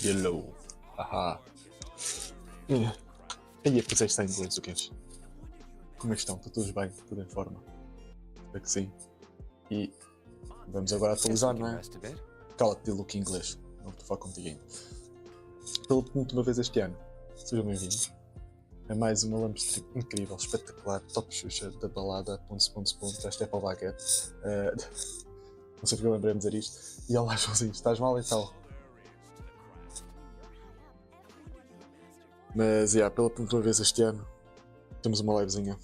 Hello. Haha. Aí, pois está em inglês, o que és? Como é que estão? Estão todos bem? Tudo em forma? Espero que sim. E vamos agora atualizar, não é? Cala-te de look inglês. Não estou a falar contigo ainda. Pela última vez este ano, sejam bem-vindos. É mais uma lamp strip incrível, espetacular, top Xuxa da balada, ponto, esta é para o baguete. Não sei porque eu lembrei de dizer isto. E olá, Joãozinho, estás mal então? Mas, pela última vez este ano, temos uma livezinha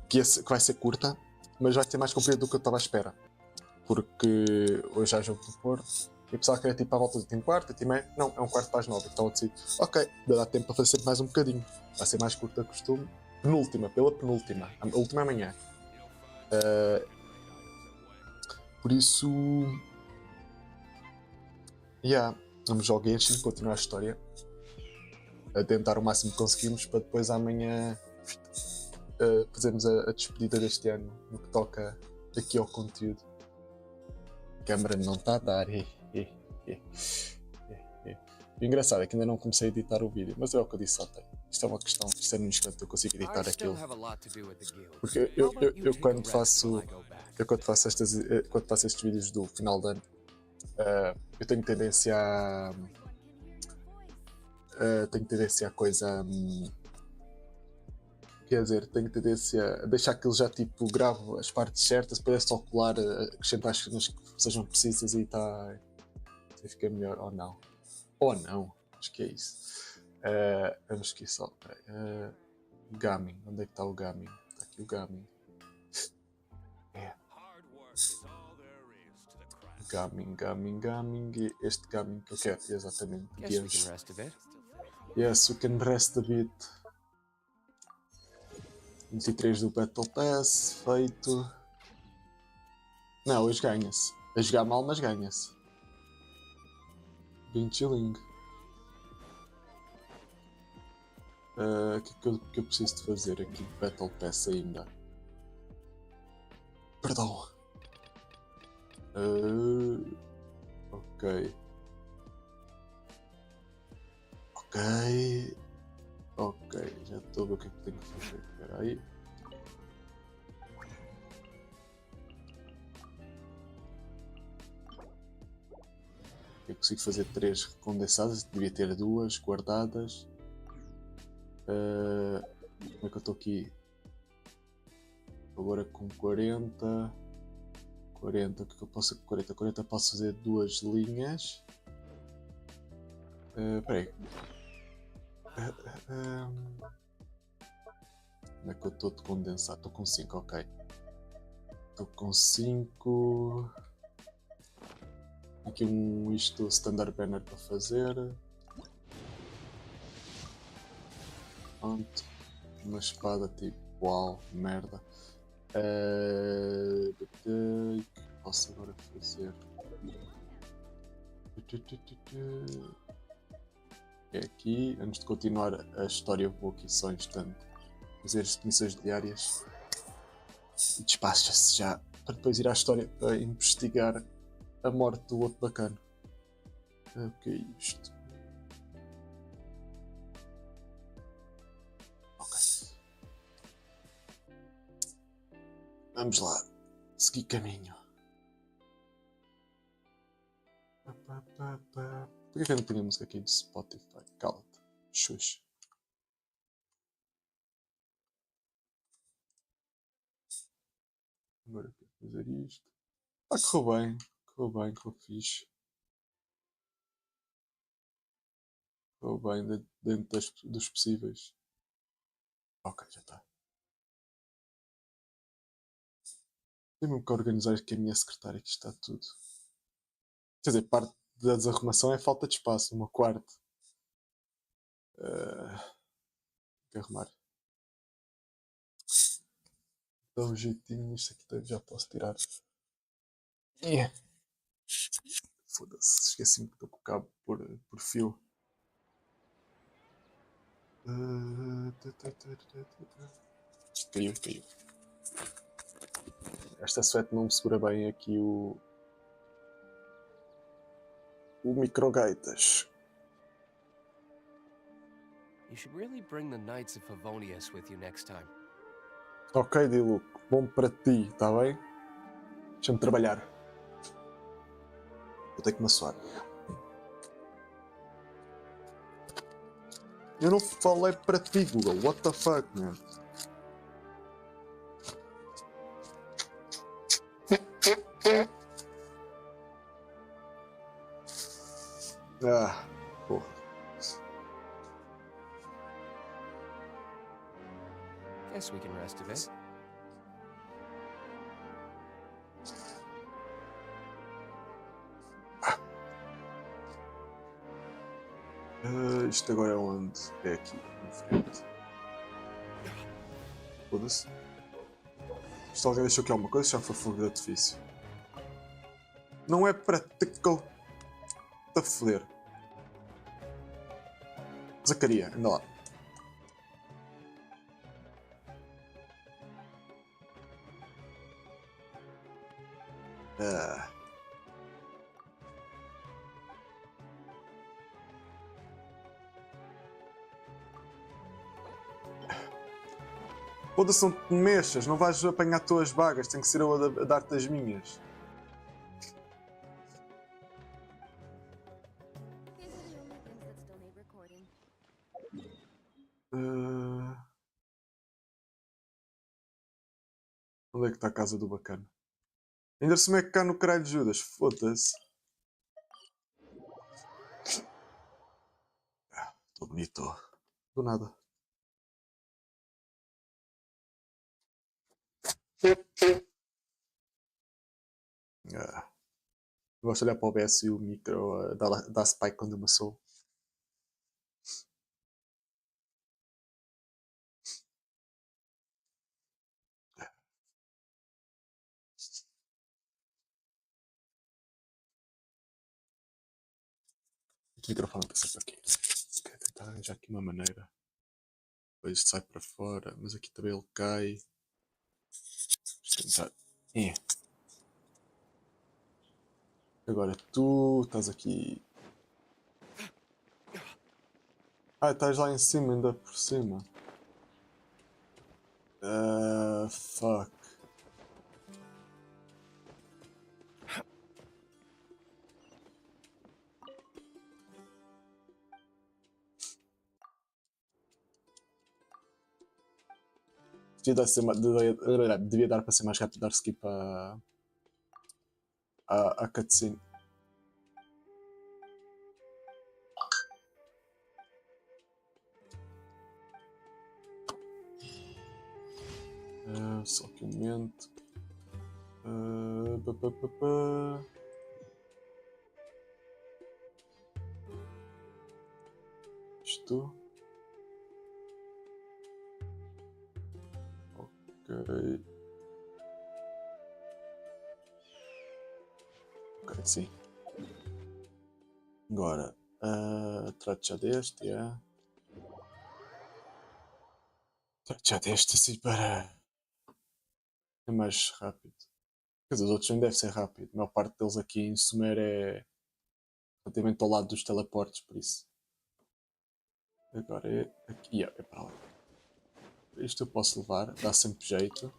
que vai ser curta, mas vai ser mais comprida do que eu estava à espera. Porque hoje há jogo do Porto e o pessoal queria tipo à volta de 8h15, 8h30. Não, é 8h para as 9. Então eu decidi, ok, dá tempo para fazer sempre mais um bocadinho. Vai ser mais curta que costume. Pela penúltima. A última amanhã. Por isso. Vamos ao Genshin, continuar a história. A tentar o máximo que conseguimos para depois amanhã fazermos a despedida deste ano no que toca aqui ao conteúdo. A câmara não está a dar. O engraçado é que ainda não comecei a editar o vídeo, mas é o que eu disse ontem. Isto é uma questão, isto é no instante que eu consigo editar aquilo. Porque eu quando faço estes vídeos do final de ano, eu tenho tendência a coisa. Quer dizer, tenho tendência a deixar aquilo já tipo, gravo as partes certas, depois é só colar, acrescentar as cenas que sejam precisas e está. Fica melhor, ou não. Acho que é isso. Vamos aqui só. Gaming, onde é que está o Gaming? Está aqui o Gaming. Gaming. Este Gaming que eu quero, exatamente. Yes, we can rest a bit. 23 do Battle Pass, feito. Não, hoje ganha-se. A jogar mal, mas ganha-se. 20 shilling. O que eu preciso de fazer aqui de Battle Pass ainda? Perdão. Ok, já estou a ver o que é que tenho que fazer. Espera aí. Eu consigo fazer 3 condensadas, devia ter 2 guardadas. Como é que eu estou aqui? Agora com 40. 40, o que eu posso fazer com 40? Posso fazer 2 linhas. Espera aí. Como é que eu estou de condensar? Estou com 5, ok. Estou com 5. Aqui isto standard banner para fazer. Pronto. Uma espada tipo, uau, merda. O que posso agora fazer? É aqui, antes de continuar a história, vou aqui só um instante fazer as missões diárias e despacha-se já para depois ir à história para investigar a morte do outro bacana. O que é isto? Ok. Vamos lá. Seguir caminho. Por que eu não tenho música aqui do Spotify? Cala-te. Xuxa. Agora eu quero fazer isto. Correu fixe. Correu bem dentro dos possíveis. Ok, já está. Tenho que organizar aqui a minha secretária, que está tudo. Quer dizer, parte da desarrumação é falta de espaço, no meu quarto. Tenho que arrumar. Dá um jeitinho, isto aqui já posso tirar. Foda-se, esqueci-me que estou com o cabo por fio. Isto caiu. Esta suéte não me segura bem aqui o microgaitas. You should really bring the Knights of Favonius with you next time. Ok, Diluc, bom para ti, tá bem? Deixa-me trabalhar. Vou ter que me assoar. Eu não falei para ti, Google. What the fuck, man? Ah, porra. Guess we can rest a bit. Isto agora é onde? É aqui, em frente. Foda-se. Isto alguém deixou aqui alguma coisa? Já foi fogo de artifício. Não é prático. Está a foder. Zacaria, anda lá. Foda-se, não te mexas, não vais apanhar tuas vagas, tem que ser eu a dar-te as minhas. Onde é que está a casa do bacana? Ainda se mexe cá no caralho de Judas, foda-se. Estou bonito. Do nada. Gosto de olhar para o BS e o micro dá spike quando amassou. O microfone está sempre aqui. Quero tentar arranjar aqui uma maneira. Depois isto sai para fora, mas aqui também ele cai. Vamos tentar. Agora tu estás aqui. Ah, estás lá em cima, ainda por cima. Fuck. Devia dar para ser mais rápido dar skip a cutscene. Só que um momento. Isto. Ok. Ok, sim. Agora. Trato já deste, yeah. Trato já deste assim para. É mais rápido. Quer dizer, os outros nem deve ser rápido. A maior parte deles aqui em Sumer é relativamente ao lado dos teleportes, por isso. Agora é aqui, é para lá. Isto eu posso levar, dá sempre jeito.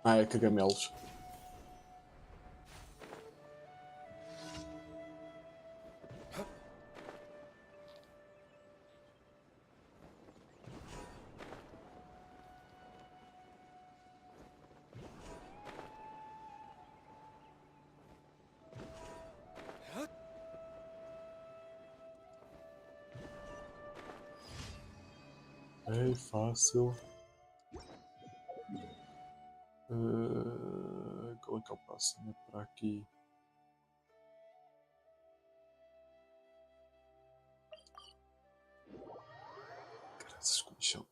Ah, é cagamelos. É fácil. Qual é que é o próximo? É para aqui. Graças a Deus.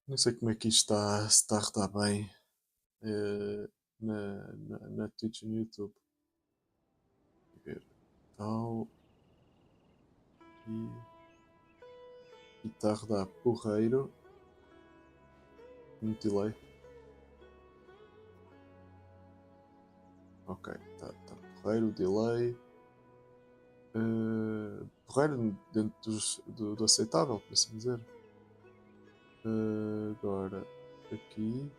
Não sei como é que isto está, se está a rodar bem na Twitch e no YouTube. Ver. Tal. E está a rodar porreiro. Muito delay. Ok, tá porreiro, delay. Porreiro dentro do aceitável, por assim dizer. Agora, aqui.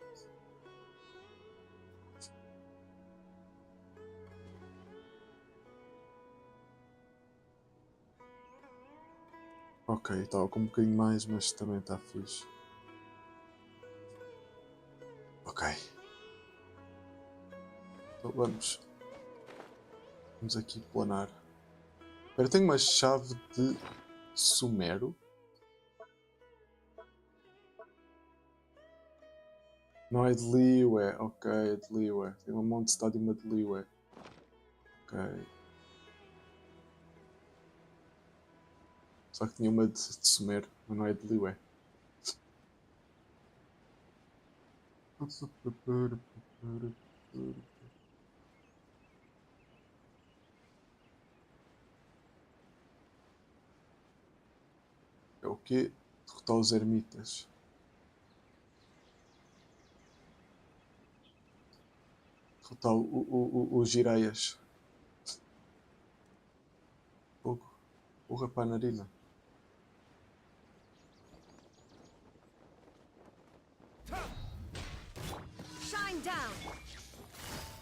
Ok, estava com um bocadinho mais, mas também está fixe. Ok. Então vamos aqui planar. Espera, tenho uma chave de Sumero. Não é de Liyue, ok, é de Liyue. Tem uma monte de estádio e uma de Liyue. Ok. Só que tinha uma de Sumero, mas não é de Liyue. É o quê? Derrotar os ermitas. Derrotar os Jiraias. Fogo. Porra para a narina. Shine down.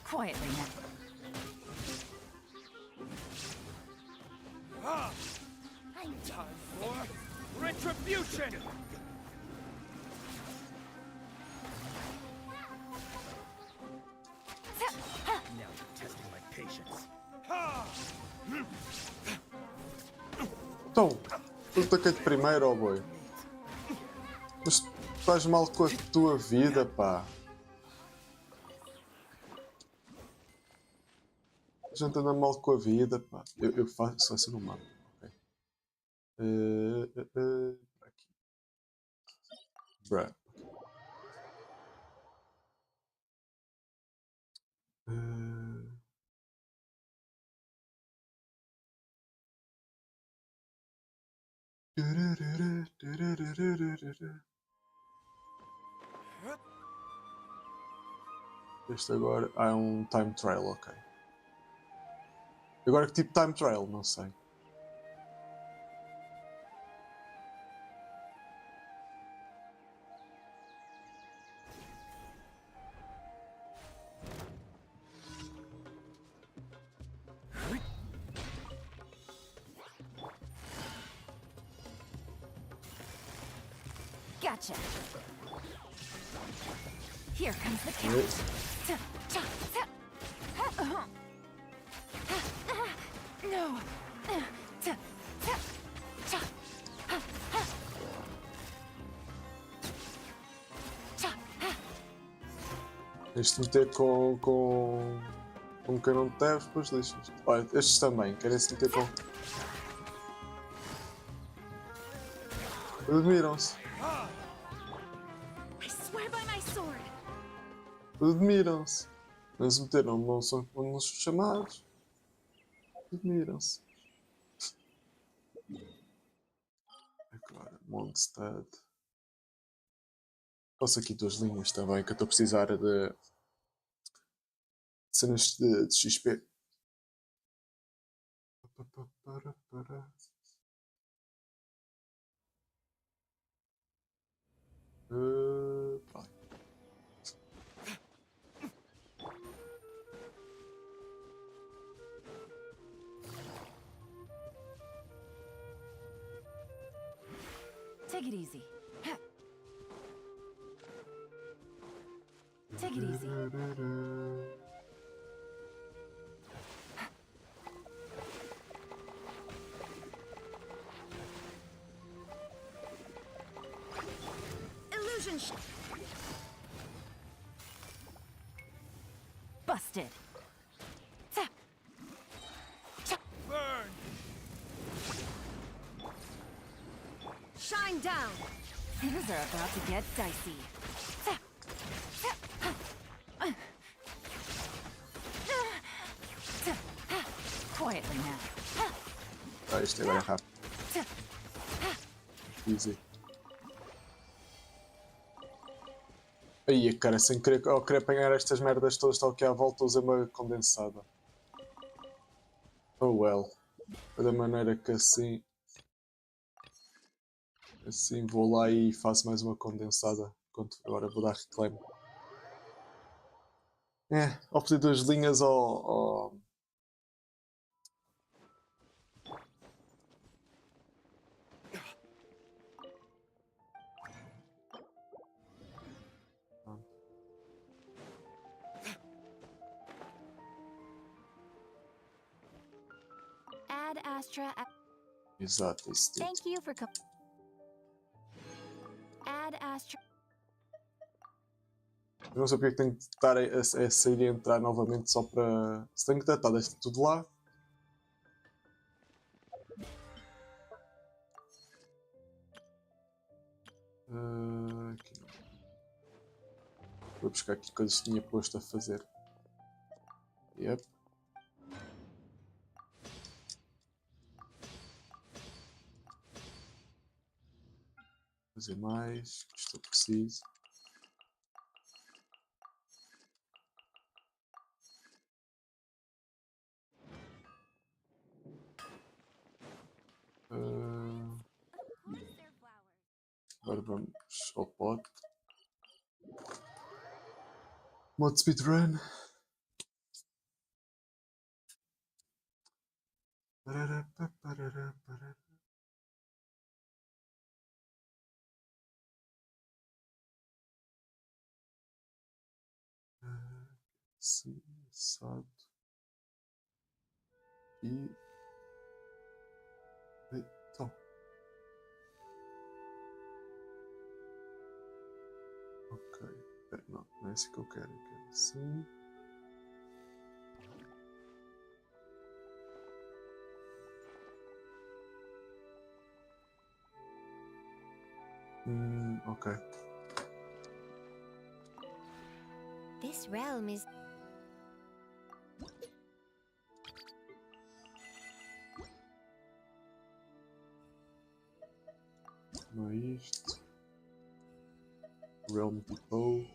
Quietly now. Time for retribution! Now you're testing my patience. Então, eu ataquei-te primeiro, oh boy. Mas tu estás mal com a tua vida, pá. A gente anda mal com a vida, pá. Eu faço essa no mapa. Ok. Aqui. Bruh. Este agora é um time trial, ok. Agora que tipo time trial, não sei. Gotcha. Here comes the count. No. Tens de meter com quem não te deves, depois lixas. Olha, estes também, querem-se meter com. Admiram-se. I swear by my sword. Admiram-se. Não se meteram, não são chamados. Admiram-se. Agora, Mondstadt. Faço aqui duas linhas também, que eu estou a precisar de cenas de XP. Pronto. Take it easy. Take it easy. Illusion. Busted. Tap. Burn! Shine down. Things are about to get dicey. Tap. Quietly now. Isto agora é rápido. Easy. Aí, cara, sem querer, ao querer apanhar estas merdas todas, está aqui à volta, usei uma condensada. Oh well. Da maneira que assim. Assim vou lá e faço mais uma condensada. Enquanto agora vou dar reclaim. Ao pedir 2 linhas ao. Ad Astra. Exato, isso tudo. Thank you for Ad Astra. Eu não sei porque é que tenho que estar a sair e a entrar novamente só para. Se tenho que tratar deste tudo lá. Aqui não. Vou buscar aqui coisas que tinha posto a fazer. Yep. Fazer mais, que estou preciso. Agora vamos ao pote. Mod speedrun. Sim, assado. E. Então. Ok. Não, não é assim que eu quero. Eu quero assim. Ok. This realm is. Não é isto. Realm Depot.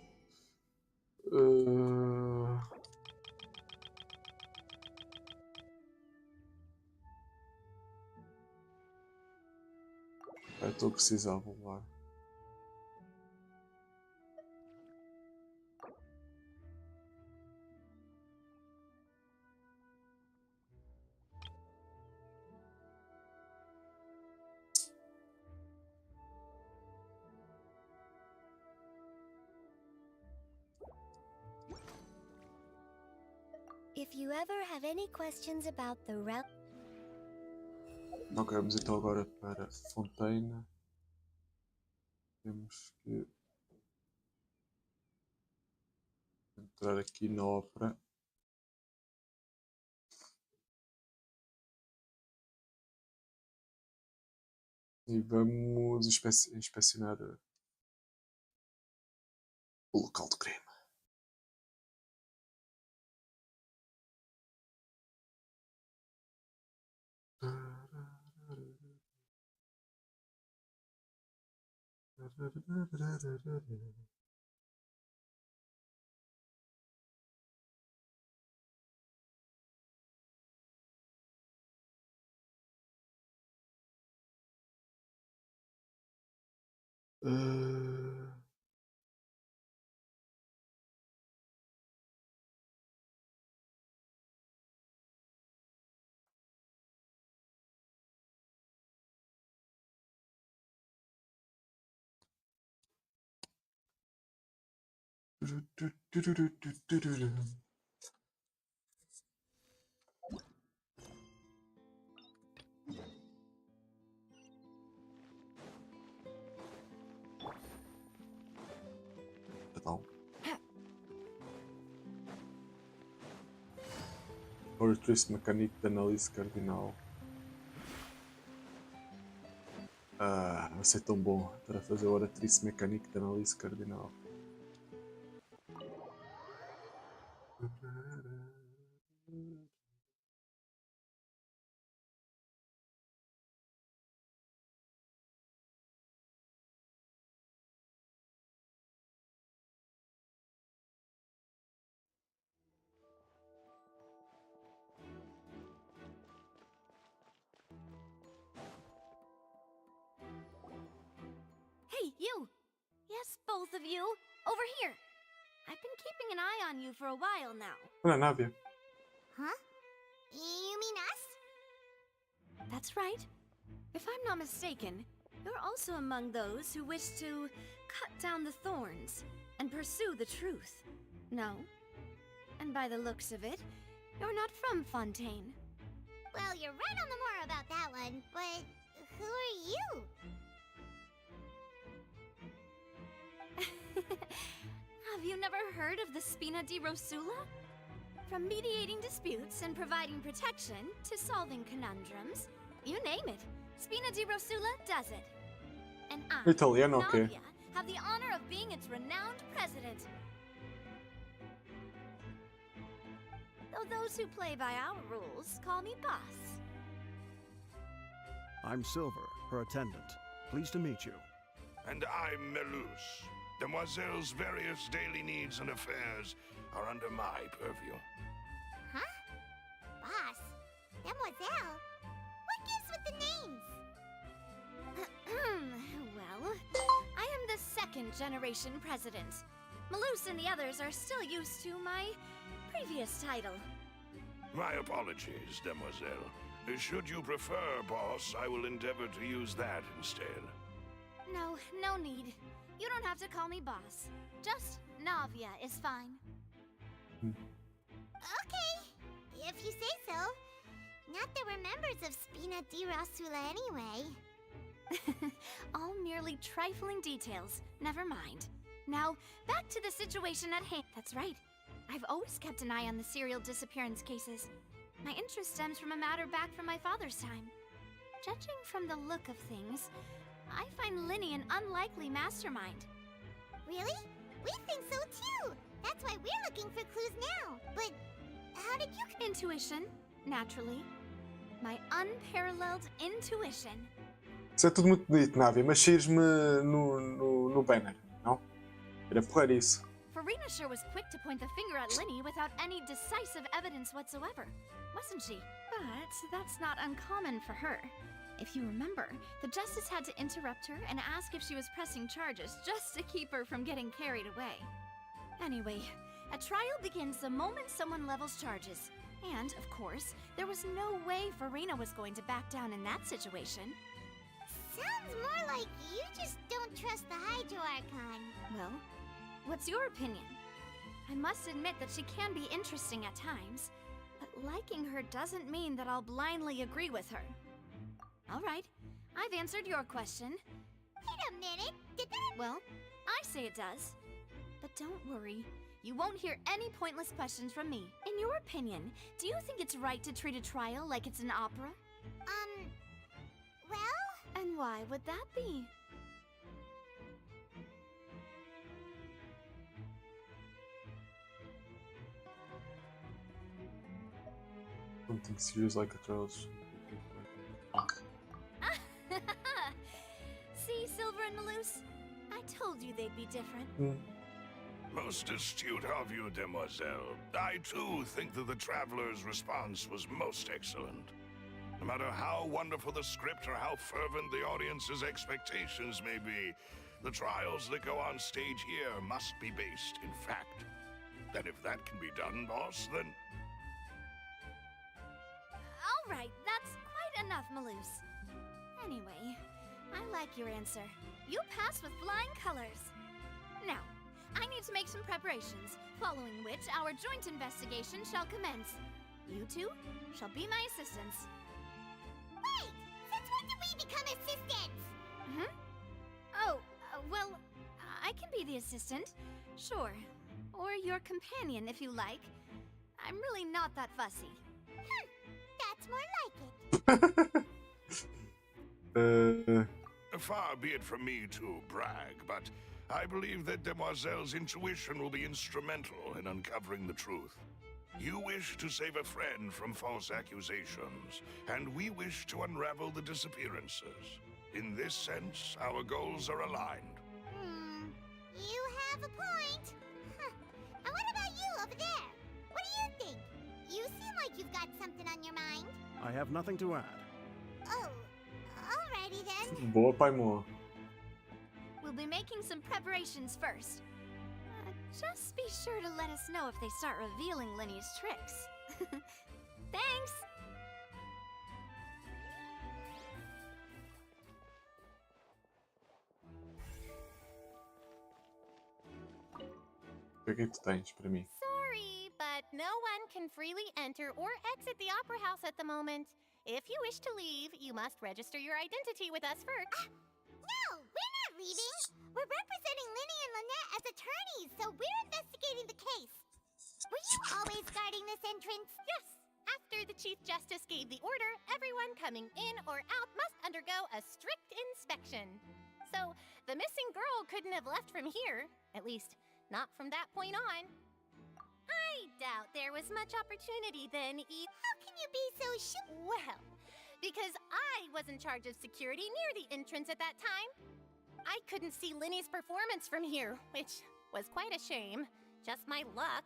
Estou a precisar, vou lá. If you ever have any questions about the realm. Ok, vamos então agora para Fontaine. Temos que entrar aqui na ópera. E vamos inspecionar o local do crime. Perdão. Oratrice mecânico de análise cardinal. Vai ser tão bom para fazer oratrice mecânico de análise cardinal. both of you. Over here. I've been keeping an eye on you for a while now. Olha, Návia. Huh? You mean us? That's right. If I'm not mistaken, you're also among those who wish to cut down the thorns and pursue the truth. No? And by the looks of it, you're not from Fontaine. Well, you're right on the more about that one, but who are you? Have you never heard of the Spina di Rosula? From mediating disputes and providing protection to solving conundrums, you name it, Spina di Rosula does it. And I, Italiano, okay. Nadia, have the honor of being its renowned president. Though those who play by our rules call me boss. I'm Silver, her attendant. Pleased to meet you. And I'm Melus. Demoiselle's various daily needs and affairs are under my purview. Huh? Boss? Demoiselle? What gives with the names? Well, I am the second generation president. Malus and the others are still used to my previous title. My apologies, Demoiselle. Should you prefer, boss, I will endeavor to use that instead. No, no need. You don't have to call me boss. Just Navia is fine. Okay, if you say so. Not that we're members of Spina di Rosula anyway. All merely trifling details. Never mind. Now, back to the situation at hand. That's right. I've always kept an eye on the serial disappearance cases. My interest stems from a matter back from my father's time. Judging from the look of things, I find Linny an unlikely mastermind. Really? We think so too. That's why we're looking for clues now. But how did you... Intuition, naturally. My unparalleled intuition. Isso é tudo muito bonito, Návia, mas saíres-me no banner, não? Era porra isso. Farina sure was quick to point the finger at Linny without any decisive evidence whatsoever, wasn't she? But that's not uncommon for her. If you remember, the justice had to interrupt her and ask if she was pressing charges just to keep her from getting carried away. Anyway, a trial begins the moment someone levels charges. And, of course, there was no way Farina was going to back down in that situation. Sounds more like you just don't trust the Hydro Archon. Well, what's your opinion? I must admit that she can be interesting at times, but liking her doesn't mean that I'll blindly agree with her. All right, I've answered your question. Wait a minute, did that... Well, I say it does. But don't worry, you won't hear any pointless questions from me. In your opinion, do you think it's right to treat a trial like it's an opera? Well... And why would that be? Something serious like a trials. See, Silver and Malus? I told you they'd be different. Most astute of you, Demoiselle. I too think that the Traveler's response was most excellent. No matter how wonderful the script or how fervent the audience's expectations may be, the trials that go on stage here must be based in fact. And if that can be done, boss, then... All right, that's quite enough, Malus. Anyway, I like your answer. You passed with flying colors. Now, I need to make some preparations, following which our joint investigation shall commence. You two shall be my assistants. Wait! Since when did we become assistants? Oh, well, I can be the assistant, sure. Or your companion, if you like. I'm really not that fussy. That's more like it. Far be it from me to brag, but I believe that Demoiselle's intuition will be instrumental in uncovering the truth. You wish to save a friend from false accusations, and we wish to unravel the disappearances. In this sense, our goals are aligned. You have a point. And what about you over there? What do you think? You seem like you've got something on your mind. I have nothing to add. Oh, alrighty then. Boa, pai, moa. We'll will be making some preparations first. Just be sure to let us know if they start revealing Linny's tricks. Thanks! O que é que tu tens para mim? Sorry, but no one can freely enter or exit the Opera House at the moment. If you wish to leave, you must register your identity with us first. No, we're not leaving. We're representing Linny and Lynette as attorneys, so we're investigating the case. Were you always guarding this entrance? Yes. After the Chief Justice gave the order, everyone coming in or out must undergo a strict inspection. So, the missing girl couldn't have left from here. At least, not from that point on. I doubt there was much opportunity then, How can you be so sure? Well, because I was in charge of security near the entrance at that time. I couldn't see Linny's performance from here, which was quite a shame. Just my luck.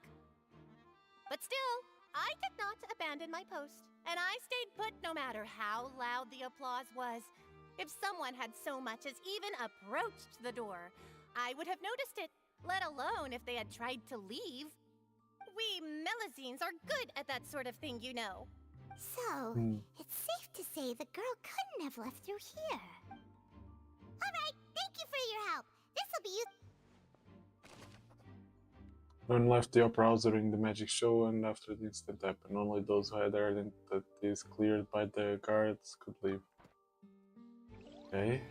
But still, I did not abandon my post, and I stayed put no matter how loud the applause was. If someone had so much as even approached the door, I would have noticed it, let alone if they had tried to leave. We Melazines are good at that sort of thing, you know. So, it's safe to say the girl couldn't have left through here. Alright, thank you for your help. This'll be useful. No one left the opera house during the magic show and after the incident happened. Only those who had their identities cleared by the guards could leave. Okay.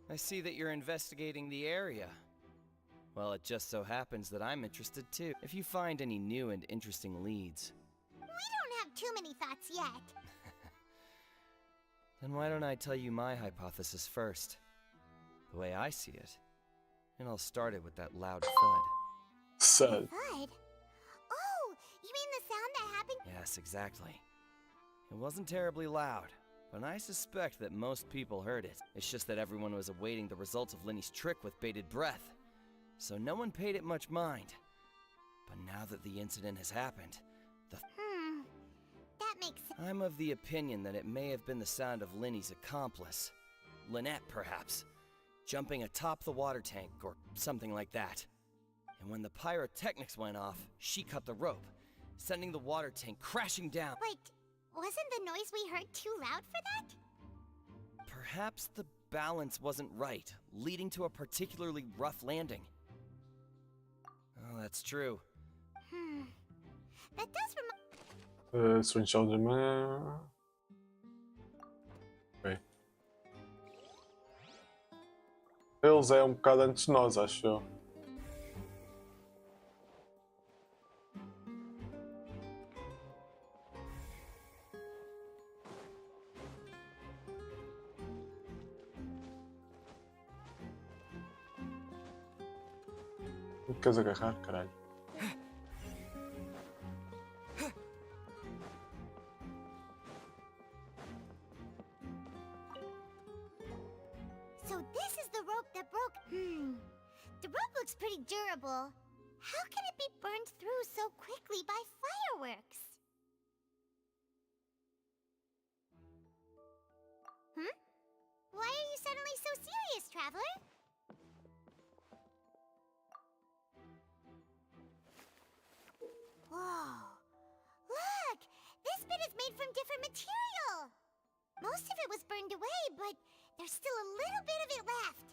I see that you're investigating the area. Well, it just so happens that I'm interested too. If you find any new and interesting leads. We don't have too many thoughts yet. Then why don't I tell you my hypothesis first? The way I see it. And I'll start it with that loud thud. Sad. Thud? Oh, you mean the sound that happened? Yes, exactly. It wasn't terribly loud, but I suspect that most people heard it. It's just that everyone was awaiting the results of Linny's trick with bated breath, so no one paid it much mind. But now that the incident has happened, That makes sense. I'm of the opinion that it may have been the sound of Linny's accomplice. Lynette, perhaps. Jumping atop the water tank, or something like that. And when the pyrotechnics went off, she cut the rope, sending the water tank crashing down. Wait, wasn't the noise we heard too loud for that? Perhaps the balance wasn't right, leading to a particularly rough landing. Oh, that's true. That does remind... Sonhos de manhã. Ok. Eles é bocado antes de nós, acho eu. O que queres agarrar, caralho? So this is the rope that broke... The rope looks pretty durable. How can it be burned through so quickly by fireworks? Why are you suddenly so serious, Traveler? Whoa! Look! This bit is made from different material! Most of it was burned away, but there's still a little bit of it left.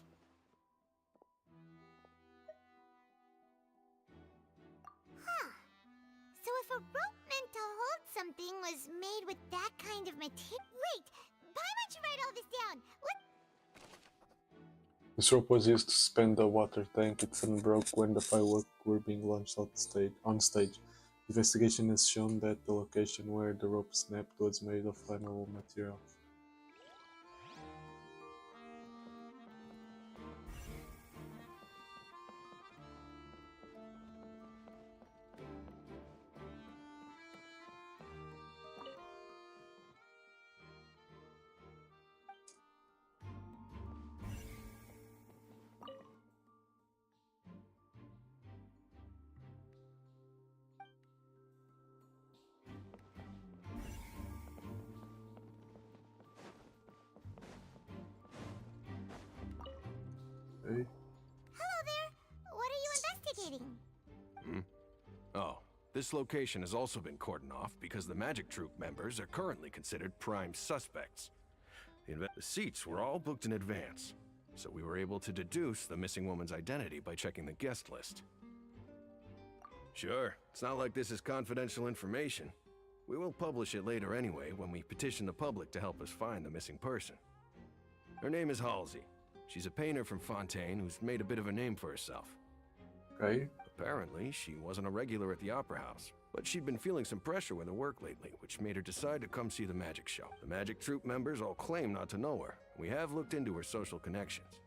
if a rope meant to hold something was made with that kind of material... Wait! Why don't you write all this down? What? This rope was used to suspend the water tank. It suddenly broke when the fireworks were being launched on stage. Investigation has shown that the location where the rope snapped was made of flammable material. Okay. Hello there! What are you investigating? Oh, this location has also been cordoned off because the Magic Troop members are currently considered prime suspects. The seats were all booked in advance, so we were able to deduce the missing woman's identity by checking the guest list. Sure, it's not like this is confidential information. We will publish it later anyway when we petition the public to help us find the missing person. Her name is Halsey. She's a painter from Fontaine who's made a bit of a name for herself. Okay. Apparently, she wasn't a regular at the Opera House, but she'd been feeling some pressure with her work lately, which made her decide to come see the magic show. The Magic Troop members all claim not to know her. We have looked into her social connections.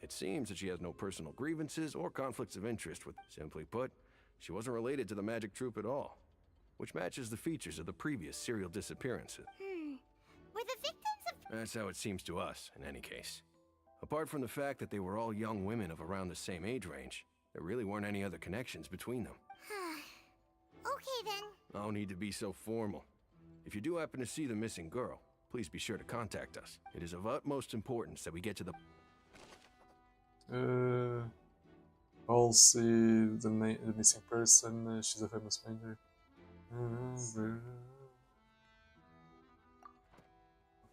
It seems that she has no personal grievances or conflicts of interest with... Simply put, she wasn't related to the Magic Troop at all, which matches the features of the previous serial disappearances. Were the victims of... That's how it seems to us, in any case. Apart from the fact that they were all young women of around the same age range, there really weren't any other connections between them. Okay then. No need to be so formal. If you do happen to see the missing girl, please be sure to contact us. It is of utmost importance that we get to the... I'll see the missing person. She's a famous painter.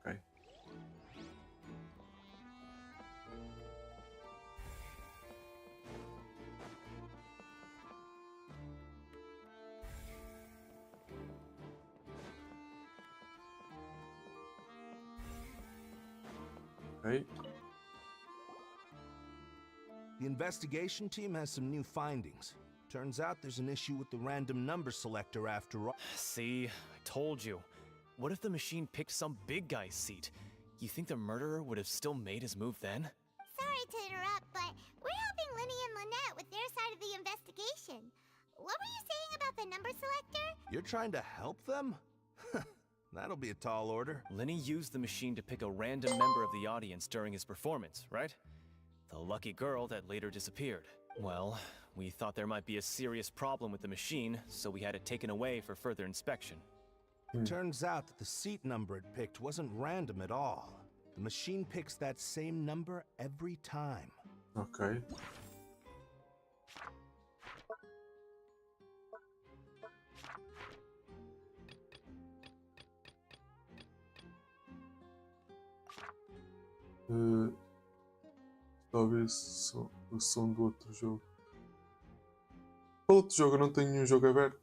Okay. Okay. The investigation team has some new findings. Turns out there's an issue with the random number selector after all. See, I told you. What if the machine picked some big guy's seat? You think the murderer would have still made his move then? Sorry to interrupt, but we're helping Linny and Lynette with their side of the investigation. What were you saying about the number selector? You're trying to help them? That'll be a tall order. Lenny used the machine to pick a random member of the audience during his performance, right? The lucky girl that later disappeared. Well, we thought there might be a serious problem with the machine, so we had it taken away for further inspection. Turns out that the seat number it picked wasn't random at all. The machine picks that same number every time. Okay. Talvez o som do outro jogo. Qual outro jogo? Eu não tenho nenhum jogo aberto.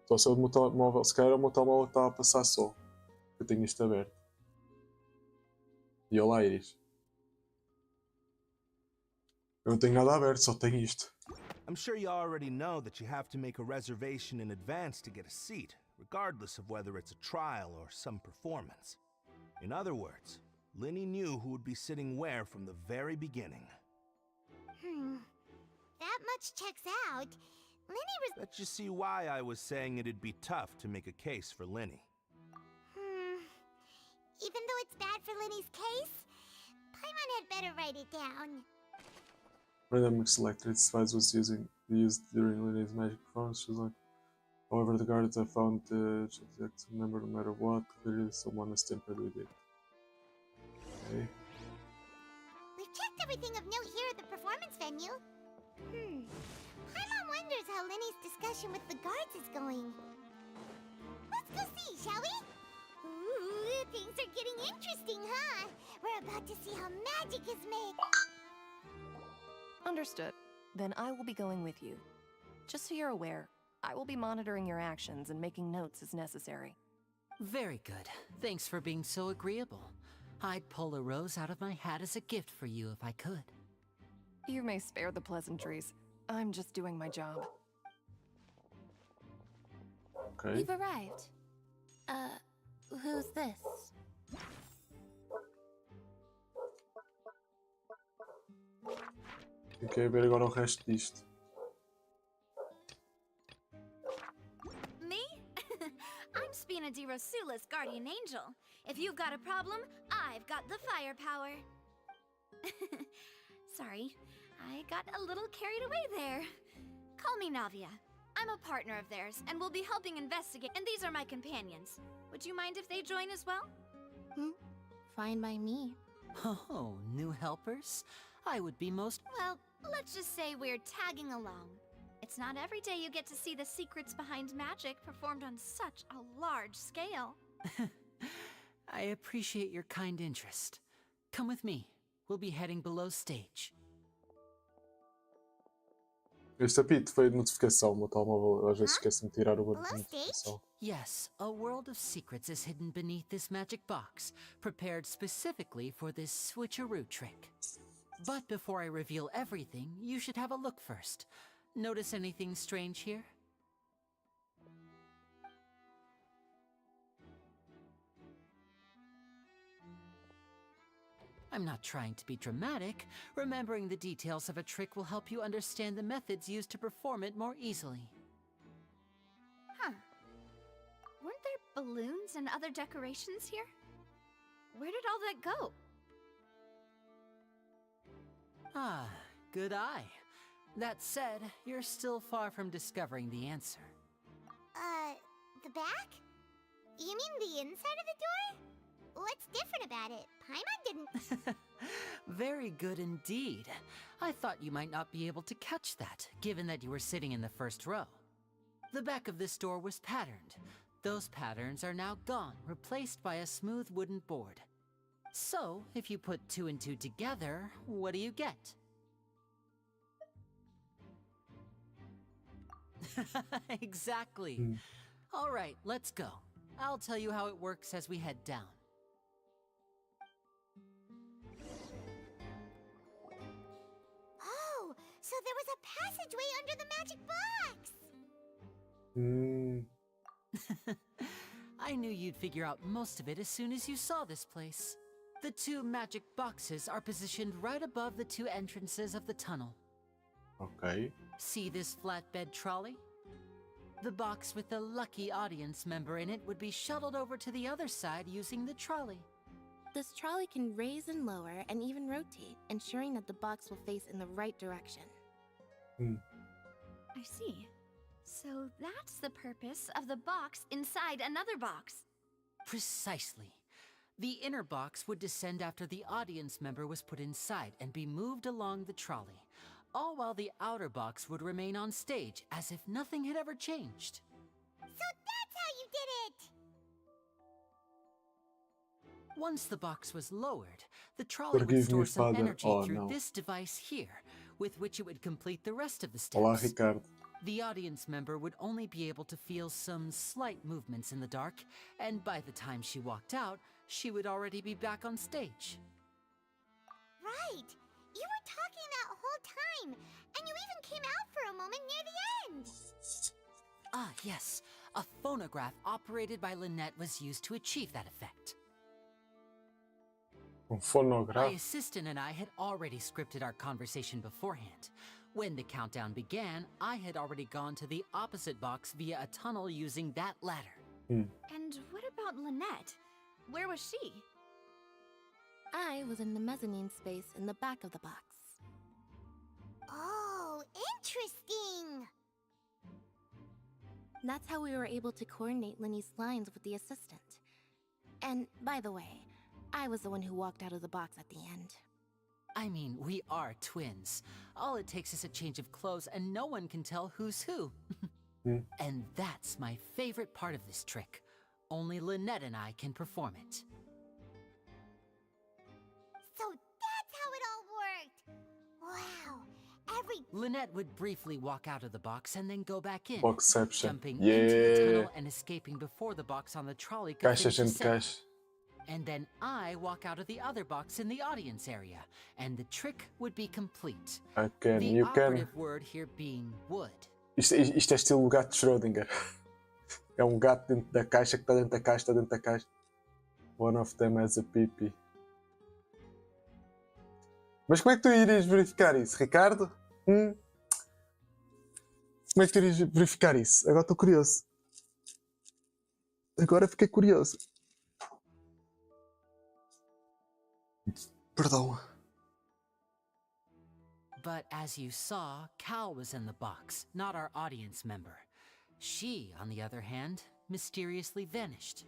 Só se é o meu telemóvel. Se calhar o meu telemóvel está a passar só. Eu tenho isto aberto. E olá, Iris. Eu não tenho nada aberto, só tenho isto. I'm sure you already know that you have to make a reservation in advance to get a seat, regardless of whether it's a trial or some performance. In other words, Linny knew who would be sitting where from the very beginning. That much checks out. Linny was... That you see why I was saying it'd be tough to make a case for Linny. Even though it's bad for Linny's case, Paimon had better write it down. Random selector device was used during Linny's magic performance. She was like, however, the guards have found the exact number no matter what. Clearly, someone has tampered with it. Okay. We've checked everything of note here at the performance venue. Paimon wonders how Linny's discussion with the guards is going. Let's go see, shall we? Ooh, things are getting interesting, huh? We're about to see how magic is made. Understood. Then I will be going with you. Just so you're aware, I will be monitoring your actions and making notes as necessary. Very good. Thanks for being so agreeable. I'd pull a rose out of my hat as a gift for you if I could. You may spare the pleasantries. I'm just doing my job. Ok. We've arrived. Who's this? Eu quero ver agora o resto disto. Me? I'm Spina di Rosula's guardian angel. If you've got a problem, I've got the firepower. Sorry, I got a little carried away there. Call me Navia. I'm a partner of theirs, and will be helping investigate, and these are my companions. Would you mind if they join as well? Fine by me. Oh, new helpers? I would be most... Well, let's just say we're tagging along. It's not every day you get to see the secrets behind magic performed on such a large scale. I appreciate your kind interest. Come with me. We'll be heading below stage. Este apito foi de notificação, o meu telemóvel. Eu às vezes esqueço-me de tirar o barulho de Below stage? notificação. Yes, a world of secrets is hidden beneath this magic box, prepared specifically for this switcheroo trick. But before I reveal everything, you should have a look first. Notice anything strange here? I'm not trying to be dramatic. Remembering the details of a trick will help you understand the methods used to perform it more easily. Huh. Weren't there balloons and other decorations here? Where did all that go? Ah, good eye. That said, you're still far from discovering the answer. The back? You mean the inside of the door? What's different about it? Paimon didn't... Very good indeed. I thought you might not be able to catch that, given that you were sitting in the first row. The back of this door was patterned. Those patterns are now gone, replaced by a smooth wooden board. So, if you put 2 and 2 together, what do you get? Exactly. All right, let's go. I'll tell you how it works as we head down. Oh, so there was a passageway under the magic box! I knew you'd figure out most of it as soon as you saw this place. The 2 magic boxes are positioned right above the 2 entrances of the tunnel. Ok. See this flatbed trolley? The box with the lucky audience member in it would be shuttled over to the other side using the trolley. This trolley can raise and lower and even rotate, ensuring that the box will face in the right direction. I see. So that's the purpose of the box inside another box. Precisely. The inner box would descend after the audience member was put inside and be moved along the trolley, all while the outer box would remain on stage as if nothing had ever changed. So that's how you did it! Once the box was lowered, the trolley would Forgive me, store some Father. energy Oh, through no. this device here, with which it would complete the rest of the Olá, steps. Ricardo. The audience member would only be able to feel some slight movements in the dark, and by the time she walked out, she would already be back on stage. Right! You were talking that whole time, and you even came out for a moment near the end! Ah, yes. A phonograph operated by Lynette was used to achieve that effect. My Fonograph. assistant and I had already scripted our conversation beforehand. When the countdown began, I had already gone to the opposite box via a tunnel using that ladder. And what about Lynette? Where was she? I was in the mezzanine space in the back of the box. Oh, interesting! That's how we were able to coordinate Linny's lines with the assistant. And, by the way, I was the one who walked out of the box at the end. I mean, we are twins. All it takes is a change of clothes and no one can tell who's who. And that's my favorite part of this trick. Only Lynette and I can perform it. So that's how it all worked! Wow! every... Lynette would briefly walk out of the box and then go back in, Boxception. jumping into the Yeah. tunnel and escaping before the box on the trolley could Caixa finish dentro de ascending. caixa. And then I walk out of the other box in the audience area, and the trick would be complete. I can, The you can. operative word here being would. Isto é estilo o gato de Schrödinger. É um gato dentro da caixa que está dentro da caixa, está dentro da caixa. One of them has a pipi. Mas como é que tu irias verificar isso, Ricardo? Como é que tu irias verificar isso? Agora estou curioso. Agora fiquei curioso. Perdão. But as you saw, Cal was in the box, not our audience member. She, on the other hand, mysteriously vanished.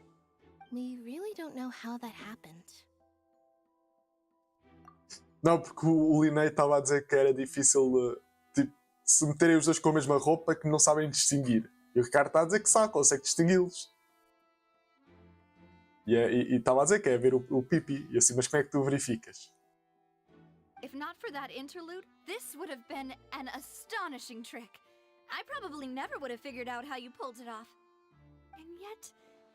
We really don't know how that happened. Não, porque o Linney estava a dizer que era difícil tipo, se meterem os dois com a mesma roupa que não sabem distinguir. E o Ricardo está a dizer que sabe, consegue distingui-los. E estava a dizer que é ver o pipi. E assim, mas como é que tu verificas? If not for that interlude, this would have been an astonishing trick. I probably never would have figured out how you pulled it off. And yet,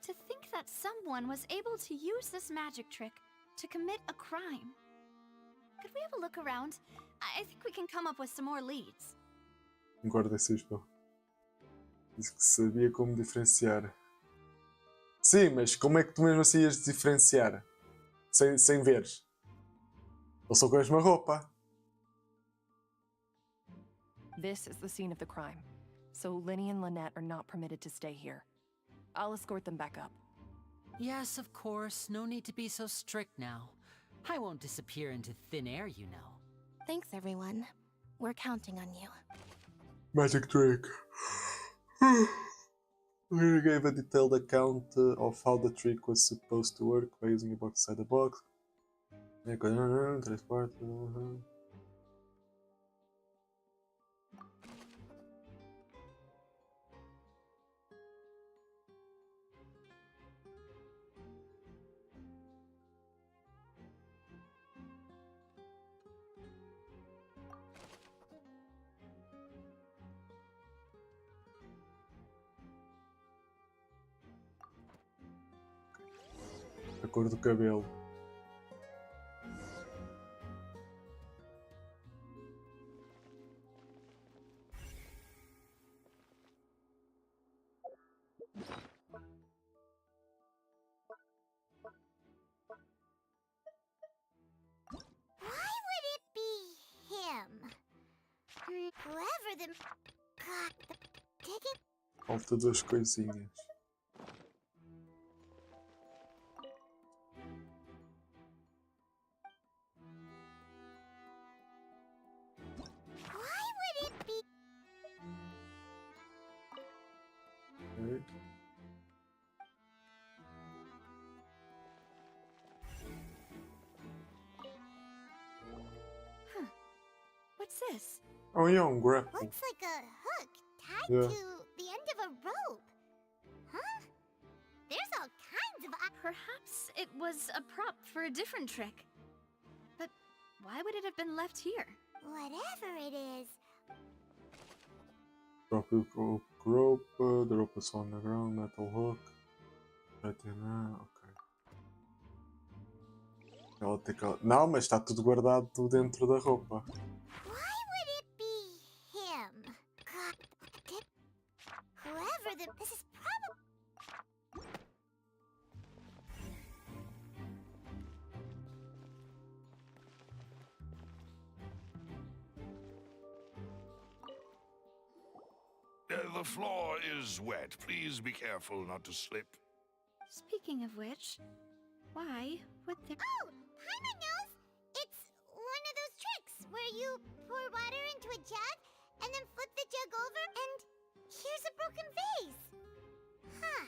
to think that someone was able to use this magic trick to commit a crime. Could we have a look around? I think we can come up with some more leads. Guarda esse espelho. Disse que sabia como diferenciar. Sim, mas como é que tu mesmo assim ias diferenciar? Sem veres? Ou só com a mesma roupa? This is the scene of the crime, so Linny and Lynette are not permitted to stay here. I'll escort them back up. Yes, of course. No need to be so strict now. I won't disappear into thin air, you know. Thanks, everyone. We're counting on you. Magic trick. We gave a detailed account of how the trick was supposed to work by using a box inside the box. A cor do cabelo. Why would it be him? Whoever the... got the ticket... Falta duas coisinhas. Why would it be... Okay. Huh. What's this? Oh yeah, um grapple. Looks like a hook tied Yeah. to the end of a rope. Huh? There's all kinds of... Perhaps it was a prop for a different trick. But why would it have been left here? Whatever it is. Próprio rope, the rope is on the ground, metal hook. Right in there, ok. Ela tem que... Não, mas está tudo guardado dentro da roupa. Why would it be him? Got the tip... Whoever the... This is probably... The floor is wet. Please be careful not to slip. Speaking of which, why would there... Oh! Paimon knows! It's one of those tricks where you pour water into a jug and then flip the jug over and here's a broken vase. Huh.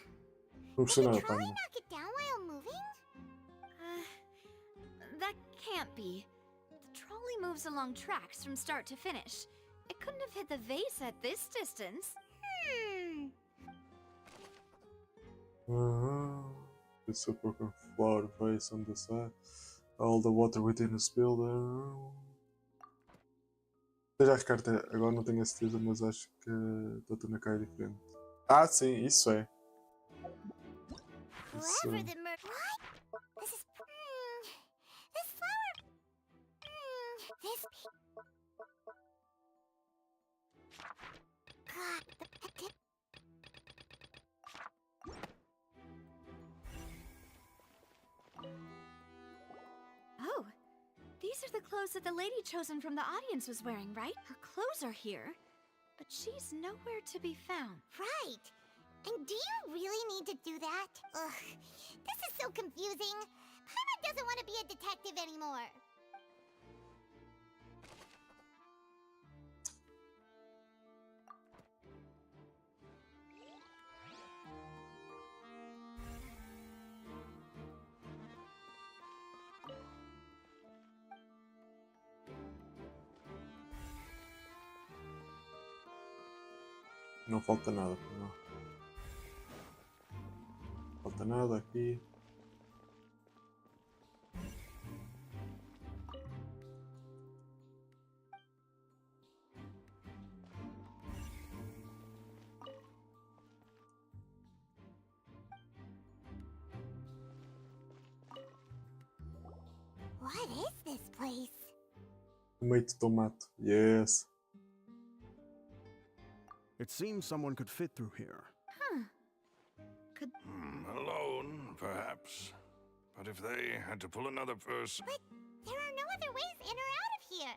Não Did precisa the nada, trolley Paimon. knock it down while moving? That can't be. The trolley moves along tracks from start to finish. It couldn't have hit the vase at this distance. It's a broken flower vase on the side. All the water within is spilled. Veja as cartas, agora não tenho a certeza, mas acho que a tua na cara é diferente. Ah, sim, isso é. Isso. Whoever the mer- What? This is. This flower. This. God, the. Oh, these are the clothes that the lady chosen from the audience was wearing, right? Her clothes are here, but she's nowhere to be found. Right. And do you really need to do that? Ugh. This is so confusing. Paimon doesn't want to be a detective anymore. Não falta nada, não. Falta nada aqui. What is this place? Tomato tomato. Yes. It seems someone could fit through here. Huh. Could... Alone, perhaps. But if they had to pull another person... But there are no other ways in or out of here.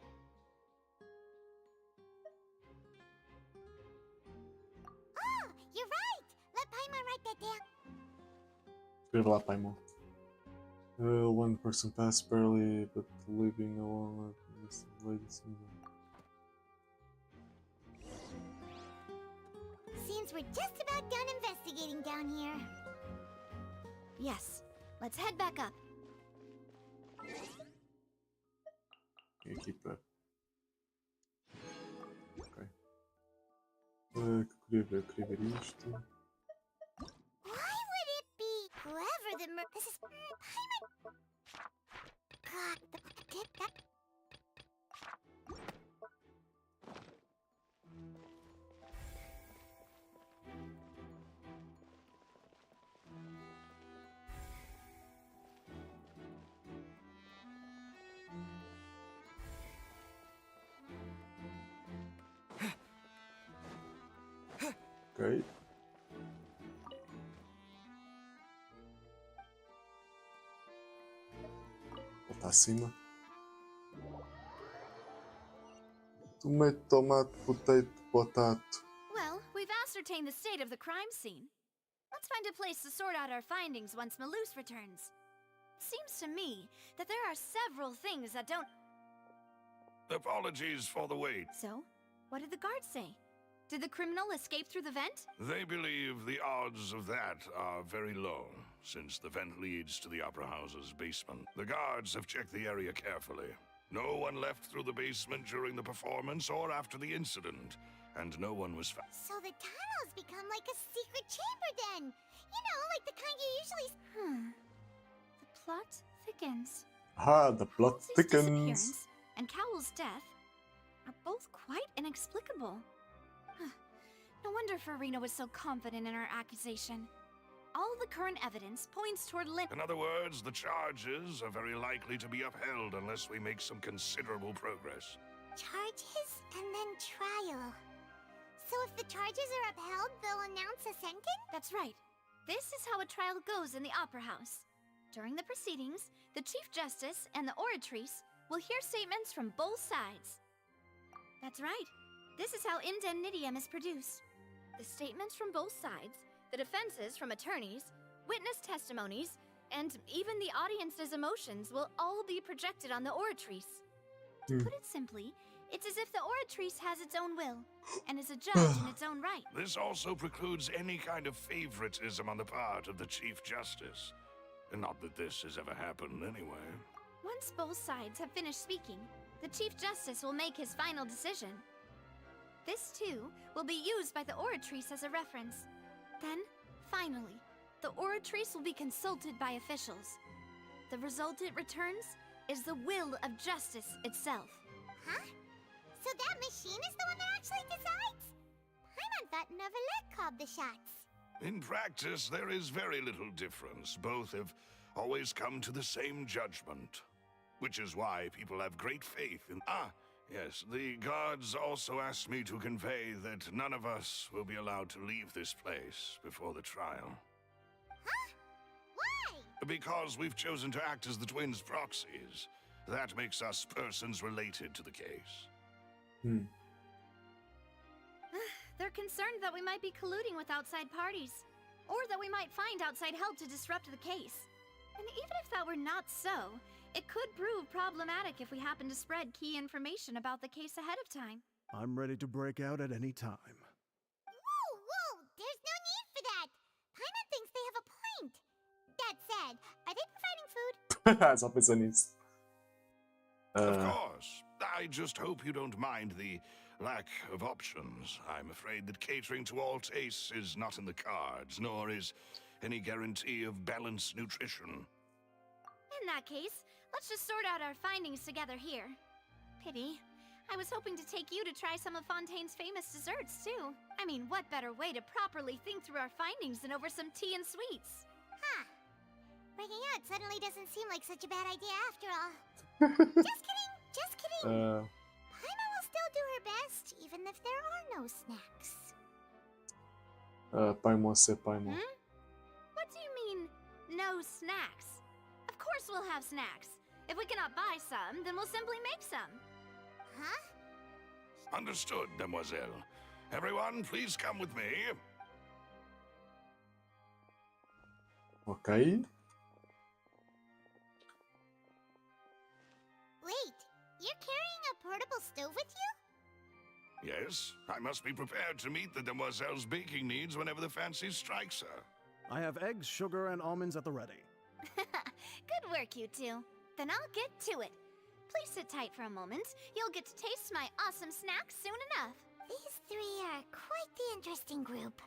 Oh, you're right. Let Paimon write that down. Escreva lá, Paimon. One person passed barely, but living alone with this lady seems. Seems we're just about done investigating down here. Yes, let's head back up. Aqui para. Ok. Queria ver isto. Why would it be whoever the This is Paimon. God, that. Ok. Volta acima. Tomato, tomate, potato. Well, we've ascertained the state of the crime scene. Let's find a place to sort out our findings once Malus returns. Seems to me that there are several things that don't... Apologies for the wait. So, what did the guards say? Did the criminal escape through the vent? They believe the odds of that are very low, since the vent leads to the Opera House's basement. The guards have checked the area carefully. No one left through the basement during the performance or after the incident, and no one was found. So the tunnel's become like a secret chamber then. You know, like the kind you usually... The plot thickens. Ah, the plot Halsey's thickens. disappearance and Cowell's death are both quite inexplicable. No wonder Farina was so confident in her accusation. All the current evidence points toward Lynn. In other words, the charges are very likely to be upheld unless we make some considerable progress. Charges and then trial. So if the charges are upheld, they'll announce a sentence? That's right. This is how a trial goes in the Opera House. During the proceedings, the Chief Justice and the Oratrice will hear statements from both sides. That's right. This is how indemnitium is produced. The statements from both sides, the defenses from attorneys, witness testimonies, and even the audience's emotions will all be projected on the Oratrice. To put it simply, it's as if the Oratrice has its own will, and is a judge in its own right. This also precludes any kind of favoritism on the part of the Chief Justice. And not that this has ever happened anyway. Once both sides have finished speaking, the Chief Justice will make his final decision. This, too, will be used by the Oratrice as a reference. Then, finally, the Oratrice will be consulted by officials. The result it returns is the will of justice itself. Huh? So that machine is the one that actually decides? Paimon thought Neuvillette called the shots. In practice, there is very little difference. Both have always come to the same judgment. Which is why people have great faith in... Ah, yes, the guards also asked me to convey that none of us will be allowed to leave this place before the trial. Huh? Why? Because we've chosen to act as the twins' proxies. That makes us persons related to the case. They're concerned that we might be colluding with outside parties, or that we might find outside help to disrupt the case. And even if that were not so, it could prove problematic if we happen to spread key information about the case ahead of time. I'm ready to break out at any time. Whoa! There's no need for that! Paimon thinks they have a point. That said, are they providing food? Só pensando nisso. Of course. I just hope you don't mind the lack of options. I'm afraid that catering to all tastes is not in the cards, nor is any guarantee of balanced nutrition. In that case, let's just sort out our findings together here. Pity. I was hoping to take you to try some of Fontaine's famous desserts, too. I mean, what better way to properly think through our findings than over some tea and sweets? Huh. Breaking out suddenly doesn't seem like such a bad idea after all. Just kidding! Paimon will still do her best, even if there are no snacks. Paimon, c'est Paimon. What do you mean, no snacks? Of course we'll have snacks. If we cannot buy some, then we'll simply make some. Huh? Understood, Demoiselle. Everyone, please come with me. Ok. Wait, you're carrying a portable stove with you? Yes, I must be prepared to meet the Demoiselle's baking needs whenever the fancy strikes her. I have eggs, sugar, and almonds at the ready. Good work, you two. Then I'll get to it. Please sit tight for a moment. You'll get to taste my awesome snacks soon enough. These three are quite the interesting group.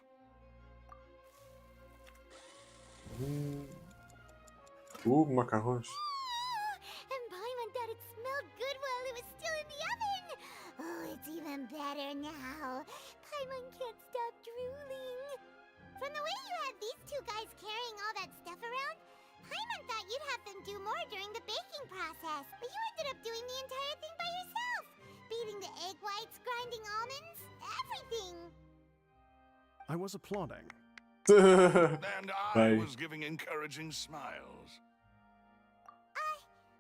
Macarrões. And Paimon thought it smelled good while it was still in the oven. Oh, it's even better now. Paimon can't stop drooling. From the way you had these two guys carrying all that stuff around, Paimon thought you'd have them do more during the baking process. But you ended up doing the entire thing by yourself. Beating the egg whites, grinding almonds, everything. I was applauding. And I was giving encouraging smiles.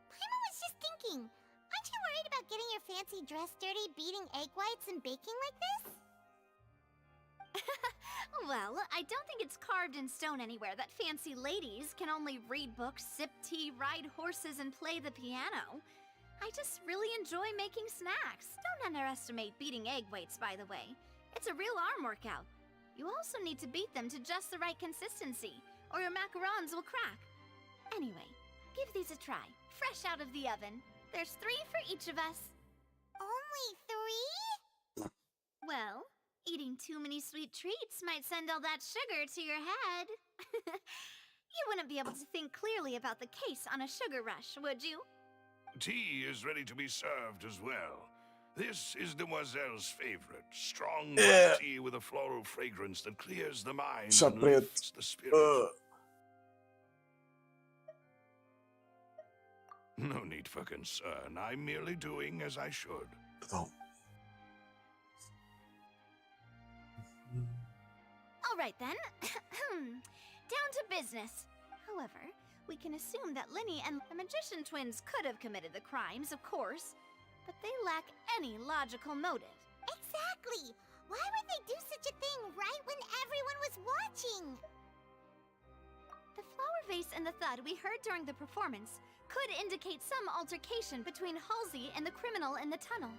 Paimon was just thinking, aren't you worried about getting your fancy dress dirty beating egg whites and baking like this? Well, I don't think it's carved in stone anywhere that fancy ladies can only read books, sip tea, ride horses, and play the piano. I just really enjoy making snacks. Don't underestimate beating egg whites, by the way. It's a real arm workout. You also need to beat them to just the right consistency, or your macarons will crack. Anyway, give these a try, fresh out of the oven. There's 3 for each of us. Only 3? Well, eating too many sweet treats might send all that sugar to your head. You wouldn't be able to think clearly about the case on a sugar rush, would you? Tea is ready to be served as well. This is Demoiselle's favorite. Strong black tea with a floral fragrance that clears the mind and lifts the spirit. No need for concern. I'm merely doing as I should. Oh. All right then. Down to business. However, we can assume that Linny and the magician twins could have committed the crimes, of course, but they lack any logical motive. Exactly! Why would they do such a thing right when everyone was watching? The flower vase and the thud we heard during the performance could indicate some altercation between Halsey and the criminal in the tunnel,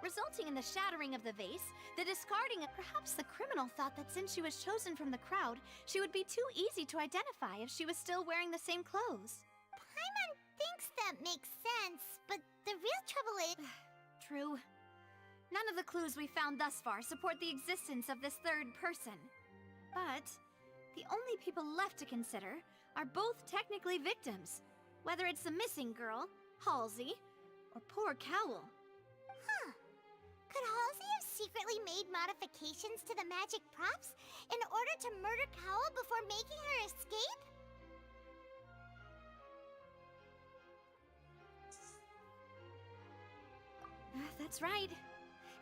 resulting in the shattering of the vase, the discarding of... Perhaps the criminal thought that since she was chosen from the crowd, she would be too easy to identify if she was still wearing the same clothes. Paimon thinks that makes sense, but the real trouble is... True. None of the clues we found thus far support the existence of this third person. But the only people left to consider are both technically victims, whether it's the missing girl, Halsey, or poor Cowell. Huh. Could Halsey have secretly made modifications to the magic props in order to murder Cowell before making her escape? That's right.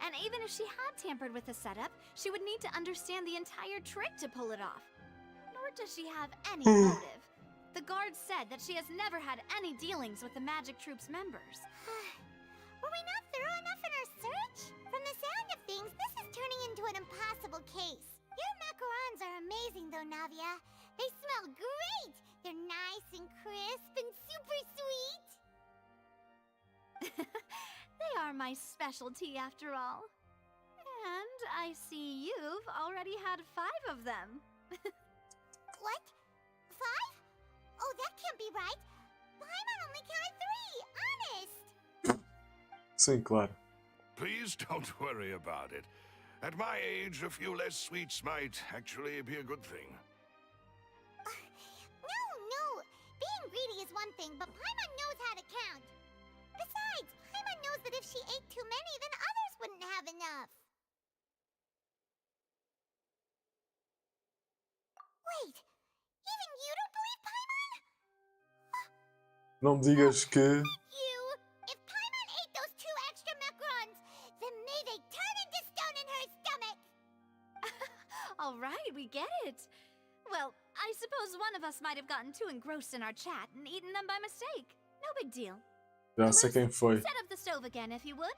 And even if she had tampered with the setup, she would need to understand the entire trick to pull it off. Nor does she have any motive. The guards said that she has never had any dealings with the Magic Troop's members. Were we not thorough enough in our search? From the sound of things, this is turning into an impossible case. Your macarons are amazing though, Navia. They smell great! They're nice and crisp and super sweet! They are my specialty after all. And I see you've already had 5 of them. What? 5? Oh, that can't be right. Paimon only counted 3, honest! Sim, claro. Please don't worry about it. At my age, a few less sweets might actually be a good thing. No. Being greedy is one thing, but Paimon knows how to count. Besides, Paimon knows that if she ate too many, then others wouldn't have enough. Wait, even you don't believe Paimon? Não me digas que... You! If Paimon ate those 2 extra macarons, then may they turn into stone in her stomach! All right, we get it. Well, I suppose one of us might have gotten too engrossed in our chat and eaten them by mistake. No big deal. Já sei quem foi. Set up the stove again, if you would.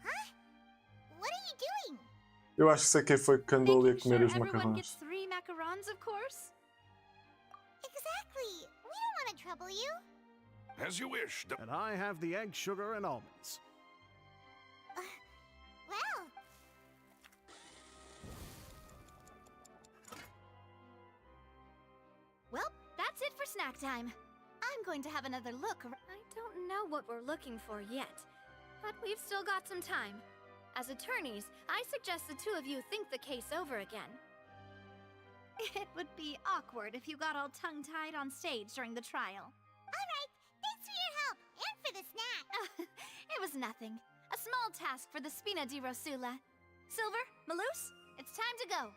Huh? What are you doing? Eu acho que sei quem foi que andou ali a comer os Everyone gets macarrões. 3 macarons, of course. Exactly. We don't want to trouble you. As you wish. And I have the egg, sugar, and almonds. Well, Well, that's it for snack time. I'm going to have another look. I don't know what we're looking for yet, but we've still got some time. As attorneys, I suggest the 2 of you think the case over again. It would be awkward if you got all tongue-tied on stage during the trial. all right. Thanks for your help and for the snack. It was nothing. A small task for the Spina di Rosula. Silver, Malus, it's time to go.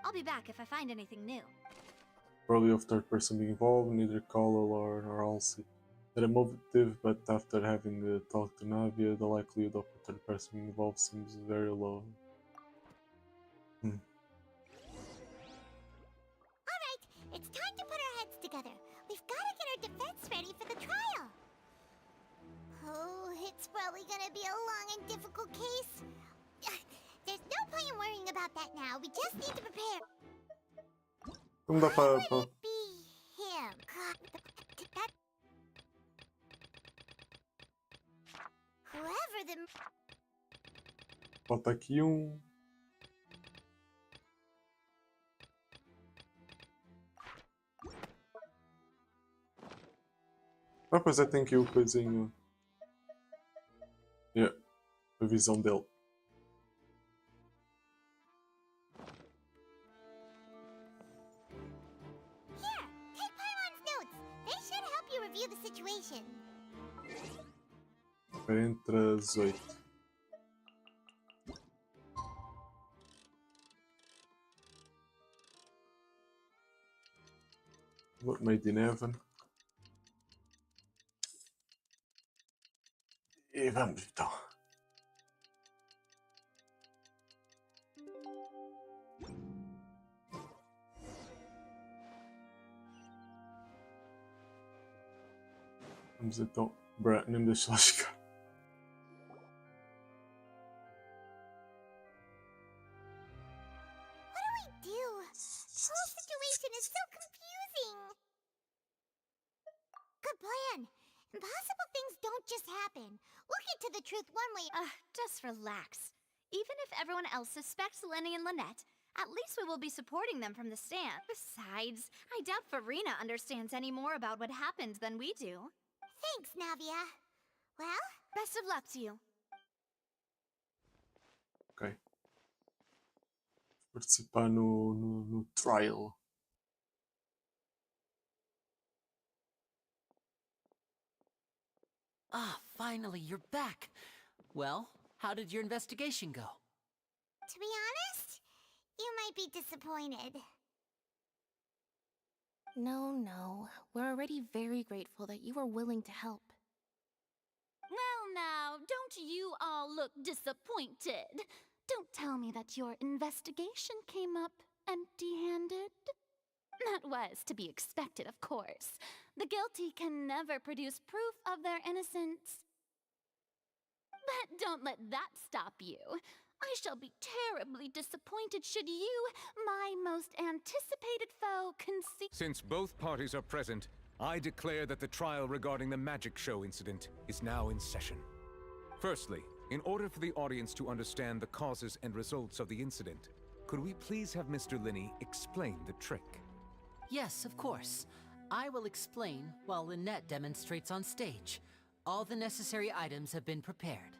I'll be back if I find anything new. Probably of third person being involved, neither Cowell or Halsey had a motive, but after having talked to Navia, the likelihood of a third person being involved seems very low. All right, it's time to put our heads together. We've got to get our defense ready for the trial. Oh, it's probably gonna be a long and difficult case. There's no point in worrying about that now. We just need to prepare. Como dá para... Would it be him? That... Whoever the... Falta aqui um... Ah, pois é, tem aqui o coisinho. Yeah, a visão dele. Here, take Paimon's notes. They should help you review the situation. Entre as 8. Made in heaven. E vamos então. Vamos então. Bruh, nem me deixa lá chegar. What do we do? The whole situation is so confusing. Good plan. Impossible things don't just happen. We'll get to the truth one way. Just relax. Even if everyone else suspects Lenny and Lynette, at least we will be supporting them from the stand. Besides, I doubt Farina understands any more about what happened than we do. Thanks, Navia. Well, best of luck to you. Ok. Participar no trial. Ah, finally, you're back. Well, How did your investigation go? To be honest, you might be disappointed. No. We're already very grateful that you were willing to help. Well now, don't you all look disappointed. Don't tell me that your investigation came up empty-handed. That was to be expected, of course. The guilty can never produce proof of their innocence. But don't let that stop you. I shall be terribly disappointed should you, my most anticipated foe, concede. Since both parties are present, I declare that the trial regarding the magic show incident is now in session. Firstly, in order for the audience to understand the causes and results of the incident, could we please have Mr. Linney explain the trick? Yes, of course. I will explain while Lynette demonstrates on stage. All the necessary items have been prepared.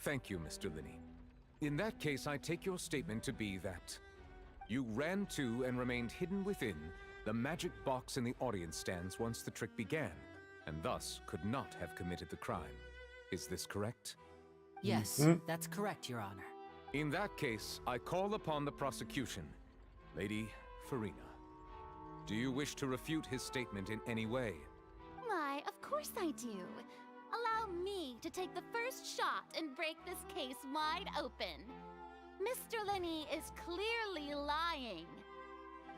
Thank you, Mr. Linney. In that case, I take your statement to be that you ran to and remained hidden within the magic box in the audience stands once the trick began, and thus could not have committed the crime. Is this correct? Yes, that's correct, Your Honor. In that case, I call upon the prosecution. Lady Farina, do you wish to refute his statement in any way? Why, of course I do. Allow me to take the first shot and break this case wide open. Mr. Linney is clearly lying.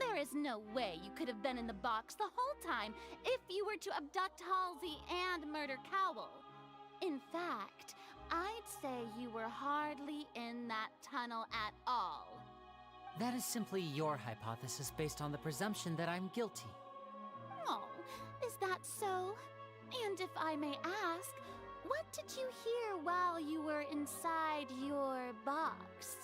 There is no way you could have been in the box the whole time if you were to abduct Halsey and murder Cowell. In fact, I'd say you were hardly in that tunnel at all. That is simply your hypothesis based on the presumption that I'm guilty. Oh, is that so? And if I may ask, what did you hear while you were inside your box?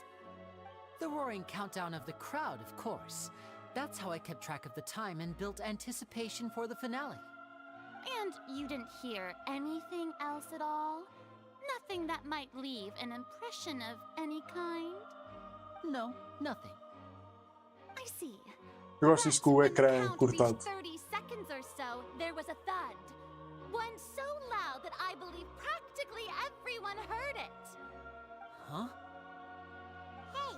The roaring countdown of the crowd, of course. That's how I kept track of the time and built anticipation for the finale. And you didn't hear anything else at all? Nothing that might leave an impression of any kind? No, nothing. I see. Eu gosto disto com o ecrã encurtado. 30 seconds or so, there was a thud. One so loud that I believe practically everyone heard it. Huh? Hey,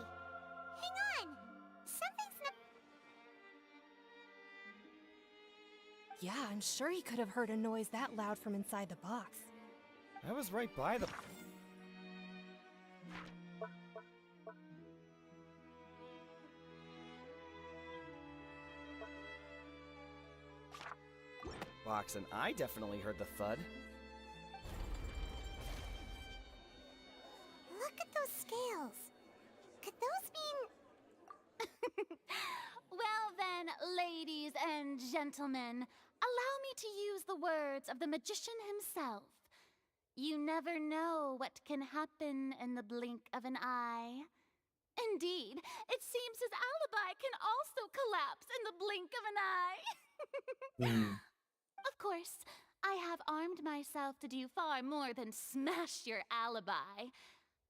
hang on. Something's not... Yeah, I'm sure he could have heard a noise that loud from inside the box. I was right by the... box, and I definitely heard the thud. Look at those scales. Could those mean... Well then, ladies and gentlemen, allow me to use the words of the magician himself. You never know what can happen in the blink of an eye. Indeed, it seems his alibi can also collapse in the blink of an eye. Of course, I have armed myself to do far more than smash your alibi.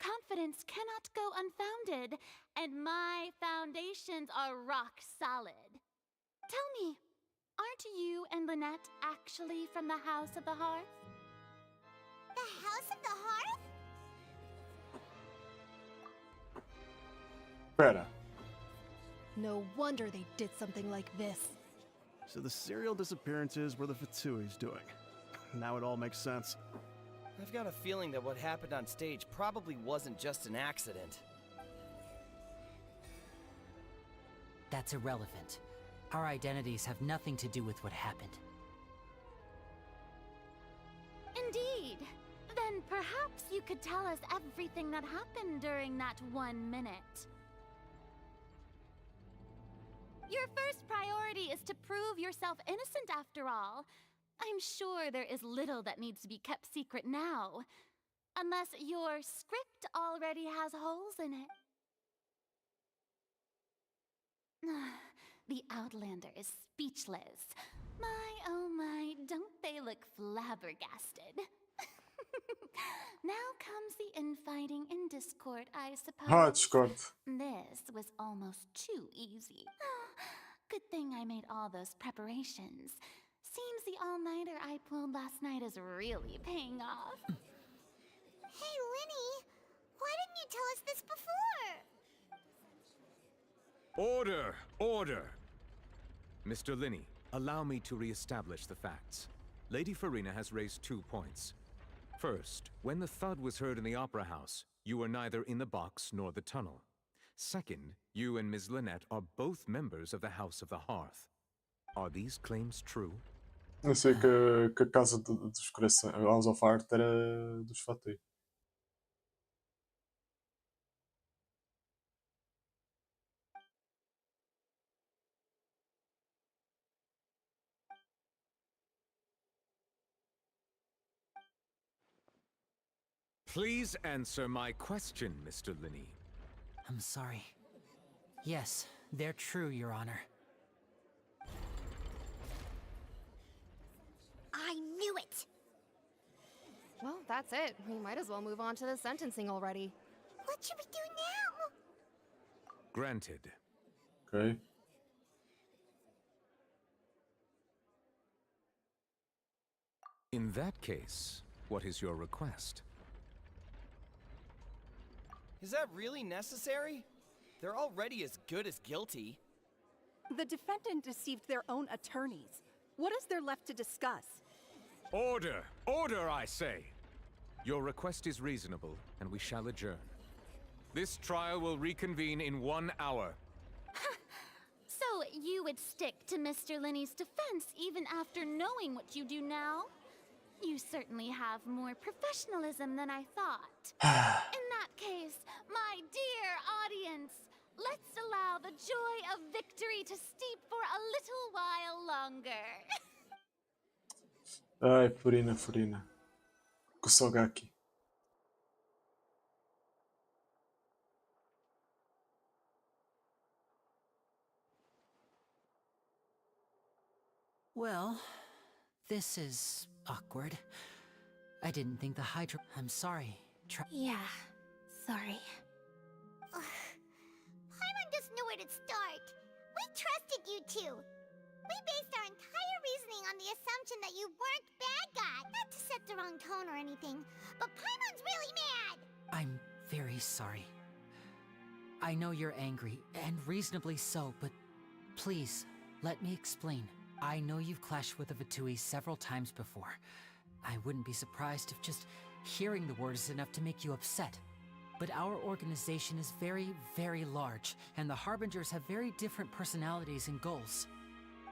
Confidence cannot go unfounded, and my foundations are rock solid. Tell me, aren't you and Lynette actually from the House of the Hearth? The House of the Hearth? Pera. No wonder they did something like this. So the serial disappearances were the Fatsui's doing. Now it all makes sense. I've got a feeling that what happened on stage probably wasn't just an accident. That's irrelevant. Our identities have nothing to do with what happened. Indeed. Then perhaps you could tell us everything that happened during that 1 minute. Your first priority is to prove yourself innocent after all. I'm sure there is little that needs to be kept secret now. Unless your script already has holes in it. The Outlander is speechless. My, oh my, don't they look flabbergasted? Now comes the infighting in Discord, I suppose. Discord. This was almost too easy. Good thing I made all those preparations. Seems the all-nighter I pulled last night is really paying off. Hey, Linny, why didn't you tell us this before? Order! Order! Mr. Linney, allow me to re-establish the facts. Lady Farina has raised 2 points. First, when the thud was heard in the Opera House, you were neither in the box nor the tunnel. Second, you and Ms. Lynette are both members of the House of the Hearth. Are these claims true? Eu sei que a casa dos corações, a House of Art, era dos Fatui. Please answer my question, Mr. Linney. I'm sorry. Yes, they're true, Your Honor. I knew it! Well, that's it. We might as well move on to the sentencing already. What should we do now? Granted. Ok. In that case, what is your request? Is that really necessary? They're already as good as guilty. The defendant deceived their own attorneys. What is there left to discuss? Order! Order, I say! Your request is reasonable, and we shall adjourn. This trial will reconvene in 1 hour. So you would stick to Mr. Linney's defense even after knowing what you do now? You certainly have more professionalism than I thought. In that case, my dear audience, let's allow the joy of victory to steep for a little while longer. Ai, Furina, Furina. Kusogaki. Well, this is awkward. I didn't think the Hydra... I'm sorry. Yeah, sorry. Paimon doesn't know where to start. We trusted you two. We based our entire reasoning on the assumption that you weren't bad guy. Not to set the wrong tone or anything, but Paimon's really mad. I'm very sorry. I know you're angry, and reasonably so, but please, let me explain. I know you've clashed with the Fatui several times before. I wouldn't be surprised if just hearing the word is enough to make you upset. But our organization is very, very large, and the Harbingers have very different personalities and goals.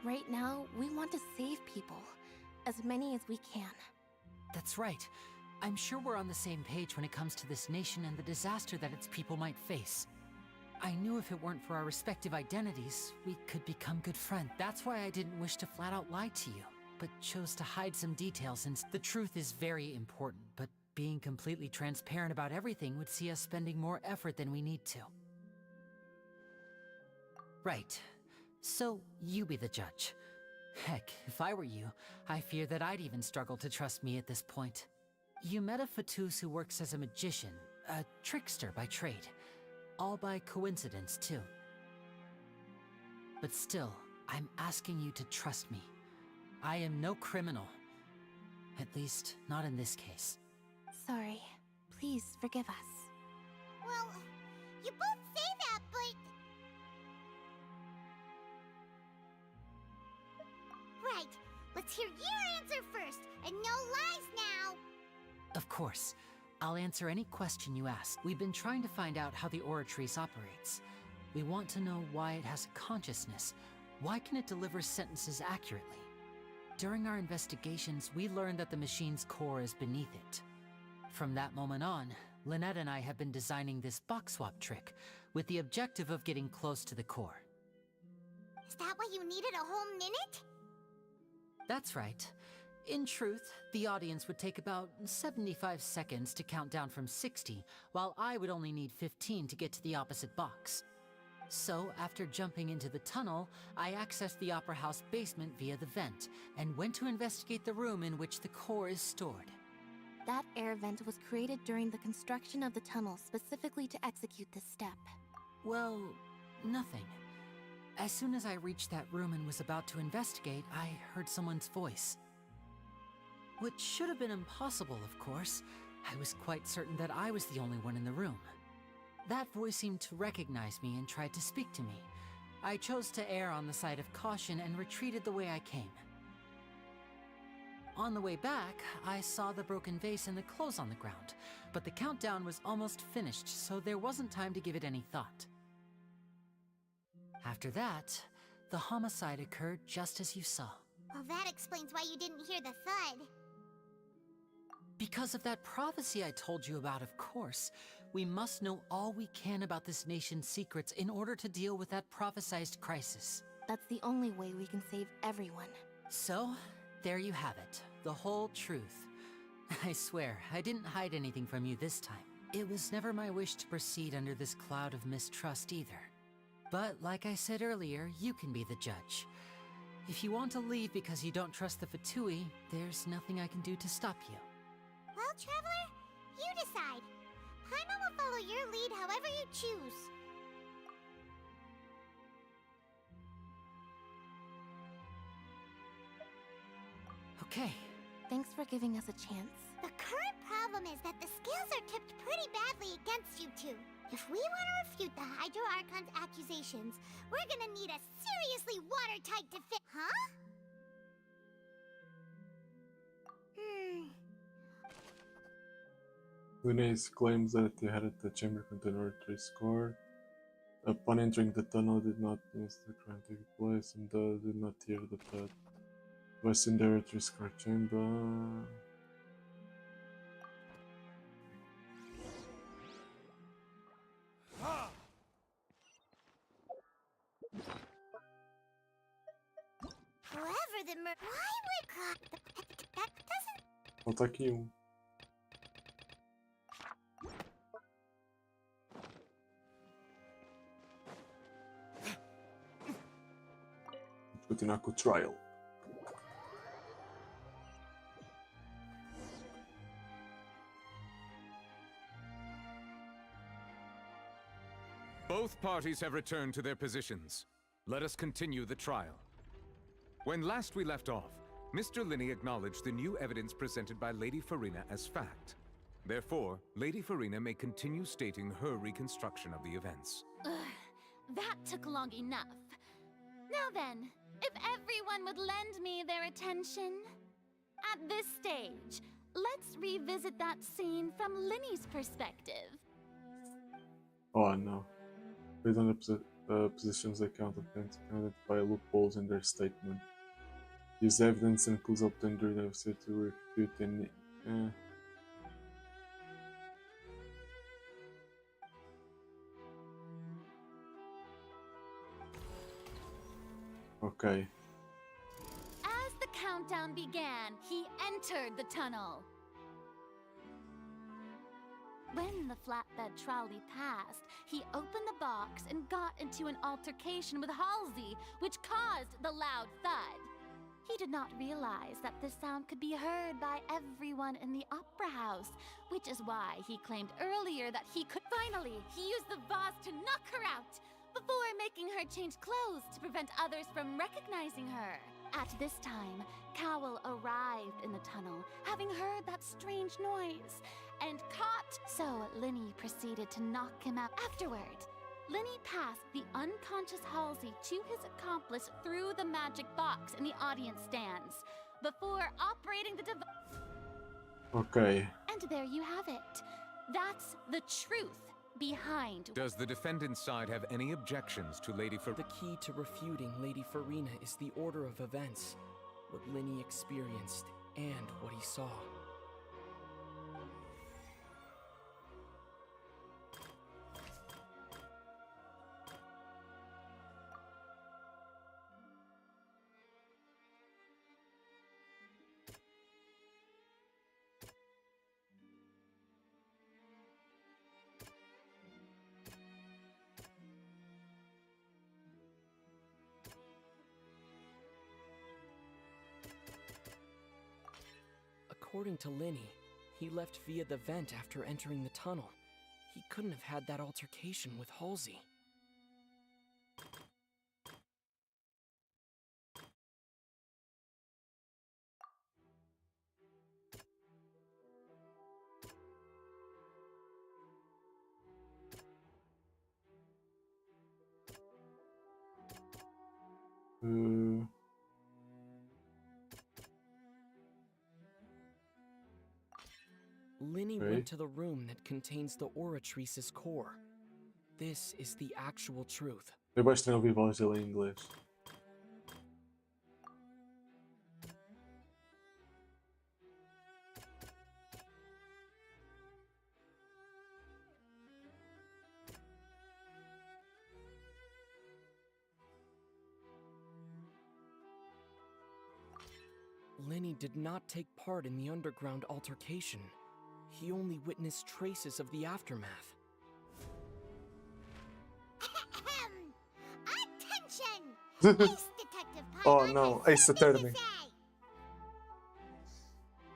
Right now, we want to save people. As many as we can. That's right. I'm sure we're on the same page when it comes to this nation and the disaster that its people might face. I knew if it weren't for our respective identities, we could become good friends. That's why I didn't wish to flat out lie to you, but chose to hide some details since the truth is very important, but being completely transparent about everything would see us spending more effort than we need to. Right. So, you be the judge. Heck, if I were you, I fear that I'd even struggle to trust me at this point. You met a Fatus who works as a magician, a trickster by trade. All by coincidence, too. But still, I'm asking you to trust me. I am no criminal. At least, not in this case. Sorry. Please forgive us. Well, you both say that, but... Right. Let's hear your answer first, and no lies now! Of course. I'll answer any question you ask. We've been trying to find out how the Oratrice operates. We want to know why it has a consciousness. Why can it deliver sentences accurately? During our investigations, we learned that the machine's core is beneath it. From that moment on, Lynette and I have been designing this box swap trick, with the objective of getting close to the core. Is that why you needed a whole minute? That's right. In truth, the audience would take about 75 seconds to count down from 60, while I would only need 15 to get to the opposite box. So, after jumping into the tunnel, I accessed the Opera House basement via the vent, and went to investigate the room in which the core is stored. That air vent was created during the construction of the tunnel specifically to execute this step. Well, nothing. As soon as I reached that room and was about to investigate, I heard someone's voice. Which should have been impossible, of course. I was quite certain that I was the only one in the room. That voice seemed to recognize me and tried to speak to me. I chose to err on the side of caution and retreated the way I came. On the way back, I saw the broken vase and the clothes on the ground, but the countdown was almost finished, so there wasn't time to give it any thought. After that, the homicide occurred just as you saw. Well, that explains why you didn't hear the thud. Because of that prophecy I told you about, of course. We must know all we can about this nation's secrets in order to deal with that prophesized crisis. That's the only way we can save everyone. So, there you have it. The whole truth. I swear, I didn't hide anything from you this time. It was never my wish to proceed under this cloud of mistrust either. But like I said earlier, you can be the judge. If you want to leave because you don't trust the Fatui, there's nothing I can do to stop you. Well, Traveler, you decide. Paimon will follow your lead however you choose. Okay. Thanks for giving us a chance. The current problem is that the scales are tipped pretty badly against you two. If we want to refute the Hydro Archon's accusations, we're gonna need a seriously watertight defense. Huh? Lunais claims that they had the chamber container scored. Upon entering the tunnel, did not miss the crime taking place, and did not hear the thud. Was in the score chamber. Whoever the why would that doesn't. Falta aqui um. Vamos continuar com o trial. Both parties have returned to their positions. Let us continue the trial. When last we left off, Mr. Linney acknowledged the new evidence presented by Lady Farina as fact. Therefore, Lady Farina may continue stating her reconstruction of the events. That took long enough. Now then, if everyone would lend me their attention. At this stage, let's revisit that scene from Linney's perspective. Oh no. Based on the positions account offense can identify loopholes in their statement. Use evidence and clues obtained during the episode to refute any. Okay. As the countdown began, he entered the tunnel. When the flatbed trolley passed, he opened the box and got into an altercation with Halsey, which caused the loud thud. He did not realize that this sound could be heard by everyone in the opera house, which is why he claimed earlier that he could. Finally, he used the vase to knock her out, before making her change clothes to prevent others from recognizing her. At this time, Cowell arrived in the tunnel, having heard that strange noise, and caught. So Linney proceeded to knock him out. Afterward, Linney passed the unconscious Halsey to his accomplice through the magic box in the audience stands, before operating the device. Okay. And there you have it. That's the truth behind. Does the defendant's side have any objections to Lady Farina? The key to refuting Lady Farina is the order of events, what Linney experienced and what he saw. According to Linney, he left via the vent after entering the tunnel. He couldn't have had that altercation with Halsey. Linny Okay. went to the room that contains the Oratrice's core. This is the actual truth. Eu gosto de ouvir voz dele em inglês. Lenny did not take part in the underground altercation. He only witnessed traces of the aftermath. Attention! Ace Detective Oh Paimon no, has Ace something Attorney. to say.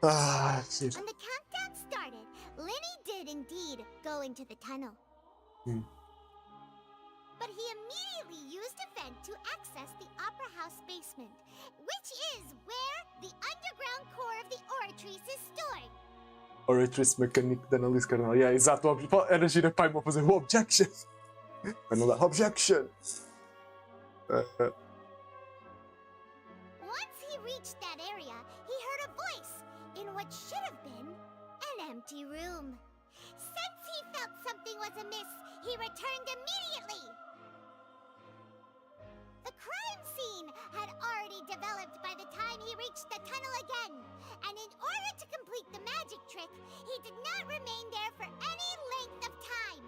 Ah, shit. When the countdown started, Lenny did indeed go into the tunnel. Hmm. But he immediately used a vent to access the Opera House basement, which is where the underground core of the Oratrice is stored. Oratrice mecânico de análise carnal. Yeah, exato. Era gira pai para fazer o objection. Para não dar objection. Once he reached that area, he heard a voice in what should have been an empty room. Since he felt something was amiss, he returned immediately. The crime scene had already developed by the time he reached the tunnel again, and in order to complete the magic trick, he did not remain there for any length of time.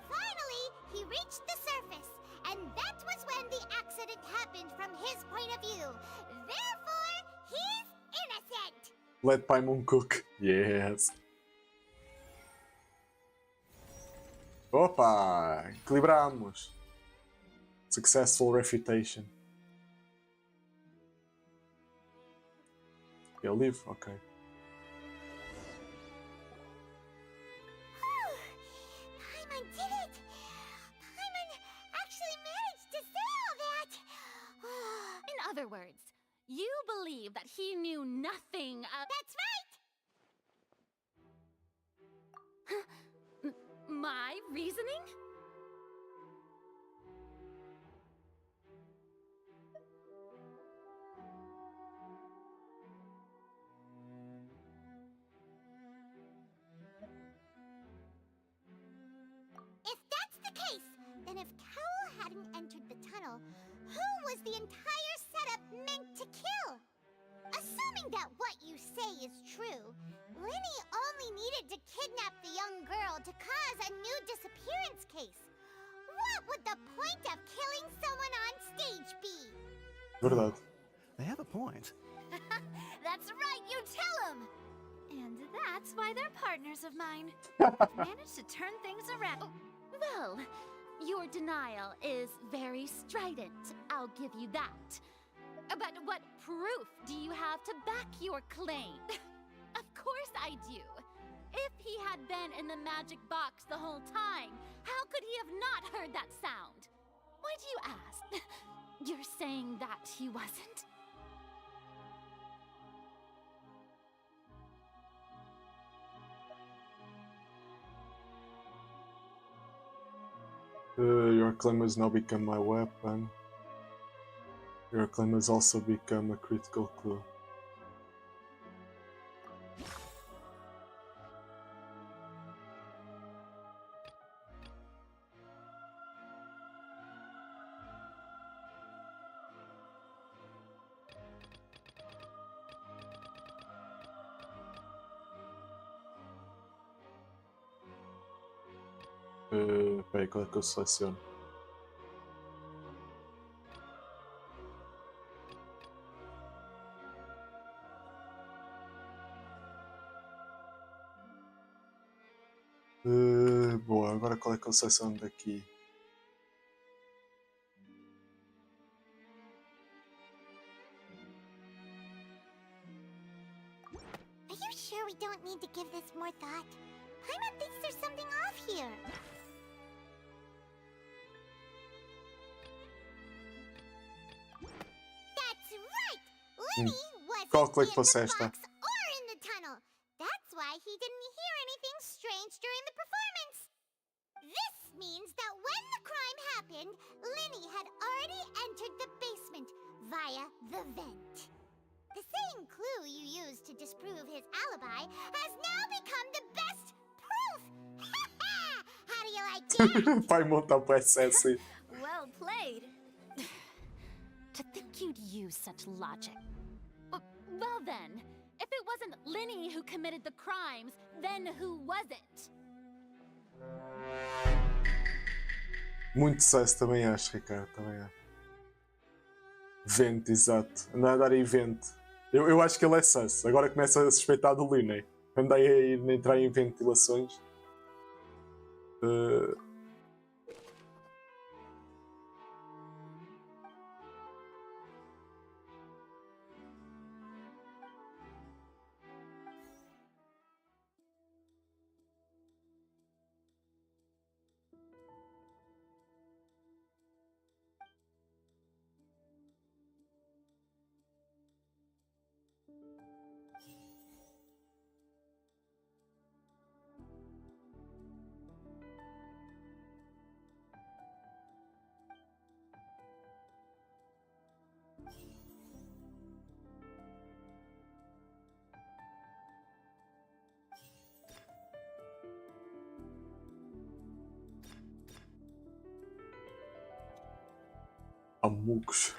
Finally, he reached the surface, and that was when the accident happened from his point of view. Therefore, he's innocent. Let Paimon cook. Yes. Opa! Equilibramos. Successful refutation. He'll live? Okay. Paimon did it! Paimon actually managed to say all that! In other words, you believe that he knew nothing of— That's right! My reasoning? If that's the case, then if Cowell hadn't entered the tunnel, who was the entire setup meant to kill? Assuming that what you say is true, Lenny only needed to kidnap the young girl to cause a new disappearance case. What would the point of killing someone on stage be? Verdade. They have a point. That's right, you tell him! And that's why they're partners of mine. I've managed to turn things around. Oh, well, your denial is very strident, I'll give you that. But what proof do you have to back your claim? Of course I do. If he had been in the magic box the whole time, how could he have not heard that sound? Why do you ask? You're saying that he wasn't? Your claim has now become my weapon. Your claim has also become a critical clue. Peraí, qual é que eu seleciono? Boa, agora qual é que eu seleciono daqui? Are you sure we don't need to give this more thought? Paimon thinks there's something off here. That's right! Lenny wasn't Qual click in você the está? box or in the tunnel. That's why he didn't hear anything strange during the performance. This means that when the crime happened, Lenny had already entered via the vent. The same clue you used to disprove his alibi has now become the best proof! How do you like that? Vai montar pra SS. Well played. To think you'd use such logic. Well then, if it wasn't Linny who committed the crimes, then who was it? Muito sucesso também acho, Ricardo, também acho. Vente, exato. Anda a dar aí vente. Eu acho que ele é sus. Agora começa a suspeitar do Linny. Andei a entrar em ventilações. Amugos.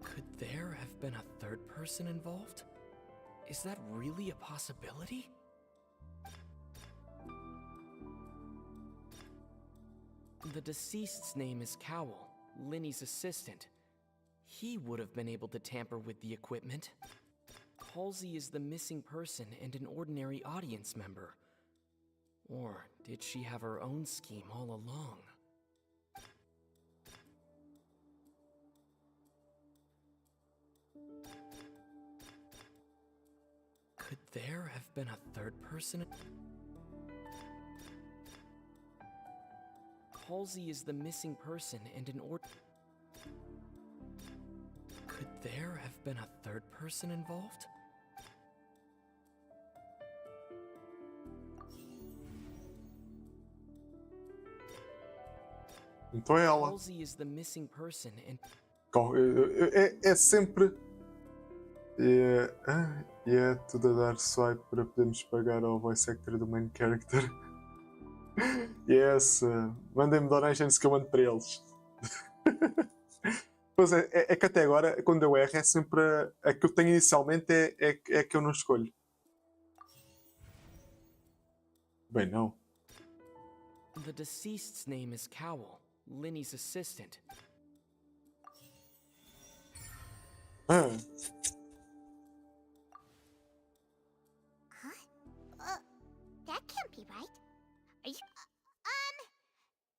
Could there have been a third person involved? Is that really a possibility? The deceased's name is Cowell, Linny's assistant. He would have been able to tamper with the equipment. Halsey is the missing person and an ordinary audience member. Or did she have her own scheme all along? Could there have been a third person? Halsey is the missing person and an Could there have been a third person involved? Então é ela. Halsey is the missing person and É sempre. É tudo a dar swipe para podermos pagar ao voice actor do main character. Yes, mandem-me donations que eu mando para eles. Pois é que até agora, quando eu erro, é sempre a que eu tenho inicialmente é que eu não escolho. Bem, não. The deceased's name is Cowell, Linny's assistant. That can't be right. Are you...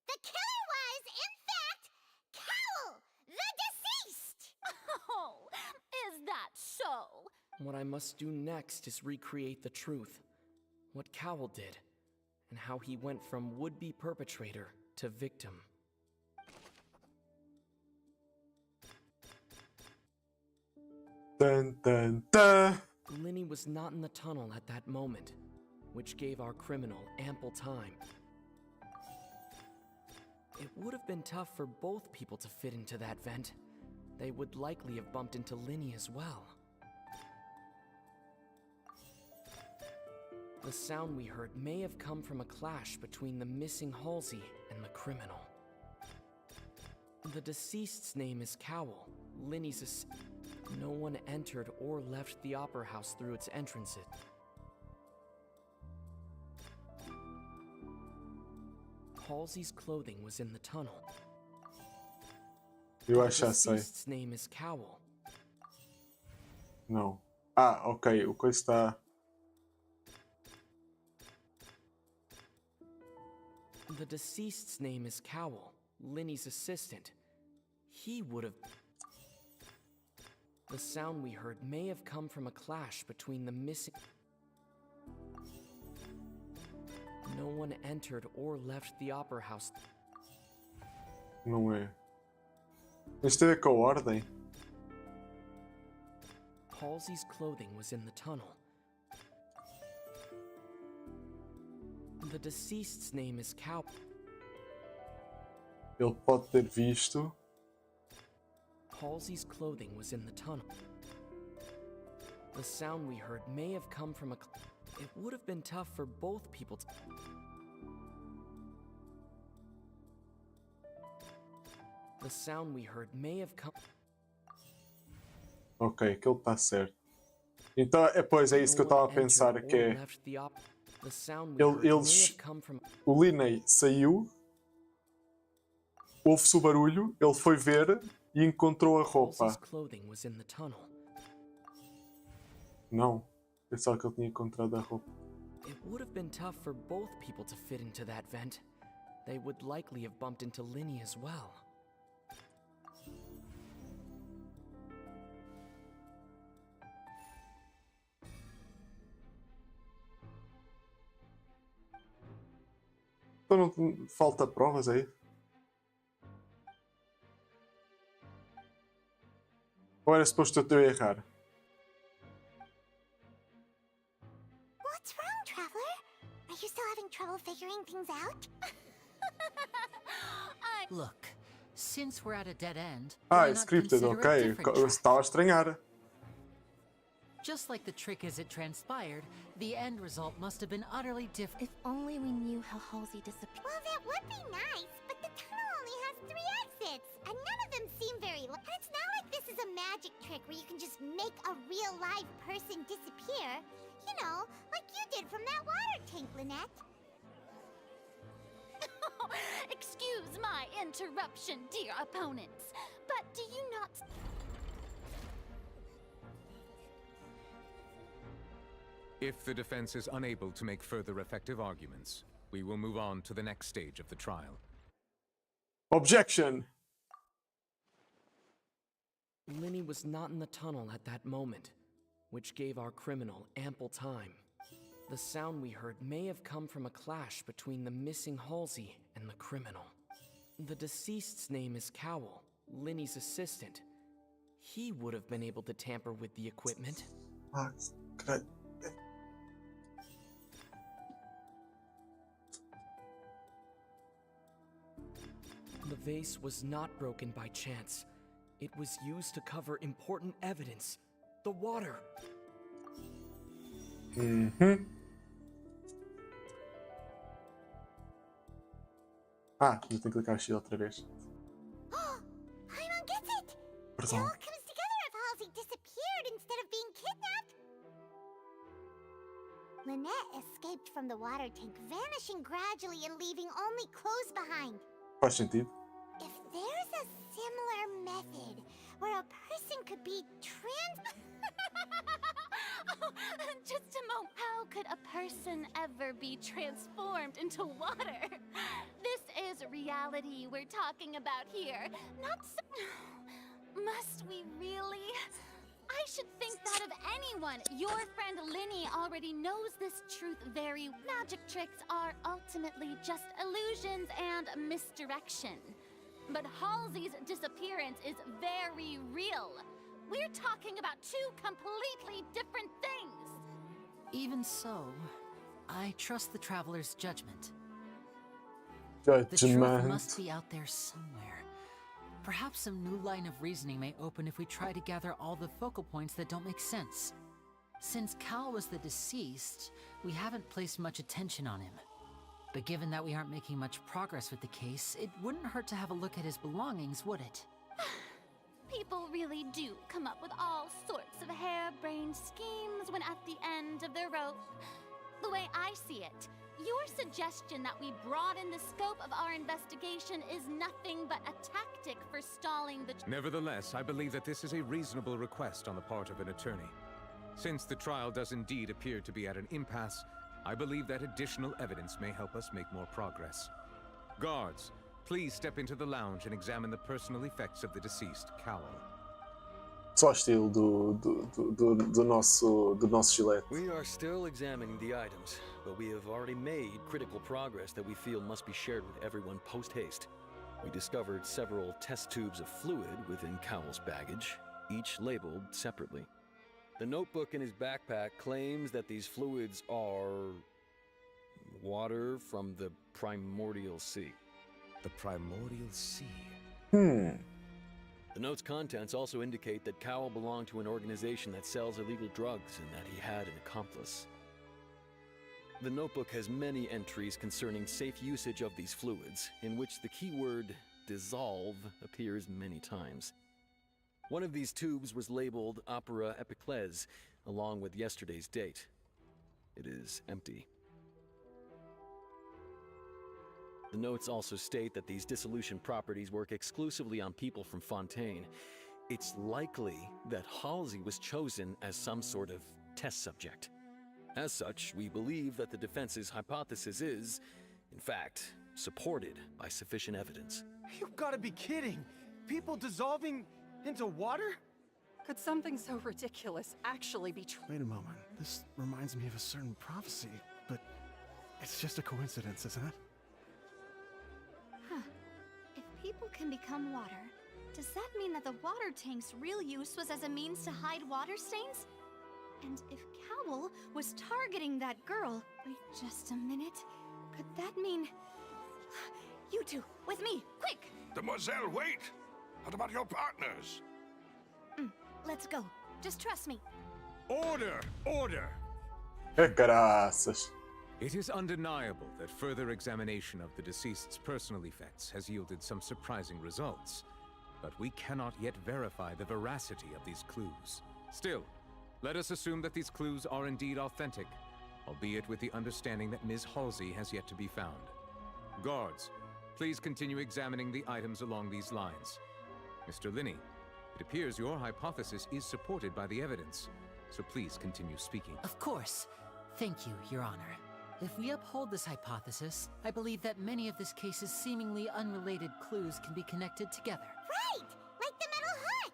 The killer was, in fact, Cowell, the deceased! Oh, is that so? What I must do next is recreate the truth. What Cowell did, and how he went from would-be perpetrator to victim. Dun, dun, dun. Linny was not in the tunnel at that moment, which gave our criminal ample time. It would have been tough for both people to fit into that vent. They would likely have bumped into Linny as well. The sound we heard may have come from a clash between the missing Halsey and the criminal. The deceased's name is Cowell, Linny's No one entered or left the Opera House through its entrances. Halsey's clothing was in the tunnel. Eu acho que sei. Deceased's name is Cowell. Não. Ah, ok. O coisa está. The deceased's name is Cowell, Linny's assistant. He would have... The sound we heard may have come from a clash between the missing... No one entered or left the Opera House. Não é. Isto tem a ver com a ordem. Halsey's clothing was in the tunnel. The deceased's name is Cow. Ele pode ter visto Halsey's clothing was in the tunnel. The sound we heard may have come from a... It would have been tough for both people to... The sound we heard may have come... Ok, aquilo está certo. Então, pois, é isso que eu estava a pensar, que é... O Linney saiu, ouve-se o barulho, ele foi ver e encontrou a roupa. Não, pensava que ele tinha encontrado a roupa. It would have been tough for both people to fit into that vent. They would likely have bumped into Linny as well. Então não falta provas aí? Ou era suposto eu errar? What's wrong, Traveler? Are you still having trouble figuring things out? Look, since we're at a dead end, Ah, why é not scripted, consider a ok. different Eu track? estava a estranhar. Just like the trick as it transpired, the end result must have been utterly different. If only we knew how Halsey disappeared. Well, that would be nice, but the tunnel only has 3 exits, and none of them seem very... And it's not like this is a magic trick where you can just make a real live person disappear. You know, like you did from that water tank, Lynette. Excuse my interruption, dear opponents, but do you not... If the defense is unable to make further effective arguments, we will move on to the next stage of the trial. Objection! Linny was not in the tunnel at that moment, which gave our criminal ample time. The sound we heard may have come from a clash between the missing Halsey and the criminal. The deceased's name is Cowell, Linny's assistant. He would have been able to tamper with the equipment. Ah, credo. The vase was not broken by chance. It was used to cover important evidence. The water. Ah, eu tenho que clicar X outra vez. Paimon gets it! It Perdão. all comes together if Halsey disappeared instead of being kidnapped. Lynette escaped from the water tank, vanishing gradually and leaving only clothes behind. Faz sentido. If there's a similar method where a person could be Oh, just a moment. How could a person ever be transformed into water? This is reality we're talking about here, not so... Must we really? I should think that of anyone. Your friend Linny already knows this truth very well. Magic tricks are ultimately just illusions and misdirection. But Halsey's disappearance is very real. We're talking about 2 completely different things. Even so, I trust the Traveler's judgment. The truth Judgment. must be out there somewhere. Perhaps some new line of reasoning may open if we try to gather all the focal points that don't make sense. Since Cal was the deceased, we haven't placed much attention on him. But given that we aren't making much progress with the case, it wouldn't hurt to have a look at his belongings, would it? People really do come up with all sorts of harebrained schemes when at the end of their rope. The way I see it, your suggestion that we broaden the scope of our investigation is nothing but a tactic for stalling the... Nevertheless, I believe that this is a reasonable request on the part of an attorney. Since the trial does indeed appear to be at an impasse, I believe that additional evidence may help us make more progress. Guards, please step into the lounge and examine the personal effects of the deceased, Cowell. Só estilo do nosso Gillette. We are still examining the items, but we have already made critical progress that we feel must be shared with everyone post-haste. We discovered several test tubes of fluid within Cowell's baggage, each labeled separately. The notebook in his backpack claims that these fluids are... water from the primordial sea. The primordial sea? The note's contents also indicate that Cowell belonged to an organization that sells illegal drugs and that he had an accomplice. The notebook has many entries concerning safe usage of these fluids, in which the keyword dissolve appears many times. One of these tubes was labeled Opera Epiclese, along with yesterday's date. It is empty. The notes also state that these dissolution properties work exclusively on people from Fontaine. It's likely that Halsey was chosen as some sort of test subject. As such, we believe that the defense's hypothesis is, in fact, supported by sufficient evidence. You've got to be kidding! People dissolving into water? Could something so ridiculous actually be true? Wait a moment. This reminds me of a certain prophecy, but it's just a coincidence, isn't it? Huh. If people can become water, does that mean that the water tank's real use was as a means to hide water stains? And if Cowell was targeting that girl... Wait just a minute. Could that mean... You two, with me, quick! Demoiselle, wait! What about your partners? Let's go. Just trust me. Order! Order! Graças. It is undeniable that further examination of the deceased's personal effects has yielded some surprising results, but we cannot yet verify the veracity of these clues. Still, let us assume that these clues are indeed authentic, albeit with the understanding that Ms. Halsey has yet to be found. Guards, please continue examining the items along these lines. Mr. Linney, it appears your hypothesis is supported by the evidence, so please continue speaking. Of course. Thank you, Your Honor. If we uphold this hypothesis, I believe that many of this case's seemingly unrelated clues can be connected together. Right! Like the metal hook!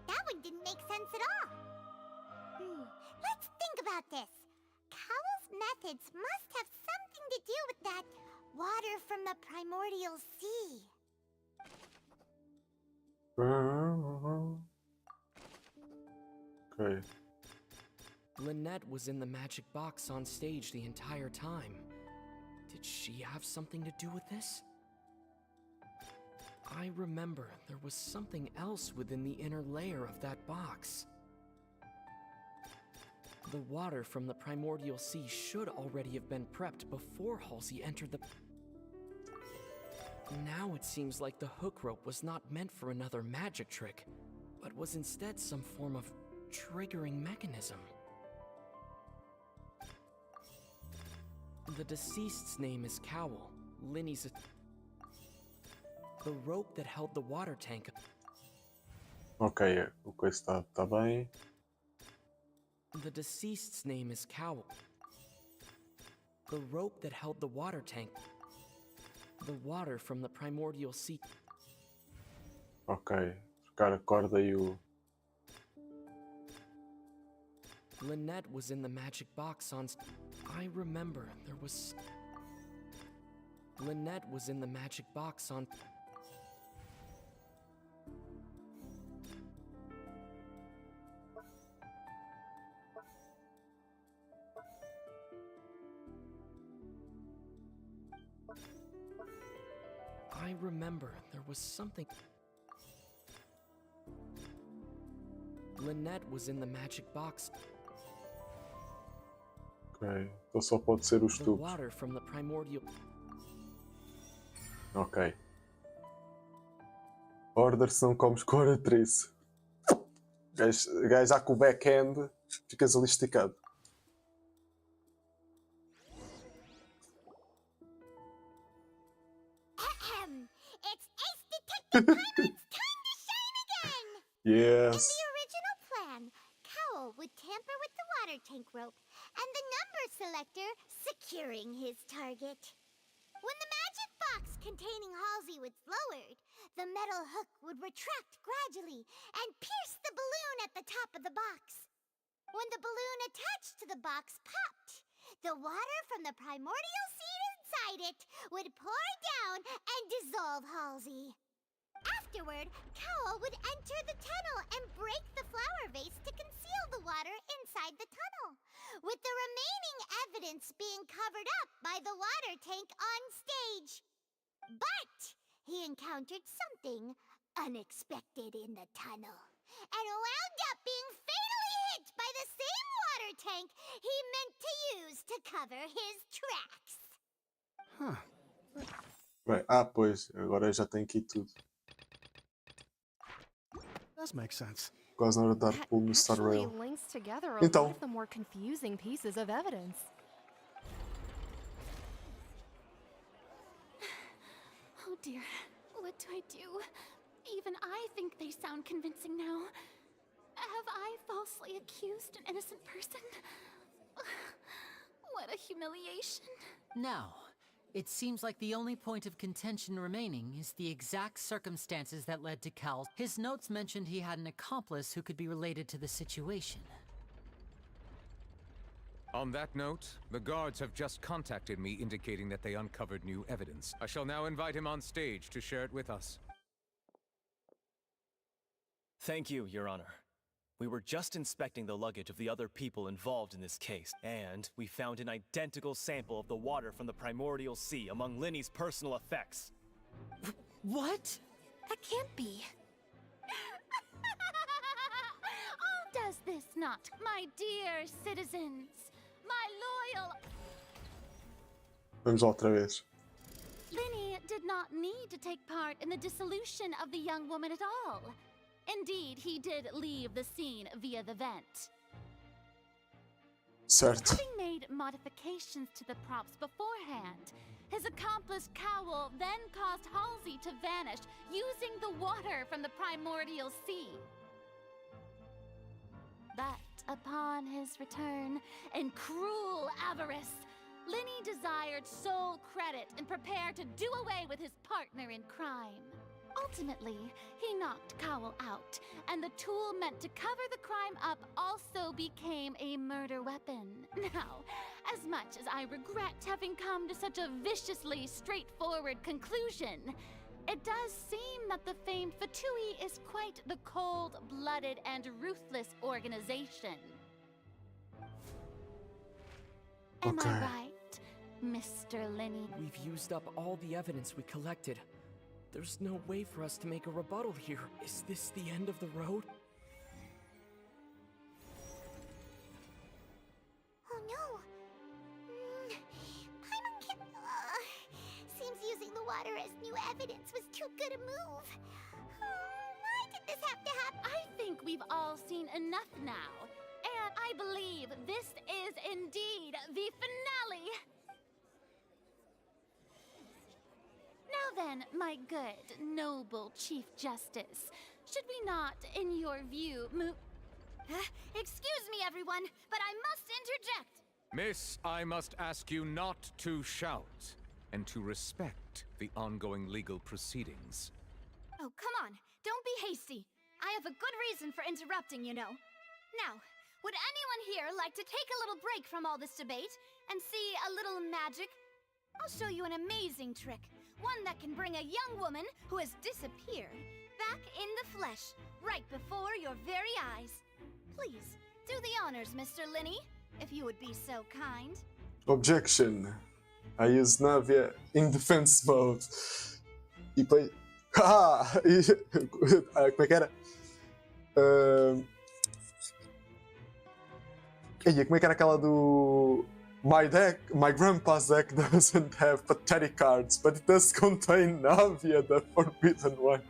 That one didn't make sense at all. Let's think about this. Cowell's methods must have something to do with that water from the primordial sea. Okay. Lynette was in the magic box on stage the entire time. Did she have something to do with this? I remember there was something else within the inner layer of that box. The water from the primordial sea should already have been prepped before Halsey entered the... Now it seems like the hook rope was not meant for another magic trick, but was instead some form of triggering mechanism. The deceased's name is Cowell. Linney's the rope that held the water tank. Ok, o coisa tá bem. The deceased's name is Cowell. The rope that held the water tank. The water from the primordial sea. Ok, trocar a corda e o... Lynette was in the magic box on... I remember there was... Lynette was in the magic box on... I remember there was something... Lynette was in the magic box. Ok, então só pode ser os The tubos. water from the primordial... Ok. Order se não comes coratrice. Gajo já com o backhand, ficas ali esticado. It's Ace Detective Paimon's time to shine again! Yes. In the original plan, Cowell would tamper with the water tank rope and the number selector securing his target. When the magic box containing Halsey was lowered, the metal hook would retract gradually and pierce the balloon at the top of the box. When the balloon attached to the box popped, the water from the primordial seed inside it would pour down and dissolve Halsey. Afterward, Cowell would enter the tunnel and break the flower vase to conceal the water inside the tunnel, with the remaining evidence being covered up by the water tank on stage. But he encountered something unexpected in the tunnel and wound up being fatally hit by the same water tank he meant to use to cover his tracks. Bem, pois, agora já tem aqui tudo. Does make sense. Quase na hora de dar pulo no Star Actually Rail. links together a lot Então, of the more confusing pieces of evidence. Oh dear, what do I do? Even I think they sound convincing now. Have I falsely accused an innocent person? What a humiliation. Now, it seems like the only point of contention remaining is the exact circumstances that led to Cal's. His notes mentioned he had an accomplice who could be related to the situation. On that note, the guards have just contacted me indicating that they uncovered new evidence. I shall now invite him on stage to share it with us. Thank you, Your Honor. We were just inspecting the luggage of the other people involved in this case, and we found an identical sample of the water from the primordial sea among Linny's personal effects. What? That can't be. Oh, does this not, my dear citizens? My loyal... Vamos lá outra vez. Linny did not need to take part in the dissolution of the young woman at all. Indeed, he did leave the scene via the vent. Certo. Having made modifications to the props beforehand, his accomplice Cowell then caused Halsey to vanish using the water from the primordial sea. But upon his return, in cruel avarice, Linny desired sole credit and prepared to do away with his partner in crime. Ultimately, he knocked Cowell out, and the tool meant to cover the crime up also became a murder weapon. Now, as much as I regret having come to such a viciously straightforward conclusion, it does seem that the famed Fatui is quite the cold-blooded and ruthless organization. Am I right, Mr. Linny? We've used up all the evidence we collected. There's no way for us to make a rebuttal here. Is this the end of the road? Oh no! Paimon can... seems using the water as new evidence was too good a move. Why did this have to happen? I think we've all seen enough now. And I believe this is indeed the finale. Now then, my good, noble Chief Justice, should we not, in your view, move... excuse me, everyone, but I must interject! Miss, I must ask you not to shout, and to respect the ongoing legal proceedings. Oh, come on, don't be hasty. I have a good reason for interrupting, you know. Now, would anyone here like to take a little break from all this debate and see a little magic? I'll show you an amazing trick. One that can bring a young woman who has disappeared back in the flesh, right before your very eyes. Please, do the honors, Mr. Linny, if you would be so kind. Objection. I use Navia in defense mode. E depois... como é que era? Como é que era aquela do... My grandpa's deck doesn't have pathetic cards, but it does contain Navia, the forbidden one.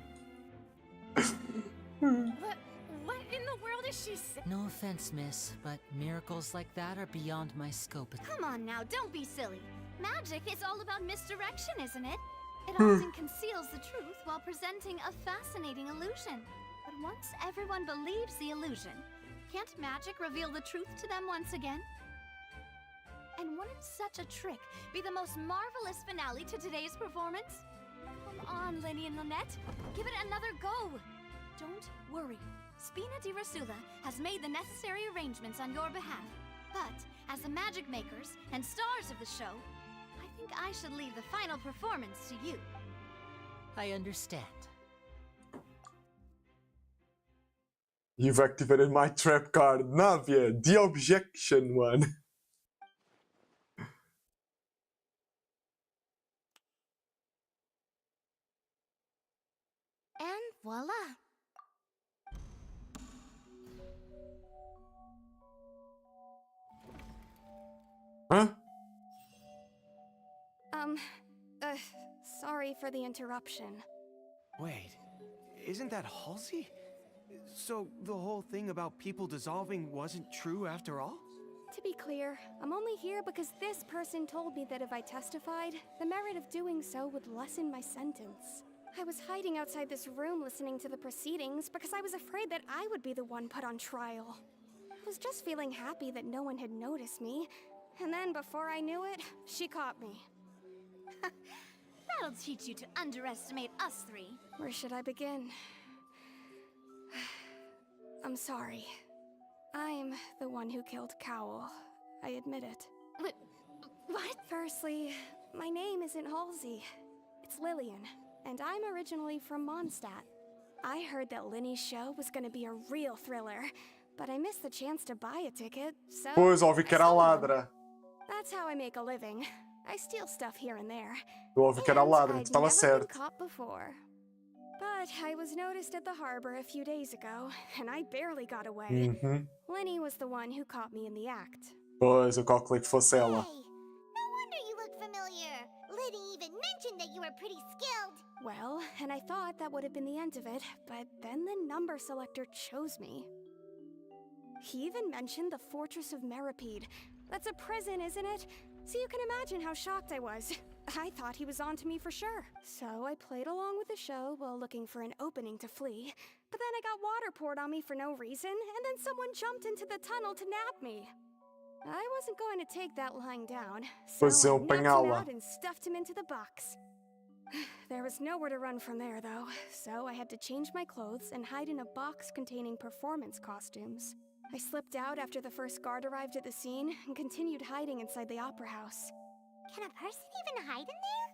What in the world is she saying? No offense, miss, but miracles like that are beyond my scope. Come on now, don't be silly. Magic is all about misdirection, isn't it? It often conceals the truth while presenting a fascinating illusion. But once everyone believes the illusion, can't magic reveal the truth to them once again? And wouldn't such a trick be the most marvelous finale to today's performance? Come on, Linny and Lynette, give it another go. Don't worry, Spina di Rasula has made the necessary arrangements on your behalf. But as the magic makers and stars of the show, I think I should leave the final performance to you. I understand. You've activated my trap card, Navia, the objection one. And Voila. Hã? Sorry for the interruption. Wait, isn't that Halsey? So the whole thing about people dissolving wasn't true after all? To be clear, I'm only here because this person told me that if I testified, the merit of doing so would lessen my sentence. I was hiding outside this room listening to the proceedings because I was afraid that I would be the one put on trial. I was just feeling happy that no one had noticed me, and then before I knew it, she caught me. That'll teach you to underestimate us three. Where should I begin? I'm sorry. I'm the one who killed Cowl. I admit it. What? Firstly, my name isn't Halsey. It's Lillian, and I'm originally from Mondstadt. I heard that Linny's show was gonna be a real thriller, but I missed the chance to buy a ticket, so... Pois, ouvi que era a ladra. That's how I make a living. I steal stuff here and there. Eu ouvi que era a ladra, I'd então estava never been certo. caught before. But I was noticed at the harbor a few days ago, and I barely got away. Uhum. Linny was the one who caught me in the act. Pois, eu calculei que fosse ela. No wonder you look familiar. Liddy even mentioned that you were pretty skilled. Well, and I thought that would have been the end of it, but then the number selector chose me. He even mentioned the Fortress of Meripede. That's a prison, isn't it? So you can imagine how shocked I was. I thought he was on to me for sure. So I played along with the show while looking for an opening to flee. But then I got water poured on me for no reason, and then someone jumped into the tunnel to nab me. I wasn't going to take that lying down, so Pois eu I nabbed him apanhá-la. out and stuffed him into the box. There was nowhere to run from there, though, so I had to change my clothes and hide in a box containing performance costumes. I slipped out after the first guard arrived at the scene and continued hiding inside the opera house. Can a person even hide in there?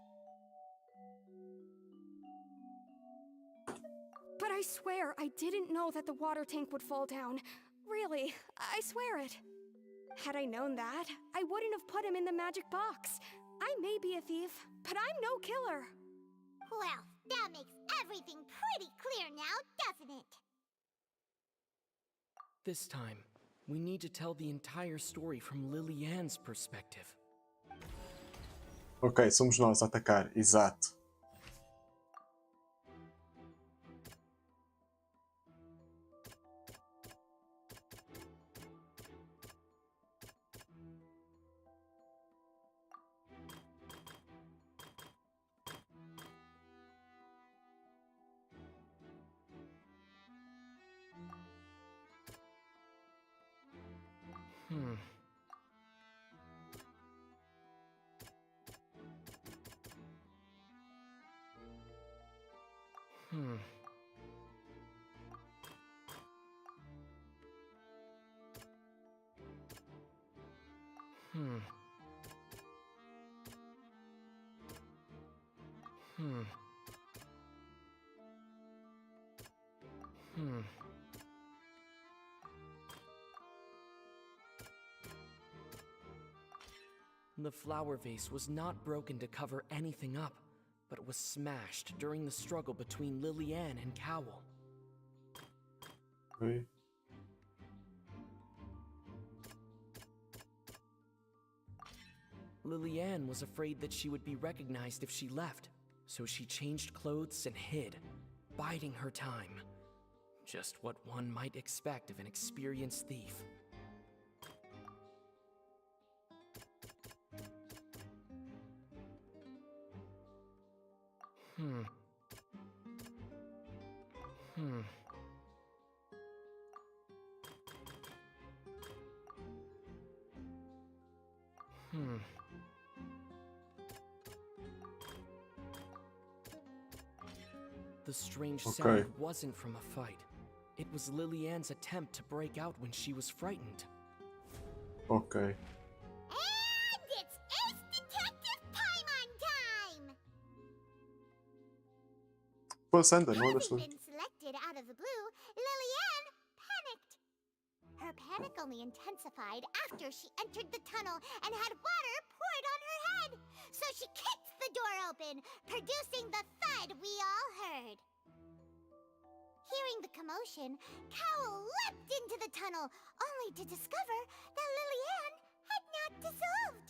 But I swear I didn't know that the water tank would fall down. Really, I swear it. Had I known that, I wouldn't have put him in the magic box. I may be a thief, but I'm no killer. Well, that makes everything pretty clear now, doesn't it? This time, we need to tell the entire story from Lily-Ann's perspective. Ok, somos nós a atacar, exato. Hmm. Hmm. Hmm. Hmm. Hmm. The flower vase was not broken to cover anything up, but it was smashed during the struggle between Lily-Ann and Cowl. Okay. Lily-Ann was afraid that she would be recognized if she left, so she changed clothes and hid, biding her time. Just what one might expect of an experienced thief. Hmm. Hmm. Hmm. The strange sound wasn't from a fight. It was Lily-Ann's attempt to break out when she was frightened. Ok. And it's Ace Detective Paimon time! Pois anda, não andas Having tu. been selected out of the blue, Lily-Ann panicked. Her panic only intensified after she entered the tunnel and had water poured on her head. So she kicked the door open, producing the thud we all heard. Hearing the commotion, Cowl leapt into the tunnel, only to discover that Lillian had not dissolved.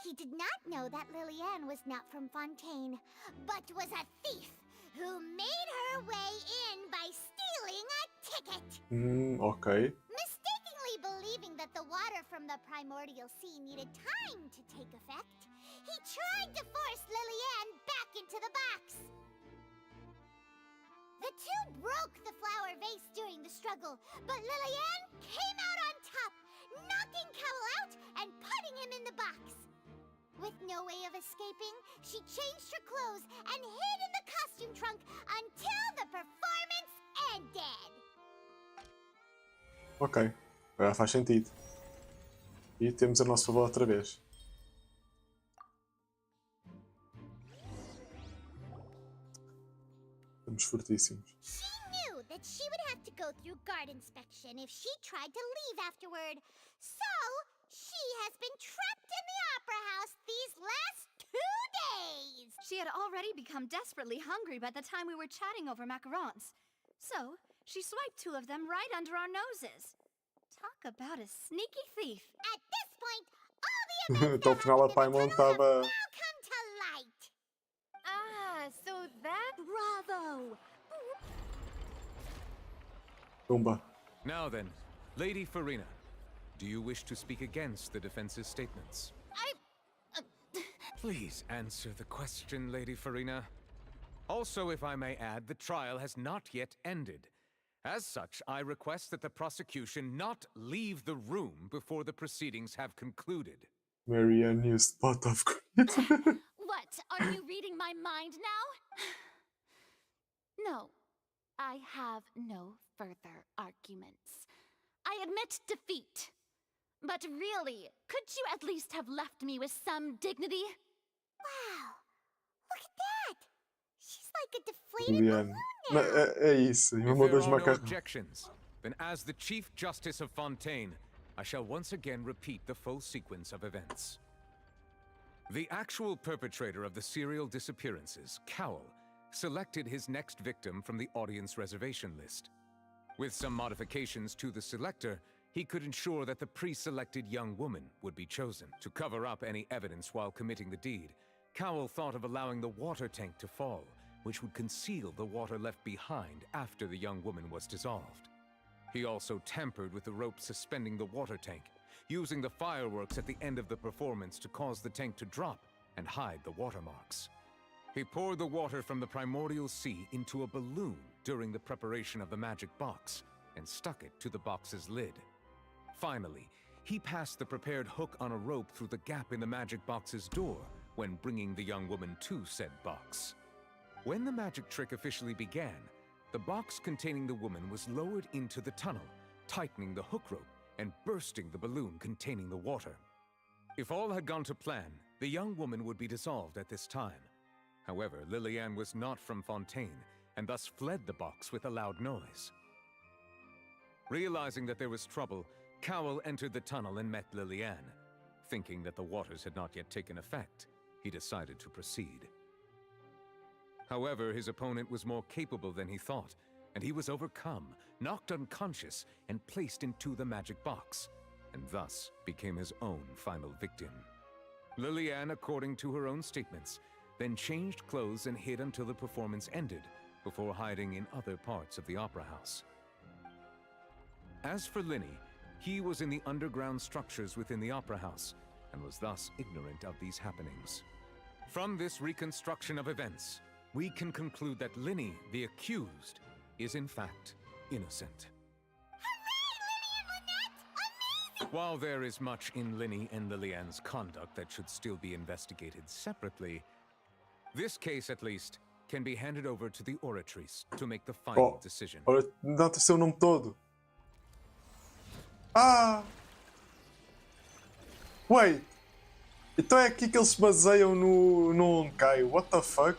He did not know that Lillian was not from Fontaine, but was a thief who made her way in by stealing a ticket. Ok. Mistakenly believing that the water from the primordial sea needed time to take effect, he tried to force Lillian back into the box. The two broke the flower vase during the struggle, but Lillian came out on top, knocking Cowl out and putting him in the box. With no way of escaping, she changed her clothes and hid in the costume trunk until the performance ended. Ok. Agora faz sentido. E temos a nosso favor outra vez. Estamos fortíssimos. She knew that she would have to go through guard inspection if she tried to leave afterward. So, she has been trapped in the Opera House these last 2 days. She had already become desperately hungry by the time we were chatting over macarons. So, she swiped 2 of them right under our noses. Talk about a sneaky thief. At this point, all the events Então afinal a Paimon estava... now come to light. Ah, so that... Bravo! Pumba. Now then, Lady Farina, do you wish to speak against the defense's statements? Please answer the question, Lady Farina. Also, if I may add, the trial has not yet ended. As such, I request that the prosecution not leave the room before the proceedings have concluded. Marianne used pot of What? Are you reading my mind now? No. I have no further arguments. I admit defeat. But really, could you at least have left me with some dignity? Wow! Look at that! She's like a deflated Liliane. balloon now. É isso. E If uma there das are no macacas. objections, then as the Chief Justice of Fontaine, I shall once again repeat the full sequence of events. The actual perpetrator of the serial disappearances, Cowl, selected his next victim from the audience reservation list. With some modifications to the selector, he could ensure that the pre-selected young woman would be chosen. To cover up any evidence while committing the deed, Cowl thought of allowing the water tank to fall, which would conceal the water left behind after the young woman was dissolved. He also tampered with the rope suspending the water tank, using the fireworks at the end of the performance to cause the tank to drop and hide the watermarks. He poured the water from the primordial sea into a balloon during the preparation of the magic box and stuck it to the box's lid. Finally, he passed the prepared hook on a rope through the gap in the magic box's door when bringing the young woman to said box. When the magic trick officially began, the box containing the woman was lowered into the tunnel, tightening the hook rope and bursting the balloon containing the water. If all had gone to plan, the young woman would be dissolved at this time. However, Lilliane was not from Fontaine, and thus fled the box with a loud noise. Realizing that there was trouble, Cowl entered the tunnel and met Lilliane. Thinking that the waters had not yet taken effect, he decided to proceed. However, his opponent was more capable than he thought, and he was overcome, knocked unconscious, and placed into the magic box, and thus became his own final victim. Lilliane, according to her own statements, then changed clothes and hid until the performance ended, before hiding in other parts of the opera house. As for Linny, he was in the underground structures within the opera house, and was thus ignorant of these happenings. From this reconstruction of events, we can conclude that Linny, the accused, is in fact innocent. While there is much in Linny and Lilliane's conduct that should still be investigated separately, this case, at least, can be handed over to the Oratrice to make the final decision. Ora, dá-te o seu nome todo. Ah! Wait! Então é aqui que eles se baseiam no Honkai. What the fuck?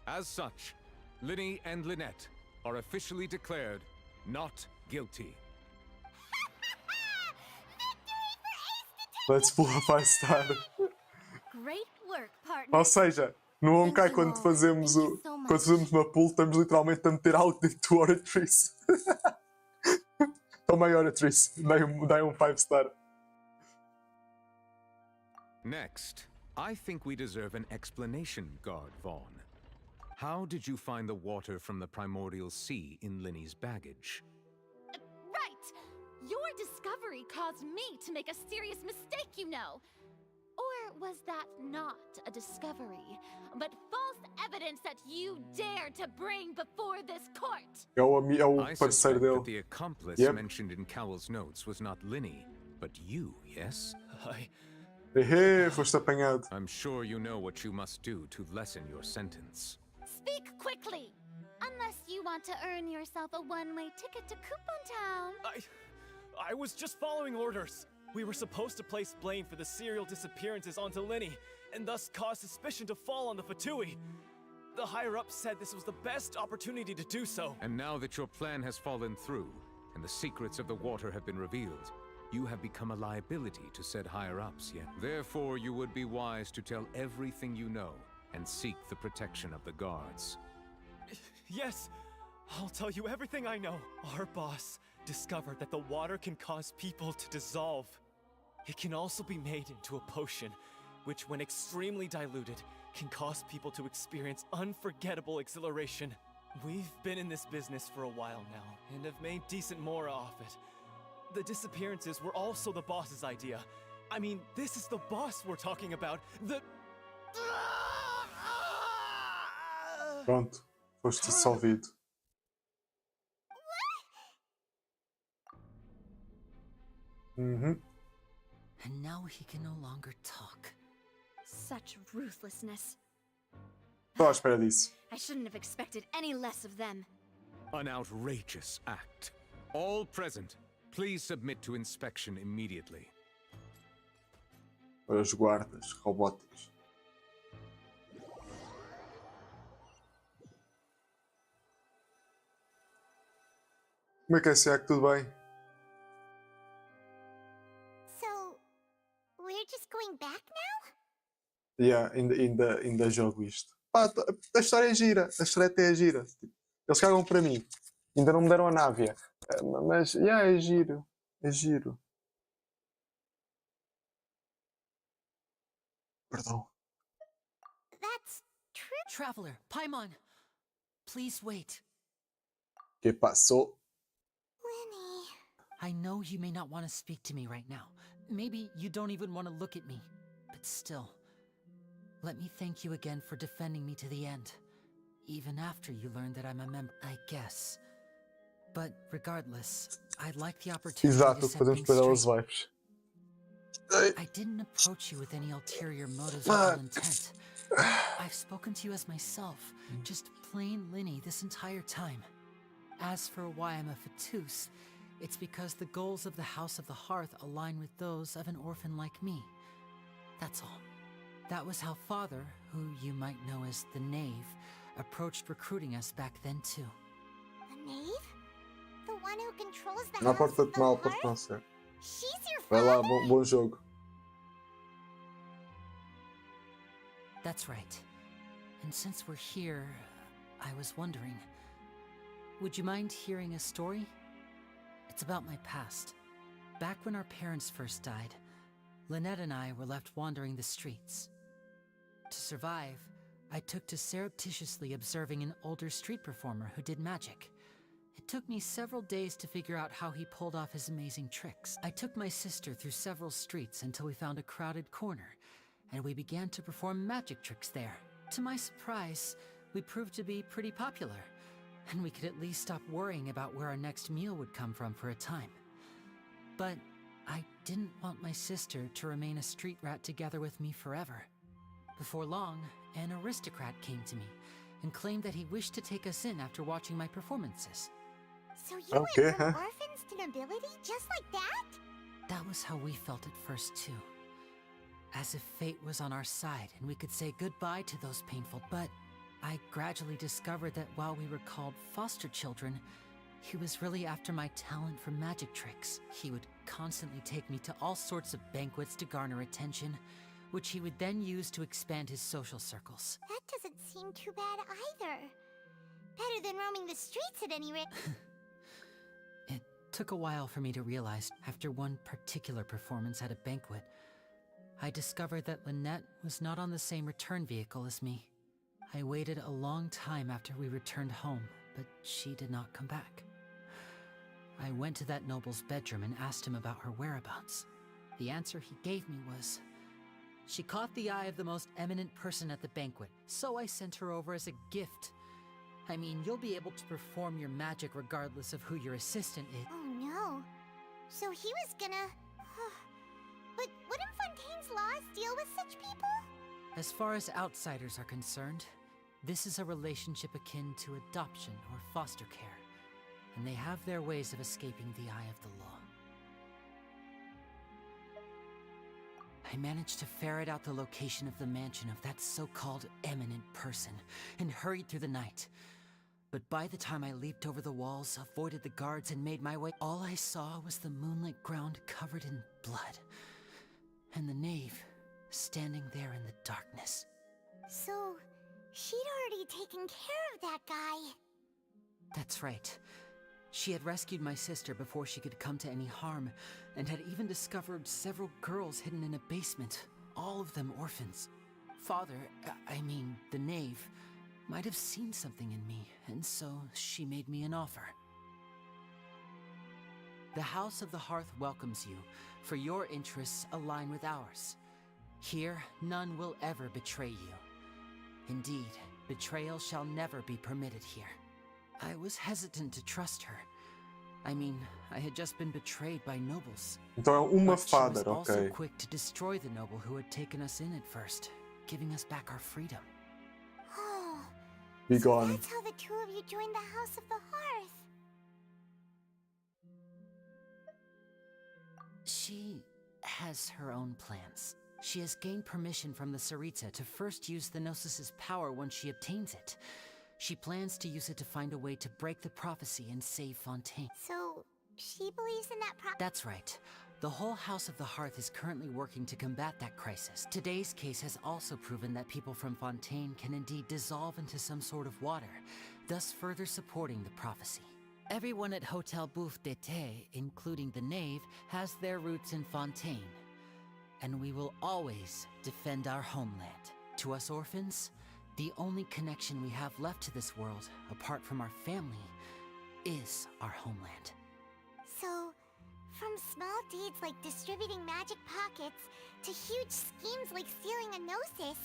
As such, Linny and Lynette are officially declared not guilty. Let's pull a 5-star. Great work, partner. Ou seja, no Honkai, quando fazemos uma pool, estamos literalmente a meter algo dentro do Oratrice. Toma aí, Oratrice. Dai 5-star. Next, I think we deserve an explanation, Guard Vaughn. How did you find the water from the primordial sea in Linny's baggage? Right! Your discovery caused me to make a serious mistake, you know. Or was that not a discovery, but false evidence that you dared to bring before this court? É o I parceiro suspect dele. that the accomplice Yep. mentioned in Cowell's notes was not Linny, but you, yes? Foste apanhado. I'm sure you know what you must do to lessen your sentence. Speak quickly! Unless you want to earn yourself a one-way ticket to Coupon Town. I was just following orders. We were supposed to place blame for the serial disappearances onto Linny, and thus cause suspicion to fall on the Fatui. The higher-ups said this was the best opportunity to do so. And now that your plan has fallen through, and the secrets of the water have been revealed, you have become a liability to said higher-ups, yet. Therefore, you would be wise to tell everything you know, and seek the protection of the guards. Yes, I'll tell you everything I know. Our boss discovered that the water can cause people to dissolve. It can also be made into a potion, which when extremely diluted, can cause people to experience unforgettable exhilaration. We've been in this business for a while now, and have made decent mora off it. The disappearances were also the boss's idea. I mean, this is the boss we're talking about. Pronto, foste salvido. And now he can no longer talk. Such ruthlessness. Estou à espera disso. I shouldn't have expected any less of them. An outrageous act. All present, please submit to inspection immediately. Para os guardas robóticos. Como é que é, Siak? Tudo bem? So, we're just going back now? Yeah, ainda jogo isto. Pá, a história é gira. A história até é gira. Eles cagam para mim. Ainda não me deram a návia. Mas, yeah, é giro. É giro. Perdão. That's true. Traveler, Paimon, please wait. Que passou? Lenny. I know you may not want to speak to me right now. Maybe you don't even want to look at me. But still, let me thank you again for defending me to the end. Even after you learned that I'm a member, I guess. But regardless, I'd like the opportunity Exato, to set podemos things pegar os straight. vibes. I didn't approach you with any ulterior motives or ill intent. I've spoken to you as myself, just plain Linny this entire time. As for why I'm a Fatus, it's because the goals of the House of the Hearth align with those of an orphan like me. That's all. That was how Father, who you might know as the Knave, approached recruiting us back then too. The knave? The one who controls the Não house of porta-te the mal, heart? porta-te mal, sério. She's your Vai lá, father? bom jogo. That's right. And since we're here, I was wondering, would you mind hearing a story? It's about my past. Back when our parents first died, Lynette and I were left wandering the streets. To survive, I took to surreptitiously observing an older street performer who did magic. It took me several days to figure out how he pulled off his amazing tricks. I took my sister through several streets until we found a crowded corner, and we began to perform magic tricks there. To my surprise, we proved to be pretty popular, and we could at least stop worrying about where our next meal would come from for a time. But I didn't want my sister to remain a street rat together with me forever. Before long, an aristocrat came to me and claimed that he wished to take us in after watching my performances. So you went from orphans to nobility just like that? That was how we felt at first too. As if fate was on our side and we could say goodbye to those painful. But I gradually discovered that while we were called foster children, he was really after my talent for magic tricks. He would constantly take me to all sorts of banquets to garner attention, which he would then use to expand his social circles. That doesn't seem too bad either. Better than roaming the streets at any rate. It took a while for me to realize, after one particular performance at a banquet, I discovered that Lynette was not on the same return vehicle as me. I waited a long time after we returned home, but she did not come back. I went to that noble's bedroom and asked him about her whereabouts. The answer he gave me was, she caught the eye of the most eminent person at the banquet, so I sent her over as a gift. I mean, you'll be able to perform your magic regardless of who your assistant is. Oh no. So he was gonna... But wouldn't Fontaine's laws deal with such people? As far as outsiders are concerned, this is a relationship akin to adoption or foster care, and they have their ways of escaping the eye of the law. I managed to ferret out the location of the mansion of that so-called eminent person and hurried through the night. But by the time I leaped over the walls, avoided the guards, and made my way, all I saw was the moonlit ground covered in blood, and the knave standing there in the darkness. So, she'd already taken care of that guy. That's right. She had rescued my sister before she could come to any harm, and had even discovered several girls hidden in a basement, all of them orphans. Father, I mean, the knave, might have seen something in me, and so she made me an offer. The House of the Hearth welcomes you, for your interests align with ours. Here, none will ever betray you. Indeed, betrayal shall never be permitted here. I was hesitant to trust her. I mean, I had just been betrayed by nobles. Então é uma But she was fada, also ok. quick to destroy the noble who had taken us in at first, giving us back our freedom. Oh, Be so gone. that's how the two of you joined the House of the Hearth. She has her own plans. She has gained permission from the Tsaritsa to first use the Gnosis' power once she obtains it. She plans to use it to find a way to break the prophecy and save Fontaine. So, she believes in that That's right. The whole House of the Hearth is currently working to combat that crisis. Today's case has also proven that people from Fontaine can indeed dissolve into some sort of water, thus further supporting the prophecy. Everyone at Hotel Bouffe d'été, including the knave, has their roots in Fontaine. And we will always defend our homeland. To us orphans, the only connection we have left to this world, apart from our family, is our homeland. So, from small deeds like distributing magic pockets to huge schemes like stealing a Gnosis,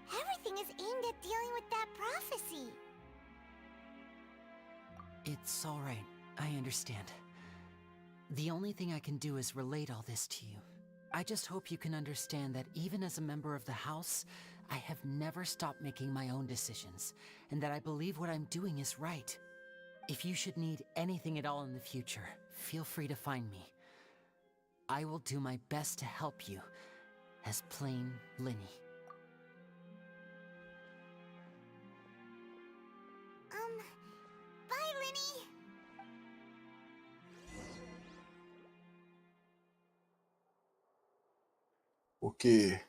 everything is aimed at dealing with that prophecy. It's all right. I understand. The only thing I can do is relate all this to you. I just hope you can understand that even as a member of the House, I have never stopped making my own decisions, and that I believe what I'm doing is right. If you should need anything at all in the future, feel free to find me. I will do my best to help you, as plain Linny. Bye, Linny! Ok.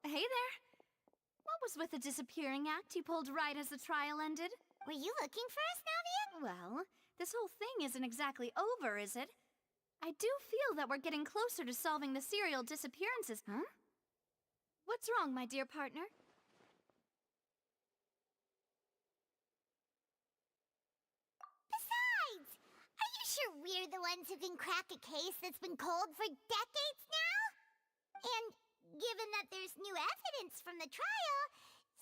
Hey there. What was with the disappearing act you pulled right as the trial ended? Were you looking for us, Navia? Well, this whole thing isn't exactly over, is it? I do feel that we're getting closer to solving the serial disappearances. Huh? What's wrong, my dear partner? Besides, are you sure we're the ones who can crack a case that's been cold for decades now? And given that there's new evidence from the trial,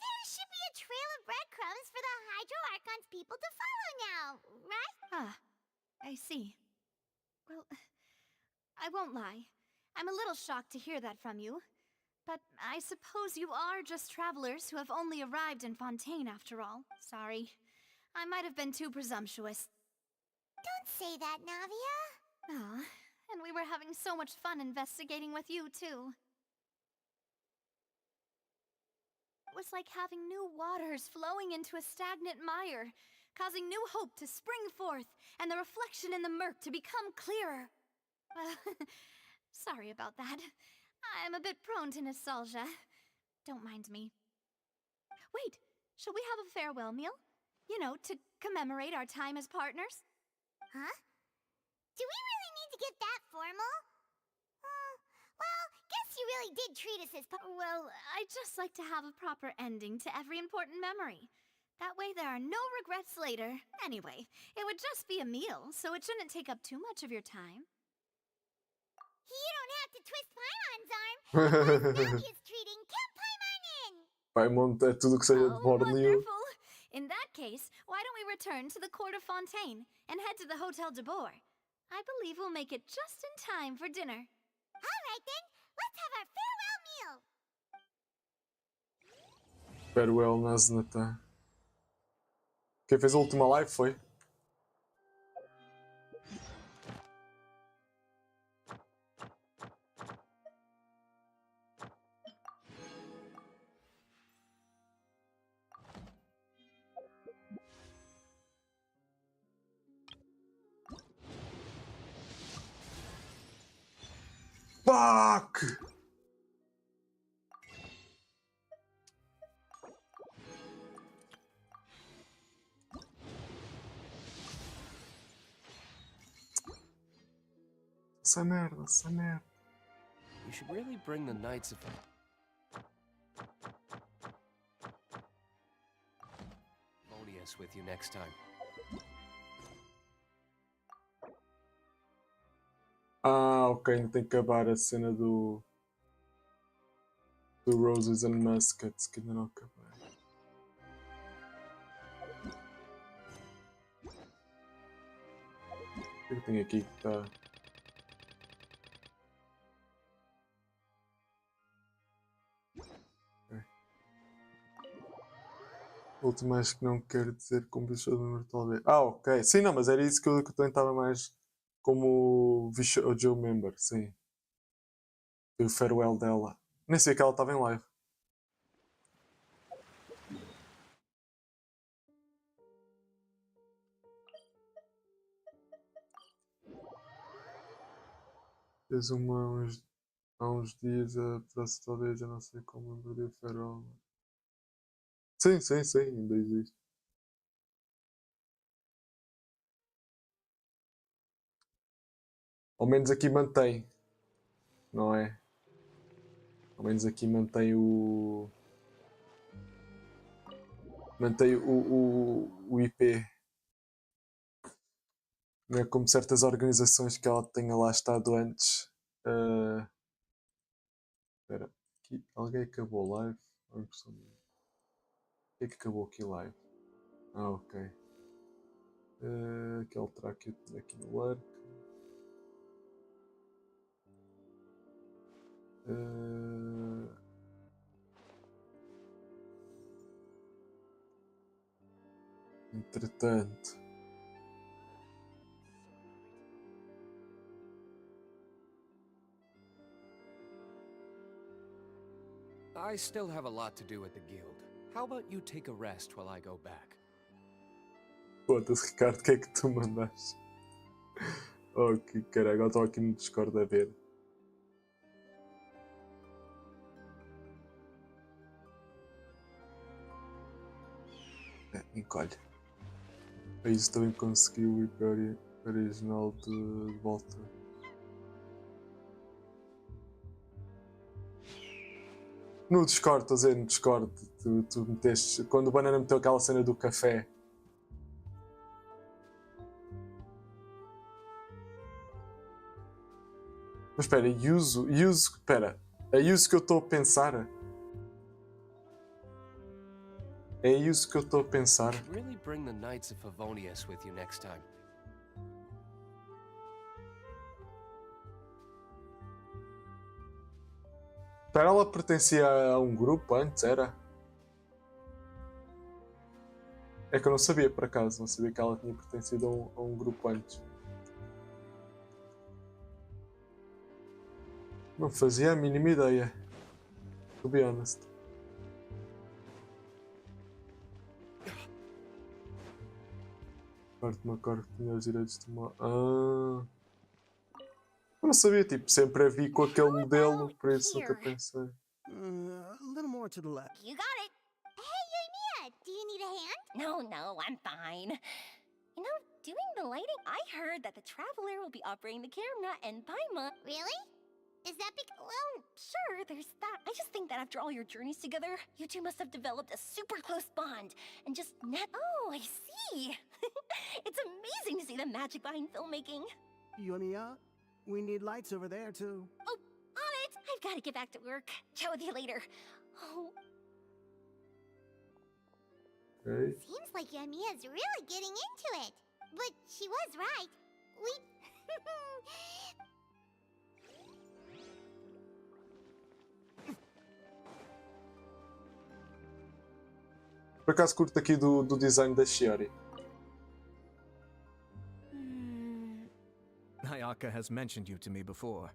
there should be a trail of breadcrumbs for the Hydro Archon's people to follow now, right? Ah, I see. Well, I won't lie. I'm a little shocked to hear that from you. But I suppose you are just travelers who have only arrived in Fontaine after all. Sorry. I might have been too presumptuous. Don't say that, Navia. Ah, and we were having so much fun investigating with you, too. was like having new waters flowing into a stagnant mire, causing new hope to spring forth, and the reflection in the murk to become clearer. Sorry about that. I'm a bit prone to nostalgia. Don't mind me. Wait, shall we have a farewell meal? You know, to commemorate our time as partners? Huh? Do we really need to get that formal? Well, guess you really did treat us as Well, I'd just like to have a proper ending to every important memory. That way there are no regrets later. Anyway, it would just be a meal, so it shouldn't take up too much of your time. You don't have to twist Paimon's arm. It was now his treating Camp Paimonin! Paimon é tudo que seja de Borneo. Wonderful! In that case, why don't we return to the Court of Fontaine and head to the Hotel de Boer? I believe we'll make it just in time for dinner. Alright then, let's have our farewell meal! Farewell Naznata. Quem fez a última live foi? Fuck! Essa merda, essa merda. You should really bring the Knights of Favonius with you next time. Ah, ok, ainda tem que acabar a cena do Roses and Muskets, que ainda não acabei. O que eu tenho aqui que está? Último acho que não quero dizer como bicho do número talvez. Ah, ok. Sim, não, mas era isso que eu tentava mais como o Joe Member, sim. E o farewell dela. Nem sei que ela estava em live. Fez uma há uns dias a frase talvez, eu não sei como lembro de farewell. Sim, sim, sim, ainda existe. Ao menos aqui mantém, não é? Ao menos aqui mantém o. Mantém o IP. Não é como certas organizações que ela tenha lá estado antes. Espera, aqui alguém acabou live? Ou impressão minha? O que é que acabou aqui live? Ah, ok. Aquele track aqui no work. Entretanto. I still have a lot to do at the guild. How about you take a rest while I go back? Foda-se, Ricardo, o que é que tu mandaste? Oh, que caralho, agora estou aqui no Discord a ver. Encolhe. A isso também conseguiu o IP original de volta. No Discord, estou a dizer, no Discord, tu meteste. Quando o Banana meteu aquela cena do café. Mas espera, espera, é isso que eu estou a pensar? É isso que eu estou a pensar? Really bring the Knights of Favonius with you next time. Espera, ela pertencia a um grupo antes, era? É que eu não sabia, por acaso, não sabia que ela tinha pertencido a um grupo antes. Não fazia a mínima ideia. To be honest. Parte de uma carta que tinha os direitos de uma. Ah. Eu não sabia, tipo, sempre a vi com aquele modelo, por isso nunca pensei. A little more to the left. You got it. Hey, Yoimiya, do you need a hand? No, I'm fine. You know, doing the lighting, I heard that the Traveler will be operating the camera and Paimon. Really? Is that because... Well, sure, there's that. I just think that after all your journeys together, you two must have developed a super close bond. And just Oh, I see. It's amazing to see the magic behind filmmaking. Yoimiya, we need lights over there, too. Oh, on it! I've got to get back to work. Chat with you later. Oh. Okay. Seems like Yoimiya's really getting into it. But she was right. We... Por acaso curto aqui do design da Shiori. Ayaka has mentioned you to me before.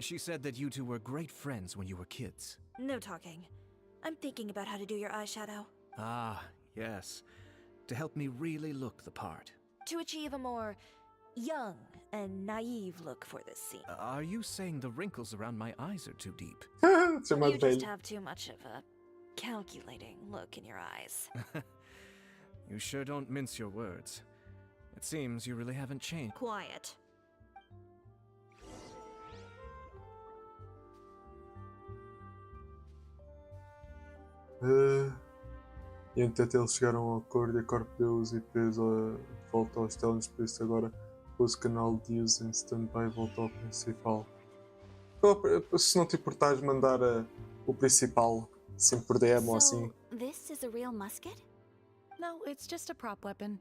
She said that you two were great friends when you were kids. No talking. I'm thinking about how to do your eyeshadow. Ah, yes. To help me really look the part. To achieve a more young and naive look for this scene. Are you saying the wrinkles around my eyes are too deep? You just have too much of a calculating look in your eyes. You sure don't mince your words. It seems you really haven't changed. Quiet. E entretanto eles chegaram ao acordo e a Corp deu-os IPs de volta aos telenes, por isso agora pôs o canal de use em standby e volta ao principal. Se não te importares mandar o principal, sempre por DM ou assim. This is a real musket? No, it's just a prop weapon.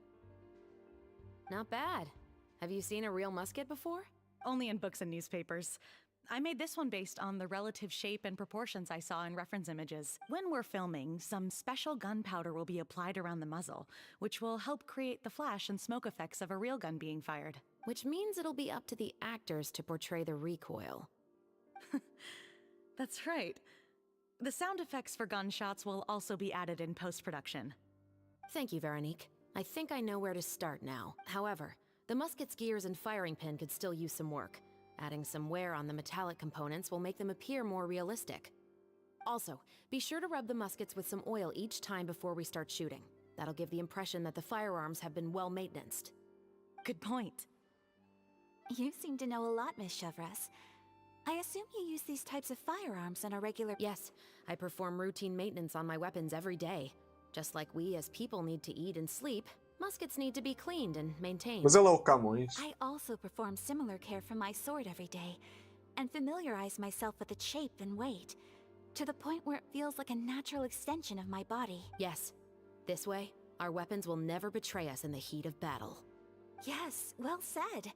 Not bad. Have you seen a real musket before? Only in books and newspapers. I made this one based on the relative shape and proportions I saw in reference images. When we're filming, some special gunpowder will be applied around the muzzle, which will help create the flash and smoke effects of a real gun being fired. Which means it'll be up to the actors to portray the recoil. That's right. The sound effects for gunshots will also be added in post-production. Thank you, Veronique. I think I know where to start now. However, the musket's gears and firing pin could still use some work. Adding some wear on the metallic components will make them appear more realistic. Also, be sure to rub the muskets with some oil each time before we start shooting. That'll give the impression that the firearms have been well maintenanced. Good point. You seem to know a lot, Miss Chevres. I assume you use these types of firearms on a regular... Yes, I perform routine maintenance on my weapons every day. Just like we as people need to eat and sleep, muskets need to be cleaned and maintained. Mas ela é o Camões. I also perform similar care for my sword every day, and familiarize myself with its shape and weight, to the point where it feels like a natural extension of my body. Yes. This way, our weapons will never betray us in the heat of battle. Yes, well said.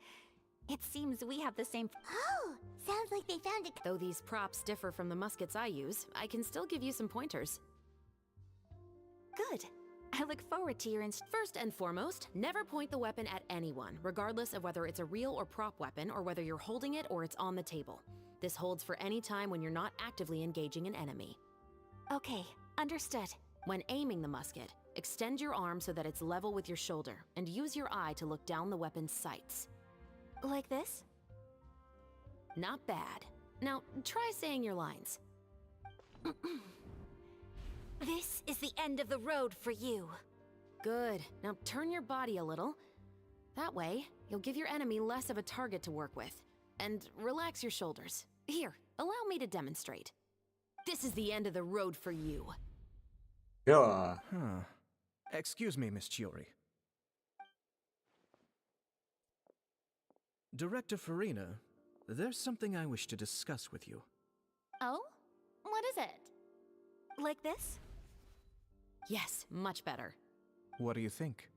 It seems we have the same... Oh, sounds like they found a... Though these props differ from the muskets I use, I can still give you some pointers. Good. I look forward to your First and foremost, never point the weapon at anyone, regardless of whether it's a real or prop weapon, or whether you're holding it or it's on the table. This holds for any time when you're not actively engaging an enemy. Okay, understood. When aiming the musket, extend your arm so that it's level with your shoulder, and use your eye to look down the weapon's sights. Like this? Not bad. Now, try saying your lines. This is the end of the road for you. Good. Now turn your body a little. That way, you'll give your enemy less of a target to work with. And relax your shoulders. Here, allow me to demonstrate. This is the end of the road for you. Yeah. Huh. Excuse me, Miss Chiori. Director Farina, there's something I wish to discuss with you. Oh? What is it? Like this? Yes, much better. What do you think?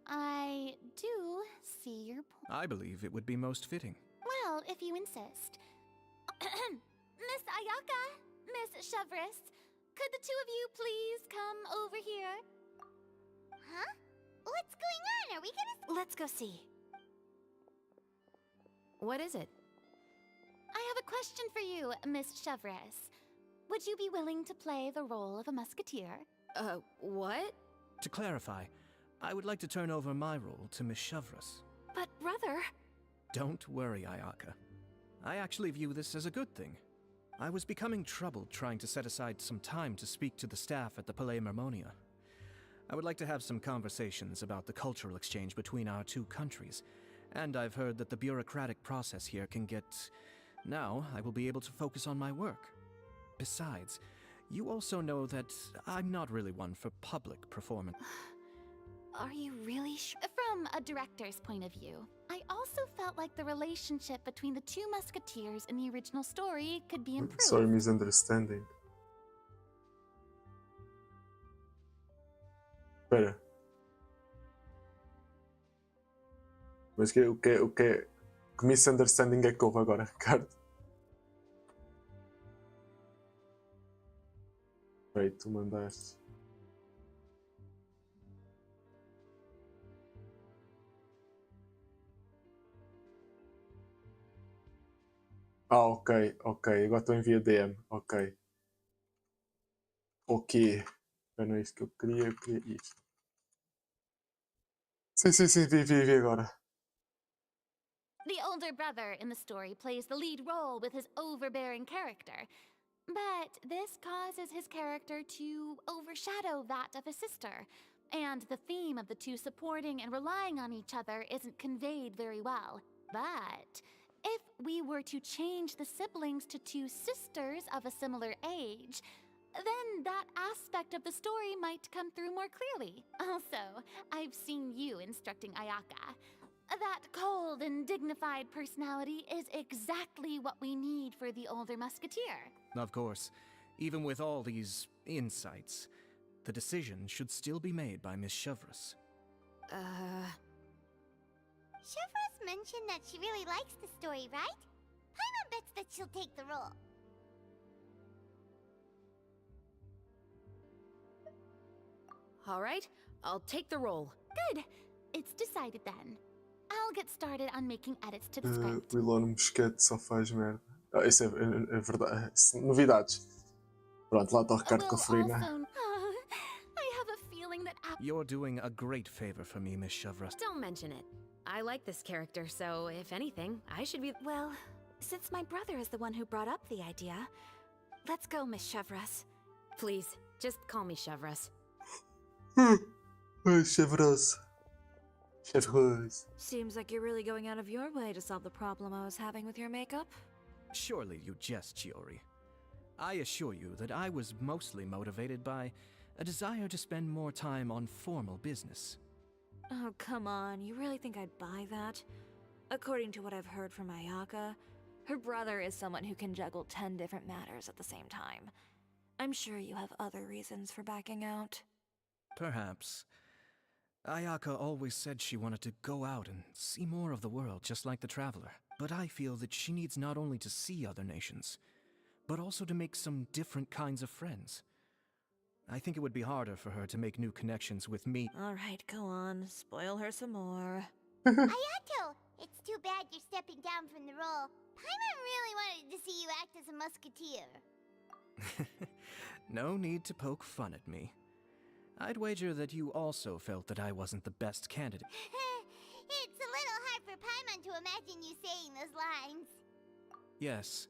I do see your point. I believe it would be most fitting. Well, if you insist. Miss Ayaka, Miss Chevres, could the two of you please come over here? Huh? What's going on? Are we gonna... Let's go see. What is it? I have a question for you, Miss Chevres. Would you be willing to play the role of a musketeer? What? To clarify, I would like to turn over my role to Miss Chevreuse. But, brother... Don't worry, Ayaka. I actually view this as a good thing. I was becoming troubled trying to set aside some time to speak to the staff at the Palais Mermonia. I would like to have some conversations about the cultural exchange between our two countries, and I've heard that the bureaucratic process here can get... Now, I will be able to focus on my work. Besides, you also know that I'm not really one for public performance. Are you really sure? From a director's point of view, I also felt like the relationship between the two musketeers in the original story could be improved. Sorry, misunderstanding. Espera. Mas que misunderstanding é que houve agora, Ricardo? Peraí, tu mandaste. Ah, ok. Agora estou em via DM. Ok. Não é isto que eu queria isto. Sim, vi agora. The older brother in the story plays the lead role with his overbearing character, but this causes his character to overshadow that of his sister, and the theme of the two supporting and relying on each other isn't conveyed very well. But if we were to change the siblings to two sisters of a similar age, then that aspect of the story might come through more clearly. Also, I've seen you instructing Ayaka. That cold and dignified personality is exactly what we need for the older musketeer. Of course, even with all these insights, the decision should still be made by Miss Chevreuse. Chevreuse mentioned that she really likes the story, right? Paimon bets that she'll take the role. All right, I'll take the role. Good. It's decided then. I'll get started on making edits to the script. O Elon Mosquete só faz merda. Isso é verdade. Novidades. Pronto, lá está o Ricardo com a Ferina. I have a feeling that... You're doing a great favor for me, Miss Chevreuse. Don't mention it. I like this character, so if anything, I should be... Well, since my brother is the one who brought up the idea, let's go, Miss Chevreuse. Please, just call me Chevreuse. Chevreuse. Seems like you're really going out of your way to solve the problem I was having with your makeup. Surely you jest, Chiori. I assure you that I was mostly motivated by a desire to spend more time on formal business. Oh, come on. You really think I'd buy that? According to what I've heard from Ayaka, her brother is someone who can juggle 10 different matters at the same time. I'm sure you have other reasons for backing out. Perhaps. Ayaka always said she wanted to go out and see more of the world, just like the Traveler. But I feel that she needs not only to see other nations, but also to make some different kinds of friends. I think it would be harder for her to make new connections with me. All right, go on. Spoil her some more. Ayato! It's too bad you're stepping down from the role. Paimon really wanted to see you act as a musketeer. No need to poke fun at me. I'd wager that you also felt that I wasn't the best candidate. It's a little hard for Paimon to imagine you saying those lines. Yes,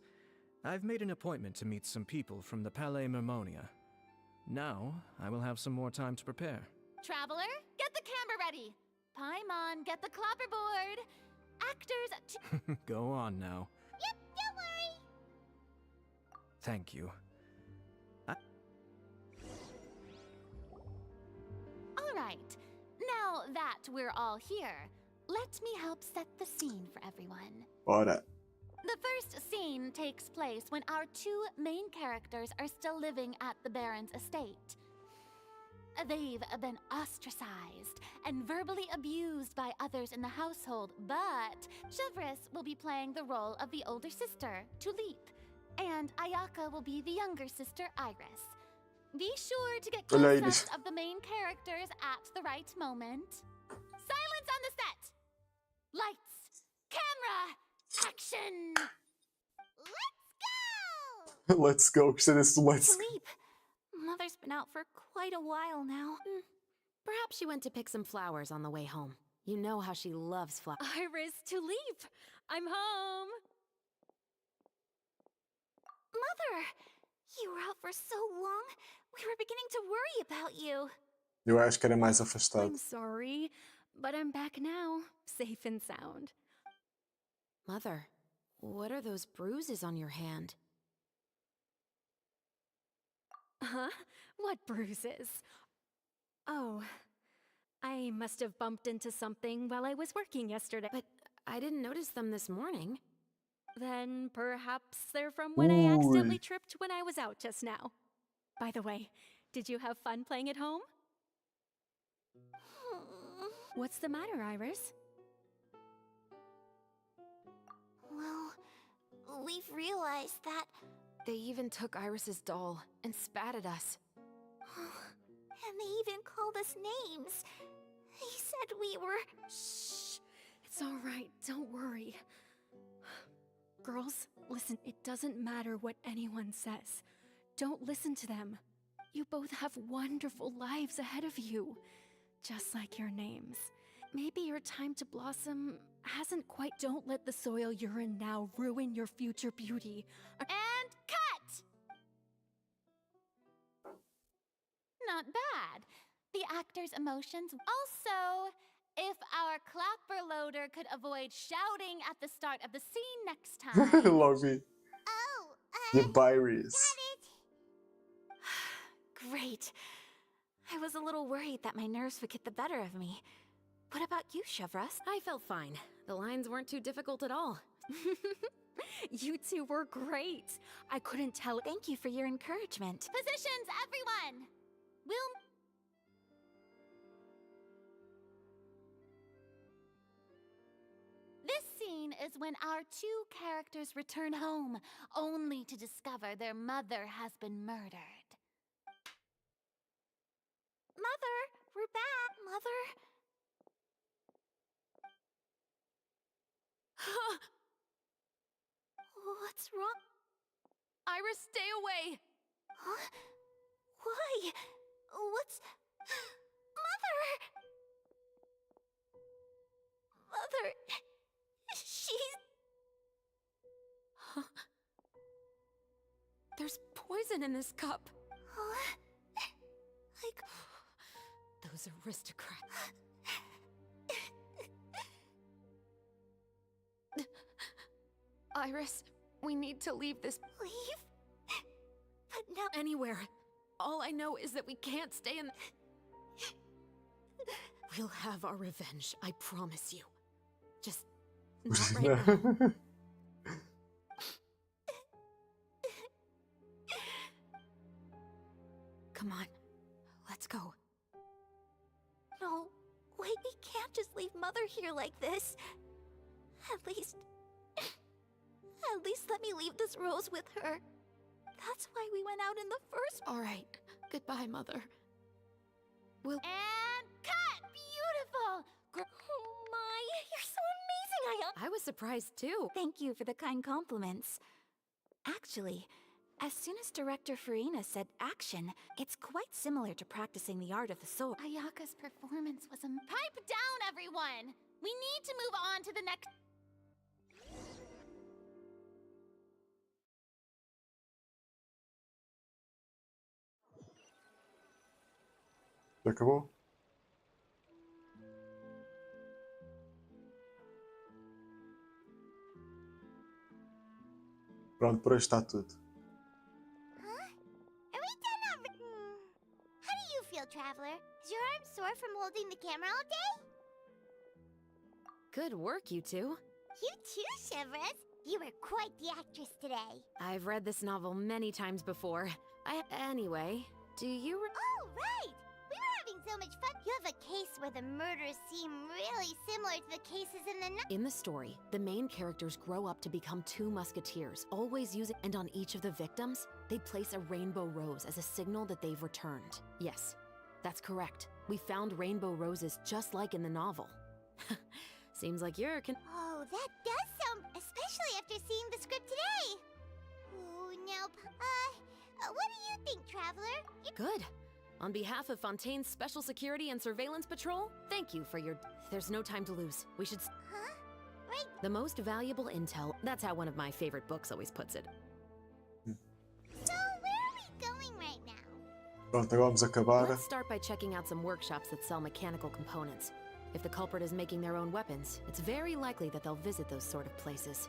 I've made an appointment to meet some people from the Palais Mermonia. Now, I will have some more time to prepare. Traveler, get the camera ready. Paimon, get the clapperboard. Actors... Go on now. Yep, don't worry. Thank you. All right. Now that we're all here, let me help set the scene for everyone. Bora. The first scene takes place when our two main characters are still living at the Baron's estate. They've been ostracized and verbally abused by others in the household, but Chevreuse will be playing the role of the older sister, Tulip, and Ayaka will be the younger sister, Iris. Be sure to get close-ups of the main characters at the right moment. Silence on the set! Lights! Camera! Action! Let's go! Let's go. Gostei desse let's go. Tulip, Mother's been out for quite a while now. Perhaps she went to pick some flowers on the way home. You know how she loves flowers. Iris, to leave! I'm home! Mother! You were out for so long, we were beginning to worry about you. Eu acho que era mais afastado. I'm sorry, but I'm back now, safe and sound. Mother, what are those bruises on your hand? Huh? What bruises? Oh, I must have bumped into something while I was working yesterday. But I didn't notice them this morning. Then perhaps they're from when I accidentally tripped when I was out just now. By the way, did you have fun playing at home? What's the matter, Iris? Well, we've realized that... They even took Iris's doll and spat at us. And they even called us names. He said we were... Shh. It's all right. Don't worry. Girls, listen, it doesn't matter what anyone says. Don't listen to them. You both have wonderful lives ahead of you. Just like your names. Maybe your time to blossom hasn't quite... Don't let the soil you're in now ruin your future beauty. And cut! Not bad. The actor's emotions. Also, if our clapper loader could avoid shouting at the start of the scene next time. Love it. The Byries. Great. I was a little worried that my nerves would get the better of me. What about you, Chevros? I felt fine. The lines weren't too difficult at all. You two were great. I couldn't tell. Thank you for your encouragement. Positions, everyone! This scene is when our two characters return home, only to discover their mother has been murdered. Mother, we're back. Mother? What's wrong? Iris, stay away! Huh? Why? What's... Mother! Mother... She's... Huh? There's poison in this cup. Huh? Like... Those aristocrats. Iris, we need to leave this... Leave? But now... Anywhere. All I know is that we can't stay in... We'll have our revenge, I promise you. Just not right now. Come on, let's go. No, wait, we can't just leave Mother here like this. At least let me leave this rose with her. That's why we went out in the first... All right, goodbye, Mother. We'll... And cut! Beautiful! Oh my, you're so amazing, I was surprised too. Thank you for the kind compliments. Actually, as soon as Director Farina said action, it's quite similar to practicing the art of the sword. Ayaka's performance was a... Pipe down, everyone! We need to move on to the next... Já acabou? Pronto, por hoje está tudo. Huh? Are we done already? How do you feel, Traveler? Is your arm sore from holding the camera all day? Good work, you two. You too, Chevros. You were quite the actress today. I've read this novel many times before. Anyway, do you... Oh, right! We were having so much fun. You have a case where the murders seem really similar to the cases in the... In the story, the main characters grow up to become two musketeers, always using... And on each of the victims, they place a rainbow rose as a signal that they've returned. Yes, that's correct. We found rainbow roses just like in the novel. Seems like you're... Oh, that does sound... Especially after seeing the script today. Oh, nope. What do you think, Traveler? Good. On behalf of Fontaine's Special Security and Surveillance Patrol, thank you for your... There's no time to lose. We should... Huh? Right. The most valuable intel. That's how one of my favorite books always puts it. So, where are we going right now? Pronto, agora vamos acabar. Let's start by checking out some workshops that sell mechanical components. If the culprit is making their own weapons, it's very likely that they'll visit those sort of places.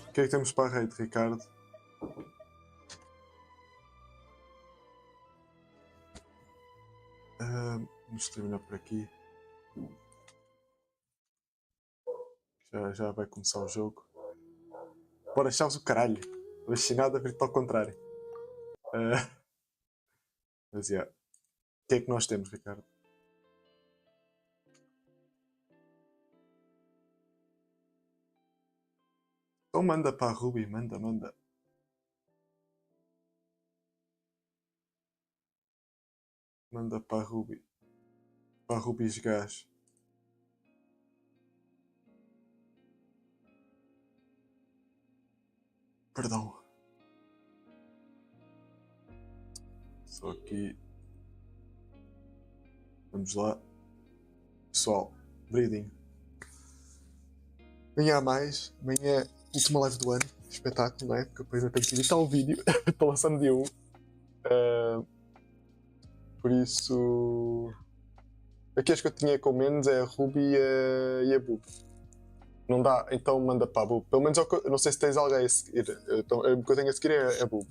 O que é que temos para a rede, Ricardo? Vamos terminar por aqui. Já vai começar o jogo. Bora, chaves o caralho. Vacinado a vir para o contrário. Mas já. O que é que nós temos, Ricardo? Então manda para a Ruby, manda. Manda para a Ruby. Para a Ruby's Gás. Perdão. Só aqui. Vamos lá. Pessoal, breeding. Amanhã há mais. Amanhã, última live do ano. Espetáculo, não é? Porque depois eu tenho que editar o vídeo. Estou lançando dia 1. Por isso. Aqui as que eu tinha com menos é a Ruby e a Boob. Não dá, então manda para a Boob. Pelo menos eu não sei se tens alguém a seguir. Então, o que eu tenho a seguir é a Boob.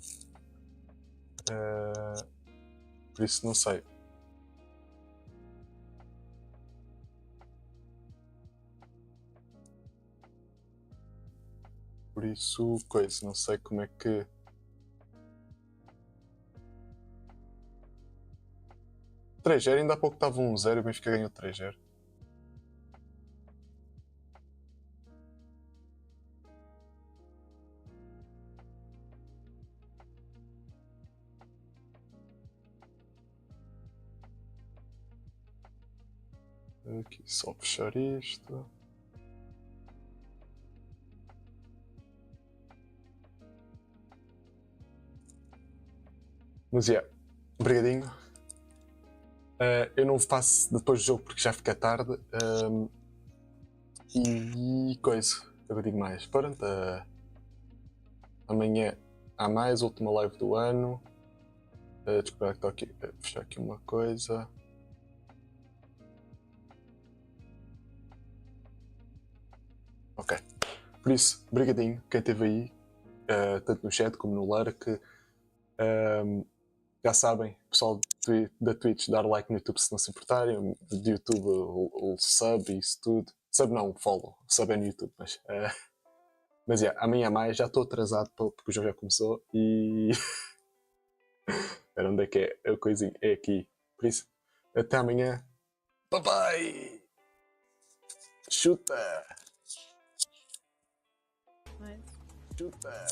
Por isso não sei. Por isso, coisa, não sei como é que... Treger, ainda há pouco estava 1-0 e o Benfica ganhou 3-0. Aqui, só fechar isto. Mas obrigadinho. Eu não faço depois do jogo porque já fica tarde. E coisa, eu digo mais. Pronto, amanhã há mais, última live do ano. Desculpa, estou aqui a fechar aqui uma coisa. Ok. Por isso, brigadinho quem esteve aí, tanto no chat como no lurk. Já sabem, pessoal da Twitch, dar like no YouTube se não se importarem, do YouTube o sub e isso tudo. Sub não, follow. Sub é no YouTube, mas amanhã mais, já estou atrasado porque o jogo já começou e... Espera, onde é que é a coisinha? É aqui. Por isso, até amanhã. Bye bye! Chuta! Chuta!